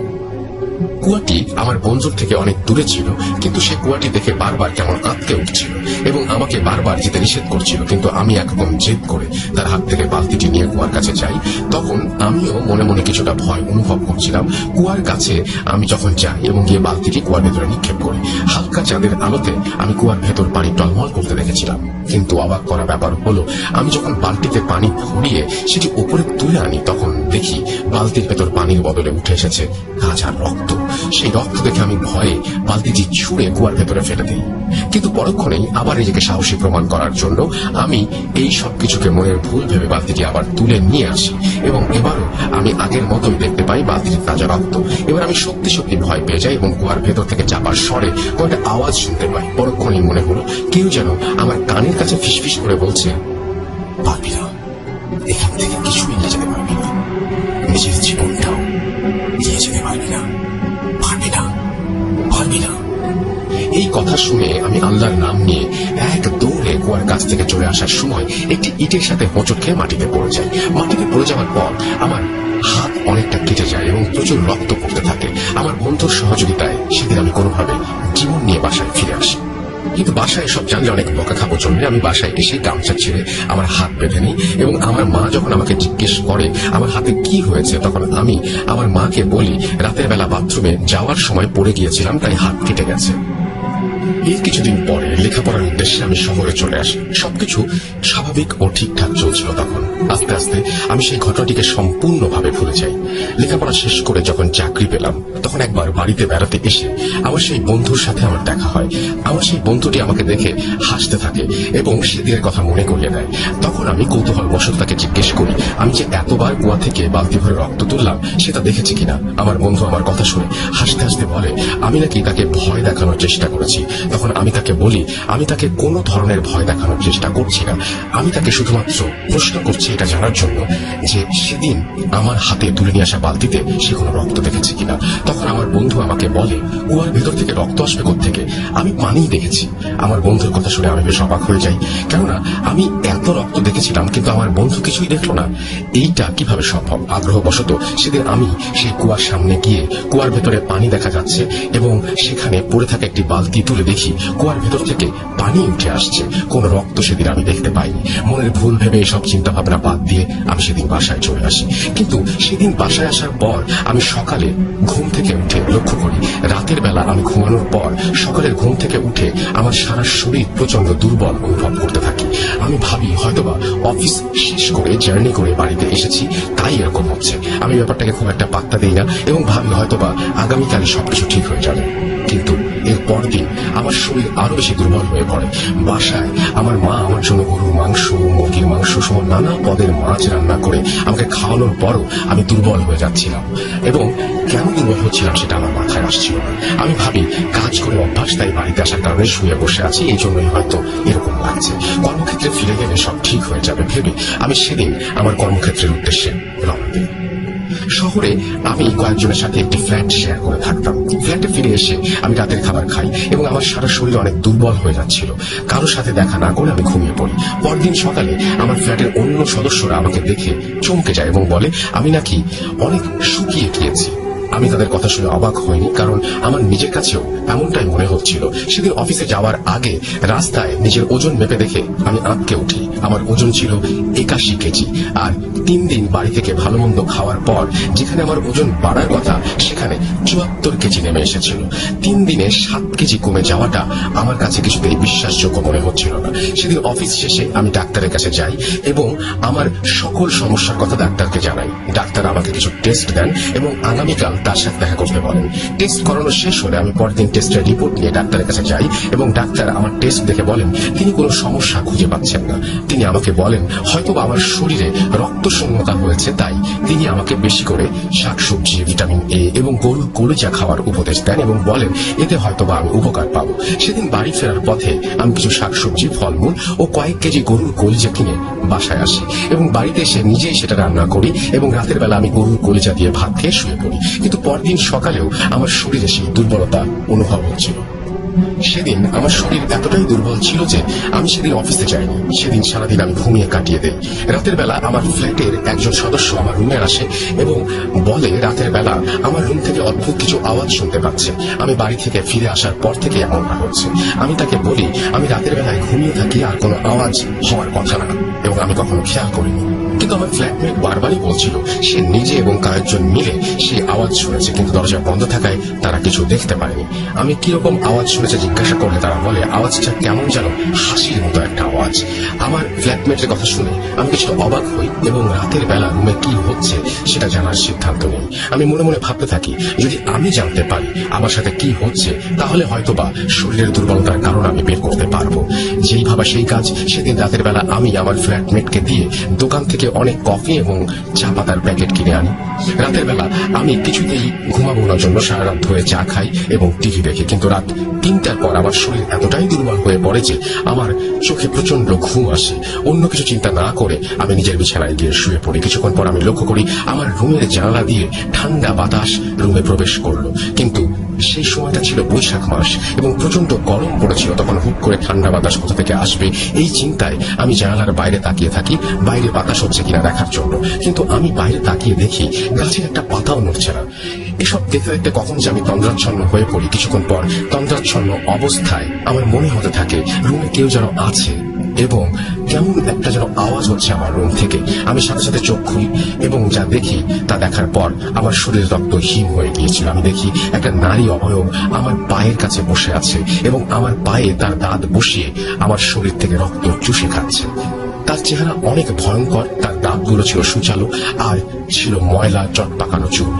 Speaker 1: কুয়াটি আমার বন্ধুর থেকে অনেক দূরে ছিল, কিন্তু সে কুয়াটি দেখে বারবার কেমন আঁতকে উঠছিল এবং আমাকে বারবার যেতে নিষেধ করছিল। কিন্তু আমি একরকম জেদ করে তার হাত থেকে বালতিটি নিয়ে কুয়ার কাছে যাই। তখন আমিও মনে মনে কিছুটা ভয় অনুভব করছিলাম। কুয়ার কাছে আমি যখন যাই এবং গিয়ে বালতিটি কুয়ার ভেতরে নিক্ষেপ করি, হালকা চাঁদের আলোতে আমি কুয়ার ভেতর পানি টলমল করতে দেখেছিলাম। কিন্তু অবাক করা ব্যাপার হলো, আমি যখন বালতিতে পানি ভরিয়ে সেটি উপরে তুলে আনি, তখন দেখি বালতির ভেতর পানির বদলে উঠে এসেছে তাজা রক্ত। সেই রক্ত দেখে আমি ভয়ে বালতিটি ছুঁড়ে কুয়ার ভেতরে ফেলে দিই। কিন্তু পরক্ষণেই আবার নিজেকে সাহসী প্রমাণ করার জন্য আমি এই সব কিছুকে মনের ভুল ভেবে বালতিটি আবার তুলে নিয়ে আসি এবং এবারও আমি আগের মতোই দেখতে পাই বালতির তাজা রক্ত। এবার আমি সত্যি সত্যি ভয় পেয়ে যাই এবং কুয়ার ভেতর থেকে চাপার স্বরে কয়েকটা আওয়াজ শুনতে পাই। পরক্ষণেই মনে হলো কেউ যেন আমার কানের কাছে ফিসফিস করে বলছে, পারবি না, এখান থেকে কিছুই নিয়ে যেতে পারবি না, নিজের জীবনটাও নিয়ে যেতে পারবি না, পারবি না, পারবি না। এই কথা শুনে আমি আল্লাহর নাম নিয়ে এক দৌড়ে কুয়ার কাছ থেকে চলে আসার সময় একটি ইটের সাথে হোঁচট খেয়ে মাটিতে পড়ে যাই। মাটিতে পড়ে যাওয়ার পর আমার হাত অনেকটা কেটে যায় এবং প্রচুর রক্ত পড়তে থাকে। আমার বন্ধুর সহযোগিতায় সেদিন আমি কোনোভাবে জীবন নিয়ে বাসায় ফিরে আসি। কিন্তু বাসায় সব জানলে অনেক বকা খাবো জন্য আমি বাসায় এসে গামছা ছেড়ে আমার হাত বেঁধে নিই এবং আমার মা যখন আমাকে জিজ্ঞেস করে আমার হাতে কি হয়েছে, তখন আমি আমার মাকে বলি, রাতের বেলা বাথরুমে যাওয়ার সময় পড়ে গিয়েছিলাম, তাই হাত কেটে গেছে। এর কিছুদিন পরে লেখাপড়ার উদ্দেশ্যে আমি শহরে চলে আসি। সবকিছু স্বাভাবিক ও ঠিকঠাক চলছিল। তখন আস্তে আস্তে আমি সেই ঘটনাটিকে সম্পূর্ণভাবে ভুলে যাই। লেখাপড়া শেষ করে যখন চাকরি পেলাম, তখন একবার বাড়িতে বেড়াতে এসে আমার সেই বন্ধুর সাথে আমার দেখা হয়। আমার সেই বন্ধুটি আমাকে দেখে হাসতে থাকে এবং সেদিনের কথা মনে করিয়ে দেয়। তখন আমি কৌতূহলবশত তাকে জিজ্ঞেস করি, আমি যে এতবার কুয়া থেকে বালতি ভরে রক্ত তুললাম সেটা দেখেছি কিনা। আমার বন্ধু আমার কথা শুনে হাসতে হাসতে বলে, আমি নাকি তাকে ভয় দেখানোর চেষ্টা করেছি। তখন আমি তাকে বলি, আমি তাকে কোনো ধরনের ভয় দেখানোর চেষ্টা করছি না, আমি তাকে শুধুমাত্র প্রশ্ন করছি এটা জানার জন্য যে সেদিন আমার হাতে তুলে নিয়ে আসা বালতিতে সে কোনো রক্ত দেখেছে কিনা। তখন আমার বন্ধু আমাকে বলে, কুয়ার ভেতর থেকে রক্ত আসবে কোত্থেকে, আমি পানিই দেখেছি। আমার বন্ধুর কথা শুনে আমি বেশ অবাক হয়ে যাই, কেননা আমি এত রক্ত দেখেছিলাম কিন্তু আমার বন্ধু কিছুই দেখলো না। এইটা কিভাবে সম্ভব? আগ্রহবশত সেদিন আমি সেই কুয়ার সামনে গিয়ে কুয়ার ভেতরে পানি দেখা যাচ্ছে এবং সেখানে পড়ে থাকা একটি বালতি তুলে দেখি কুয়ার ভেতর থেকে পানি উঠে আসছে। কোন রক্ত সেদিন আমি দেখতে পাইনি। মনের ভুল ভেবে সব চিন্তা ভাবনা বাদ দিয়ে আমি সেদিন বাসায় চলে আসি। কিন্তু সেদিন বাসায় আসার পর আমি সকালে ঘুম থেকে উঠে লক্ষ্য করি, রাতের বেলা আমি ঘুমানোর পর সকালের ঘুম থেকে উঠে আমার সারা শরীর প্রচন্ড দুর্বল অনুভব করতে থাকি। আমি ভাবি হয়তোবা অফিস শেষ করে জার্নি করে বাড়িতে এসেছি, তাই এরকম হচ্ছে। আমি ব্যাপারটাকে খুব একটা পাত্তা দিই না এবং ভাবি হয়তোবা আগামীকাল সবকিছু ঠিক হয়ে যাবে। কিন্তু এর পরদিন আমার শরীর আরো বেশি দুর্বল হয়ে পড়ে। বাসায় আমার মা আমার জন্য গরুর মাংস, মুরগির মাংস সহ নানা পদের মাছ রান্না করে আমাকে খাওয়ানোর পরও আমি দুর্বল হয়ে যাচ্ছিলাম এবং কেন দুর্বল হচ্ছিলাম সেটা আমার মাথায় আসছিল না। আমি ভাবি কাজ করে অভ্যাস, তাই বাড়িতে আসার কারণে শুয়ে বসে আছি, এই জন্যই হয়তো এরকম লাগছে। কর্মক্ষেত্রে ফিরে গেলে সব ঠিক হয়ে যাবে ভেবে আমি সেদিন আমার কর্মক্ষেত্রের উদ্দেশ্যে রওনা দিই। শহরে আমি কয়েকজনের সাথে একটি ফ্ল্যাট শেয়ার করে থাকতাম। ফ্ল্যাটে ফিরে এসে আমি রাতের খাবার খাই এবং আমার সারা শরীর অনেক দুর্বল হয়ে যাচ্ছিল। কারোর সাথে দেখা না করে আমি ঘুমিয়ে পড়ি। পরদিন সকালে আমার ফ্ল্যাটের অন্য সদস্যরা আমাকে দেখে চমকে যায় এবং বলে আমি নাকি অনেক শুকিয়ে গিয়েছি। আমি তাদের কথা শুনে অবাক হইনি, কারণ আমার নিজের কাছেও এমনটাই মনে হচ্ছিল। সেদিন অফিসে যাওয়ার আগে রাস্তায় নিজের ওজন মেপে দেখে আমি আঁতকে উঠি। আমার ওজন ছিল 81 কেজি, আর 3 দিন বাড়ি থেকে ভালো মন্দ খাওয়ার পর যেখানে আমার ওজন বাড়ার কথা সেখানে 74 কেজি নেমে এসেছিল। 3 দিনে 7 কেজি কমে যাওয়াটা আমার কাছে কিছুতেই বিশ্বাসযোগ্য মনে হচ্ছিল না। সেদিন অফিস শেষে আমি ডাক্তারের কাছে যাই এবং আমার সকল সমস্যার কথা ডাক্তারকে জানাই। ডাক্তার আমাকে কিছু টেস্ট দেন এবং আগামীকাল তার সাথে দেখা করতে বলেন। টেস্ট করানো শেষ হলে আমি পরদিন টেস্টের রিপোর্ট নিয়ে ডাক্তারের কাছে যাই এবং ডাক্তার আমার টেস্ট দেখে বলেন তিনি কোনো সমস্যা খুঁজে পাচ্ছেন না। তিনি আমাকে বলেন হয়তো আমার শরীরে রক্ত
Speaker 2: রক্তশূন্যতা হয়েছে, তাই তিনি আমাকে বেশি করে শাকসবজি, ভিটামিন এ এবং গরুর কলিজা খাওয়ার উপদেশ দেন এবং বলেন এতে হয়তোবা আমি উপকার পাবো। সেদিন বাড়ি ফেরার পথে আমি কিছু শাকসবজি, ফলমূল ও কয়েক কেজি গরুর কলিজা কিনে বাসায় আসি এবং বাড়িতে এসে নিজেই সেটা রান্না করি এবং রাতের বেলা আমি গরুর কলিজা দিয়ে ভাত খেয়ে শুয়ে পড়ি। কিন্তু পরদিন সকালেও আমার শরীরে সেই দুর্বলতা অনুভব হচ্ছিল। সেদিন আমার শরীর এতটাই দুর্বল ছিল যে আমি সেদিন অফিসে যাইনি। সেদিন সারাদিন আমি ঘুমিয়ে কাটিয়ে দেই। রাতের বেলা আমার ফ্ল্যাটের একজন সদস্য আমার রুমে আসে এবং বলে রাতের বেলা আমার রুম থেকে অদ্ভুত কিছু আওয়াজ শুনতে পাচ্ছে। আমি বাড়ি থেকে ফিরে আসার পর থেকে এমনটা হচ্ছে। আমি তাকে বলি আমি রাতের বেলায় ঘুমিয়ে থাকি, আর কোনো আওয়াজ হওয়ার কথা না এবং আমি কখনো খেয়াল করিনি। কিন্তু আমার ফ্ল্যাটমেট বারবারই বলছিল সে নিজে এবং কয়েকজন মিলে সেই আওয়াজ শুনেছে, কিন্তু দরজা বন্ধ থাকায় তারা কিছু দেখতে পারেনি। আমি কিরকম আওয়াজ শুনেছে জিজ্ঞাসা করলে তারা বলে আওয়াজটা কেমন যেন হাসির মতো একটা আওয়াজ। আমার ফ্ল্যাটমেটের কথা শুনে আমি কিছু অবাক হই এবং রাতের বেলা রুমে কি হচ্ছে সেটা জানার সিদ্ধান্ত নিই। আমি মনে মনে ভাবতে থাকি যদি আমি জানতে পারি আমার সাথে কি হচ্ছে তাহলে হয়তোবা শরীরের দুর্বলতার কারণ আমি বের করতে পারবো। যেই ভাবা সেই কাজ। সেদিন রাতের বেলা আমি আমার ফ্ল্যাটমেটকে দিয়ে দোকান থেকে অনেক কফি এবং চা পাতার প্যাকেট কিনে আনি। রাতের বেলা আমি কিছুতেই ঘুমাবোর জন্য সারা রাত ধরে চা খাই এবং টিভি দেখি, কিন্তু রাত 3টার পর আমার শরীর এতটাই দুর্বল হয়ে পড়ে যে আমার চোখে প্রচন্ড ঘুম আসে। অন্য কিছু চিন্তা না করে আমি নিজের বিছানায় গিয়ে শুয়ে পড়ি। কিছুক্ষণ পর আমি লক্ষ্য করি আমার রুমের জানালা দিয়ে ঠান্ডা বাতাস রুমে প্রবেশ করলো, কিন্তু সেই সময়টা ছিল বৈশাখ মাস এবং প্রচন্ড গরম পড়েছিল। তখন হুট করে ঠান্ডা বাতাস কোথা থেকে আসবে এই চিন্তায় আমি জানালার বাইরে তাকিয়ে থাকি বাইরে বাতাস হচ্ছে কিনা দেখার জন্য, কিন্তু আমি বাইরে তাকিয়ে দেখি গাছের একটা পাতাও নড়ছে না। এসব দেখতে দেখতে কখন যে আমি তন্দ্রাচ্ছন্ন হয়ে পড়ি। কিছুক্ষণ পর তন্দ্রাচ্ছন্ন অবস্থায় আমার মনে হতে থাকে রুমে কেউ যেন আছে এবং কেমন একটা যেন আওয়াজ হচ্ছে আমার রুম থেকে। আমি সাথে সাথে চোখ খুলি এবং যা দেখি তা দেখার পর আমার শরীর রক্ত হিম হয়ে গিয়েছিল। আমি দেখি একটা নারী অবয়ব আমার পায়ের কাছে বসে আছে এবং আমার পায়ে তার দাঁত বসিয়ে আমার শরীর থেকে রক্ত চুষে খাচ্ছে। তার চেহারা অনেক ভয়ঙ্কর, তার দাঁতগুলো ছিল সূচালো আর ছিল ময়লা চটপাকানো চুল।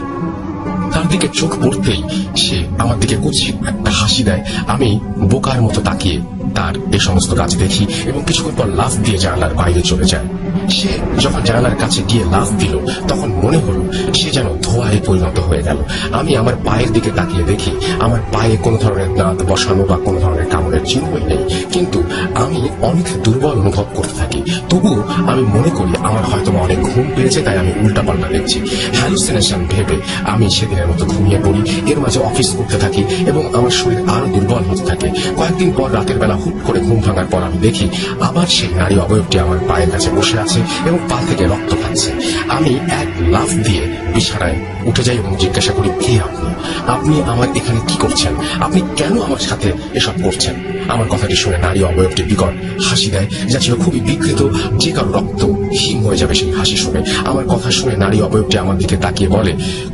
Speaker 2: তার দিকে চোখ পড়তেই সে আমার দিকে কুৎসিত একটা হাসি দেয়। আমি বোকার মতো তাকিয়ে তার এই সমস্ত কাজ দেখি এবং কিছুক্ষণ পর লাফ দিয়ে জানালার বাইরে চলে যায়। সে যখন জানালার কাছে গিয়ে লাফ দিল তখন মনে হলো সে যেন ধোঁয়ায় পরিণত হয়ে গেল। আমি আমার পায়ের দিকে তাকিয়ে দেখি আমার পায়ে কোনো ধরনের দাঁত বসানো বা কোনো ধরনের কামড়ের চিহ্নই নেই, কিন্তু আমি অনেক দুর্বল অনুভব করতে থাকি। তবুও আমি মনে করি আমার হয়তো অনেক ঘুম পেয়েছে, তাই আমি উল্টাপাল্টা দেখছি। হ্যালুসিনেশন ভেবে আমি সেদিনের মতো ঘুমিয়ে পড়ি। এর মাঝে অফিস করতে থাকি এবং আমার শরীর আরো দুর্বল হতে থাকে। কয়েকদিন পর রাতের বেলা হুট করে ঘুম ভাঙার পর আমি দেখি আবার সেই নারী অবয়বটি আমার পায়ের কাছে বসে আছে এবং পা থেকে রক্ত খাচ্ছে। আমি এক লাফ দিয়ে বিছানায় উঠে যাই এবং জিজ্ঞাসা করি কে আপনি? আপনি আমার এখানে কি করছেন? আপনি কেন আমার সাথে এসব করছেন? আমার কথাটি শুনে নারী অবয়বটি বিকট হাসি দেয়, যা ছিল খুবই বিকৃত, যে কারো রক্ত হিম হয়ে যাবে সেই হাসি শুনে। আমার কথা শুনে নারী অবয়বটি আমার দিকে তাকিয়ে বলে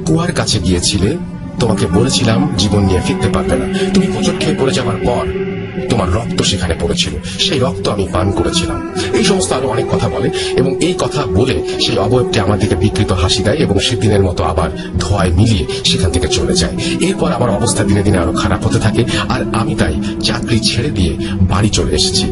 Speaker 2: কুয়ার কাছে গিয়েছিলে, তোমাকে বলেছিলাম জীবন নিয়ে ফিরতে পারবে না। তুমি হোঁচট খেয়ে পড়ে যাওয়ার পর তোমার রক্ত সেখানে পড়েছিল, সেই রক্ত আমি পান করেছিলাম। এই সমস্ত আরো অনেক কথা বলে এবং এই কথা বলে সেই অবয়বটি আমার দিকে বিকৃত হাসি দেয় এবং সেদিনের মতো আবার ধোঁয়ায় মিলিয়ে সেখান থেকে চলে যায়। এরপর আমার অবস্থা দিনে দিনে আরো খারাপ হতে থাকে আর আমি তাই চাকরি ছেড়ে দিয়ে বাড়ি চলে এসেছি।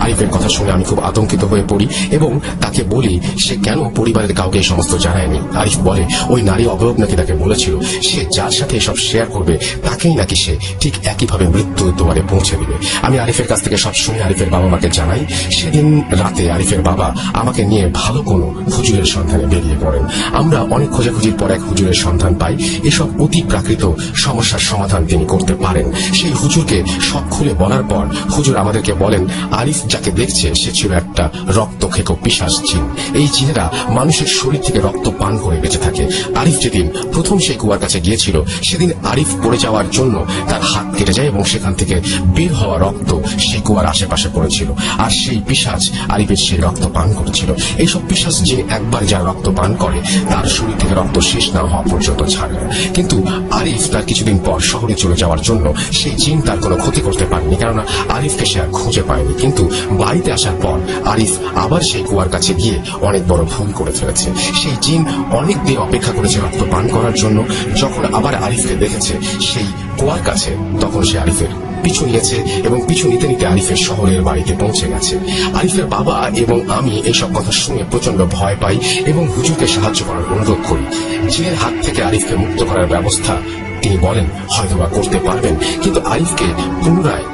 Speaker 2: আরিফের কথা শুনে আমি খুব আতঙ্কিত হয়ে পড়ি এবং তাকে বলি সে কেন পরিবারের কাউকে এই সমস্ত জানায়নি। আরিফ বলে ওই নারী অবয়ব নাকি তাকে বলেছিল সে যার সাথে এসব শেয়ার করবে তাকেই নাকি সে ঠিক একইভাবে মৃত্যুর দুয়ারে পৌঁছে দিবে। আমি আরিফের কাছ থেকে সব শুনে আরিফের বাবা মাকে জানাই। সেদিন রাতে আরিফের বাবা আমাকে নিয়ে ভালো কোনো হুজুরের সন্ধানে বেরিয়ে পড়েন। আমরা অনেক খোঁজাখুঁজির পর এক হুজুরের সন্ধান পাই। এসব অতি প্রাকৃত সমস্যার সমাধান তিনি করতে পারেন। সেই হুজুরকে সব খুলে বলার পর হুজুর আমাদেরকে বলেন আরিফ যাকে দেখছে সে ছিল একটা রক্ত খেকো পিশাচ জিন। এই জিনেরা মানুষের শরীর থেকে রক্ত পান করে বেঁচে থাকে। আরিফ যেদিন প্রথম সেই কুয়ার কাছে গিয়েছিল সেদিন আরিফ পড়ে যাওয়ার জন্য তার হাত কেটে যায় এবং সেখান থেকে বের হওয়া রক্ত সেই কুয়ার আশেপাশে পড়েছিল আর সেই পিশাচ আরিফের সেই রক্ত পান করেছিল। এইসব পিশাচ জিন একবার যার রক্ত পান করে তার শরীর থেকে রক্ত শেষ না হওয়া পর্যন্ত ছাড়ে না। কিন্তু আরিফ তার কিছুদিন পর শহরে চলে যাওয়ার জন্য সেই জিন তার কোনো ক্ষতি করতে পারেনি, কেননা আরিফকে সে আর খুঁজে পায়নি। কিন্তু বাড়িতে আসার পর আরিফ আবার সেই কুয়ার কাছে গিয়ে অনেক বড় ভুল করে ফেলেছে। সেই জিন অনেক দিন অপেক্ষা করেছে রক্ত পান করার জন্য। যখন আবার আরিফকে দেখেছে সেই কুয়ার কাছে তখন সে আরিফের পিছু নিয়েছে এবং পিছু নিতে নিতে আরিফের শহরের বাড়িতে পৌঁছে গেছে। আরিফের বাবা এবং আমি এইসব কথা শুনে প্রচন্ড ভয় পাই এবং হুজুরকে সাহায্য করার অনুরোধ করি। জিনের হাত থেকে আরিফকে মুক্ত করার ব্যবস্থা তিনি বলেন হয়তোবা করতে পারবেন, কিন্তু আরিফকে পুনরায়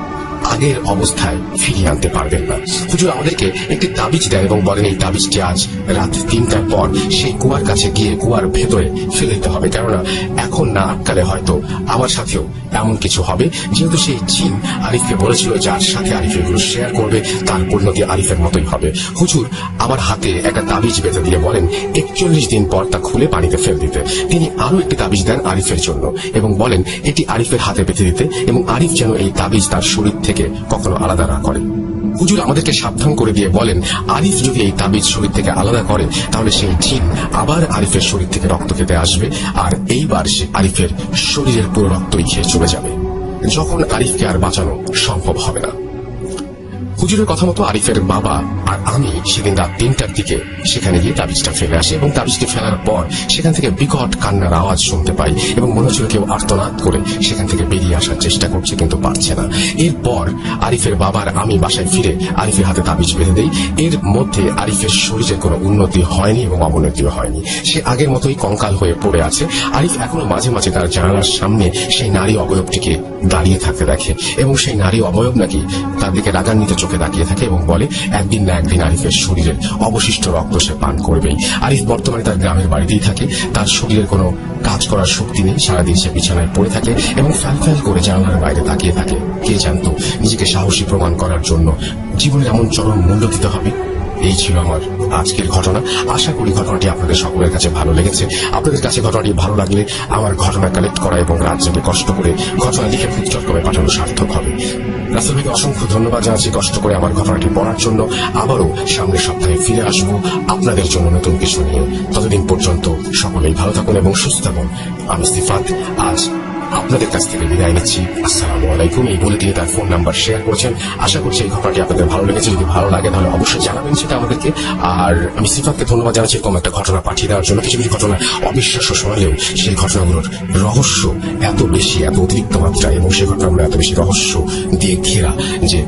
Speaker 2: আগের অবস্থায় ফিরিয়ে আনতে পারবেন না। হুজুর আমাদেরকে একটি তাবিজ দেয় এবং বলেন এই তাবিজটি আজ রাত 3টার পর সেই কুয়ার কাছে গিয়ে কুয়ার ভেতরে ফেলে দিতে হবে, কেননা এখন না আটকালে হয়তো আমার সাথেও এমন কিছু হবে। যেহেতু সেই জিন আরিফকে বলেছিল যার সাথে আরিফ এগুলো শেয়ার করবে তার পরিণতি আরিফের মতোই হবে। হুজুর আমার হাতে একটা তাবিজ বেঁধে দিয়ে বলেন 41 দিন পর তা খুলে পানিতে ফেলে দিতে। তিনি আরো একটি তাবিজ দেন আরিফের জন্য এবং বলেন এটি আরিফের হাতে বেঁধে দিতে এবং আরিফ যেন এই তাবিজ তার শরীর থেকে কখনো আলাদা না করে। হুজুর আমাদেরকে সাবধান করে দিয়ে বলেন আরিফ যদি এই তাবিজ শরীর থেকে আলাদা করে তাহলে সেই জিন আবার আরিফের শরীর থেকে রক্ত খেতে আসবে, আর এইবার সে আরিফের শরীরের পুরো রক্তই খেয়ে চলে যাবে, যখন আরিফকে আর বাঁচানো সম্ভব হবে না। হুজুরের কথা মতো আরিফের বাবা আর আমি সেদিন রাত 3টার দিকে সেখানে গিয়ে তাবিজটা ফেলে আসি এবং তাবিজটি ফেলার পর সেখান থেকে বিকট কান্নার আওয়াজ শুনতে পাই এবং মনে হচ্ছিল কেউ আর্তনাদ করে সেখান থেকে বেরিয়ে আসার চেষ্টা করছে কিন্তু পারছে না। এরপর আরিফের বাবার আমি বাসায় ফিরে আরিফের হাতে তাবিজ বেঁধে দেই। এর মধ্যে আরিফের শরীরে কোনো উন্নতি হয়নি এবং অবনতিও হয়নি, সে আগের মতোই কঙ্কাল হয়ে পড়ে আছে। আরিফ এখনো মাঝে মাঝে তার জানালার সামনে সেই নারী অবয়বটিকে দাঁড়িয়ে থাকতে দেখে এবং সেই নারী অবয়ব নাকি তার দিকে রাগান্বিত চোখে তাকিয়ে থাকে এবং বলে একদিন না একদিন আরিফের শরীরের অবশিষ্ট রক্ত সে পান করবেই। আরিফ বর্তমানে তার গ্রামের বাড়িতেই থাকে, তার শরীরের কোনো কাজ করার শক্তি নেই, সারাদিন সে বিছানায় পড়ে থাকে এবং ফ্যাল ফ্যাল করে জানালার বাইরে তাকিয়ে থাকে। কে জানতো নিজেকে সাহসী প্রমাণ করার জন্য জীবনের এমন চরম মূল্য দিতে হবে। এই ছিল আমার আজকের ঘটনা। আশা করি ঘটনাটি আপনাদের সকলের কাছে ভালো লেগেছে। আপনাদের কাছে ঘটনাটি ভালো লাগলে আমার ঘটনা কালেক্ট করা এবং রাত জেগে কষ্ট করে ঘটনা লিখে ফুটচটকমে পাঠানো সার্থক হবে। রাসেল ভাইকে অসংখ্য ধন্যবাদ জানাচ্ছি কষ্ট করে আমার ঘটনাটি পড়ার জন্য। আবারও সামনের সপ্তাহে ফিরে আসবো আপনাদের জন্য নতুন কিছু নিয়ে। ততদিন পর্যন্ত সকলেই ভালো থাকুন এবং সুস্থ থাকুন। আমি সিফাত আজ আপনাদের কাছ থেকে বিদায় নিচ্ছি। আসসালামু আলাইকুম। এই বলে তিনি তার ফোন নাম্বার শেয়ার করেছেন। আশা করছি এই ঘটনাটি আপনাদের ভালো লেগেছে। যদি ভালো লাগে তাহলে অবশ্যই জানাবেন সেটা আমাদেরকে। আর আমি সিফাতকে ধন্যবাদ জানাচ্ছি এরকম একটা ঘটনা পাঠিয়ে দেওয়ার জন্য। কিছু কিছু ঘটনা অবিশ্বাস্য শোনালেও সেই ঘটনাগুলোর রহস্য এত বেশি, এত অতিরিক্ত মাত্রায় এবং সেই ঘটনাগুলো এত বেশি রহস্য দিয়ে ঘেরা যে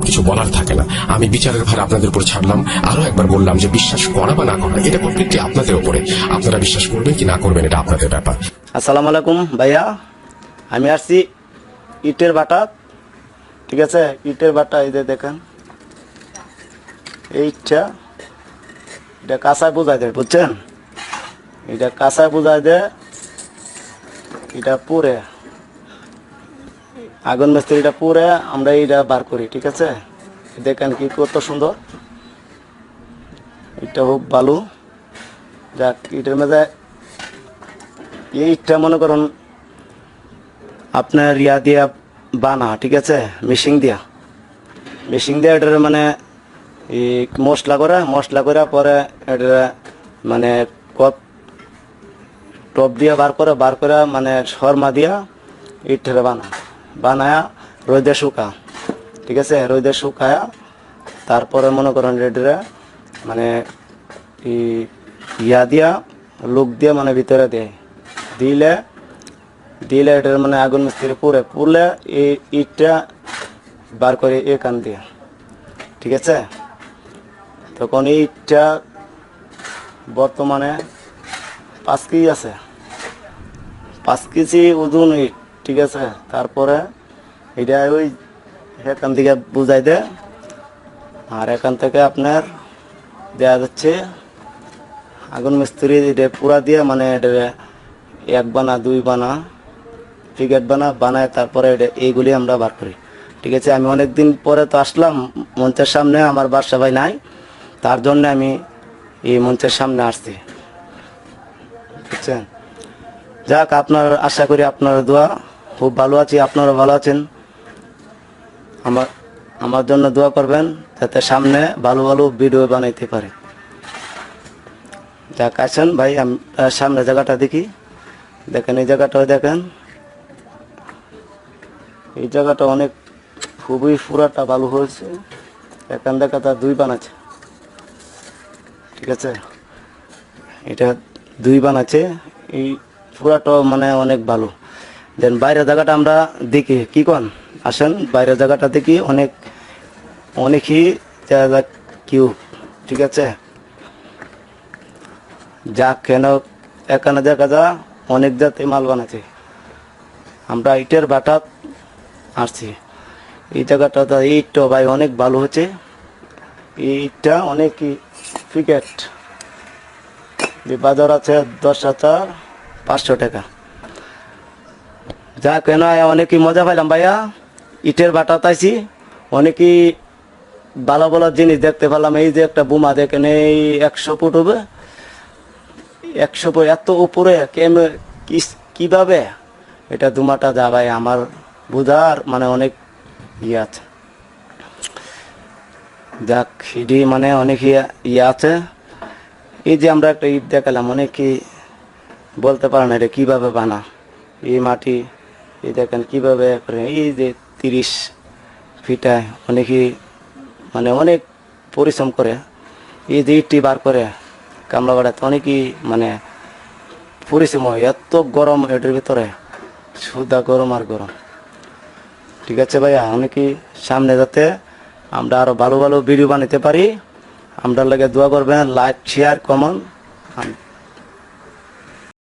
Speaker 2: কিছু বলার থাকে না। আমি বিচারের ভার আপনাদের উপর ছাড়লাম। আরো একবার বললাম যে বিশ্বাস করা বা না করা এটা কমপ্লিটলি আপনাদের উপরে। আপনারা বিশ্বাস করবেন কি না করবেন এটা আপনাদের ব্যাপার।
Speaker 3: আসসালামু আলাইকুম ভাইয়া, আমি আসছি ইটের ভাটা, ঠিক আছে? ইটের ভাটা এই যে দেখেন, এই ইটটা এটা কাঁচায় বোঝাই দেয়, বুঝছেন? এটা কাঁচায় বোঝাই দেয়, এটা পুরে আগুন মিস্ত্রিটা পুরে আমরা এইটা বার করি, ঠিক আছে? দেখেন কি কত সুন্দর, এটা খুব ভালো। যাক, ইটের মধ্যে এই ইটটা মনে করুন আপনার ইয়া দিয়া বানা, ঠিক আছে? মেশিন দিয়া এটার মানে মশলা করে পরে এটা মানে টপ দিয়া বার করে মানে শর্মা দিয়া ইটের বানায়া রোদে শুকা, ঠিক আছে? রোদে শুকায়া তারপরে মনে করেন এটা মানে ইয়া দিয়া লোক দিয়ে মানে ভিতরে দিলে এটার মানে আগুন মিস্ত্রি পুরলে এই ইটটা বার করে এখান দিয়ে, ঠিক আছে? তখন এই ইটটা বর্তমানে 5 কেজি আছে, 5 কেজি ওজন ইট, ঠিক আছে? তারপরে এটা ওই এখান থেকে বুঝাই দেয়, আর এখান থেকে আপনার দেয়া যাচ্ছে আগুন মিস্ত্রি এটা পুরা দিয়ে মানে এটা 1 বানা 2 বানা ফিগেট বানায় তারপরে এইগুলি আমরা বার করি, ঠিক আছে? আমি অনেকদিন পরে তো আসলাম মঞ্চের সামনে, আমার বাসা ভাই নাই, তার জন্য আমি এই মঞ্চের সামনে আসছি, বুঝছেন? যাক, আপনার আশা করি আপনার দোয়া, খুব ভালো আছি, আপনারা ভালো আছেন। আমার জন্য দোয়া করবেন যাতে সামনে ভালো ভালো ভিডিও বানাইতে পারে। যাক, আসেন ভাই, সামনে জায়গাটা দেখি। দেখেন এই জায়গাটাও দেখেন, এই জায়গাটা অনেক খুবই পুরাটা ভালো হয়েছে। এখান দেখা তার 2 বানাচ্ছে, ঠিক আছে? এটা 2 বানাচ্ছে, এই পুরাটা মানে অনেক ভালো। দেন বাইরের জায়গাটা আমরা দেখি, কি কন আসেন বাইরের জায়গাটা দেখি অনেকই কিউ, ঠিক আছে। যা কেন এখানে দেখা যা অনেক জাতি মাল বানাচ্ছে। আমরা ইটের বাটা আসছি, এই জায়গাটা ইটটা ভাই অনেক ভালো হচ্ছে। ইটটা অনেকই ফিকেট, বাজার আছে 10,500 টাকা। যা কেন অনেকই মজা পাইলাম ভাইয়া, ইটের বাটা তাইছি, অনেকই ভালো ভালো জিনিস দেখতে পেলাম। এই যে একটা বোমা দেখেন, এই 100 ফুট হবে, 100 ফুট এত উপরে কিভাবে এটা দুমাটা যা ভাই আমার বুঝার মানে অনেক ইয়ে আছে। যাক ইডি মানে অনেক ইয়ে আছে। এই যে আমরা একটা ইট দেখালাম, অনেকেই বলতে পারে না এটা কিভাবে বানা। এই মাটি এই দেখেন কিভাবে করে, এই যে 30 ফিটায় অনেকেই মানে অনেক পরিশ্রম করে। এই যে ইটটি বার করে কামলাবাড়াতে অনেকই মানে পরিশ্রম হয়। এত গরম এটার ভিতরে, সুদা গরম আর গরম। ঠিক আছে ভাইয়া, অনেকই সামনে যাতে আমরা আরো ভালো ভালো ভিডিও বানাতে পারি। আমরা লাগে দোয়া করবেন, লাইক শেয়ার কমেন্ট।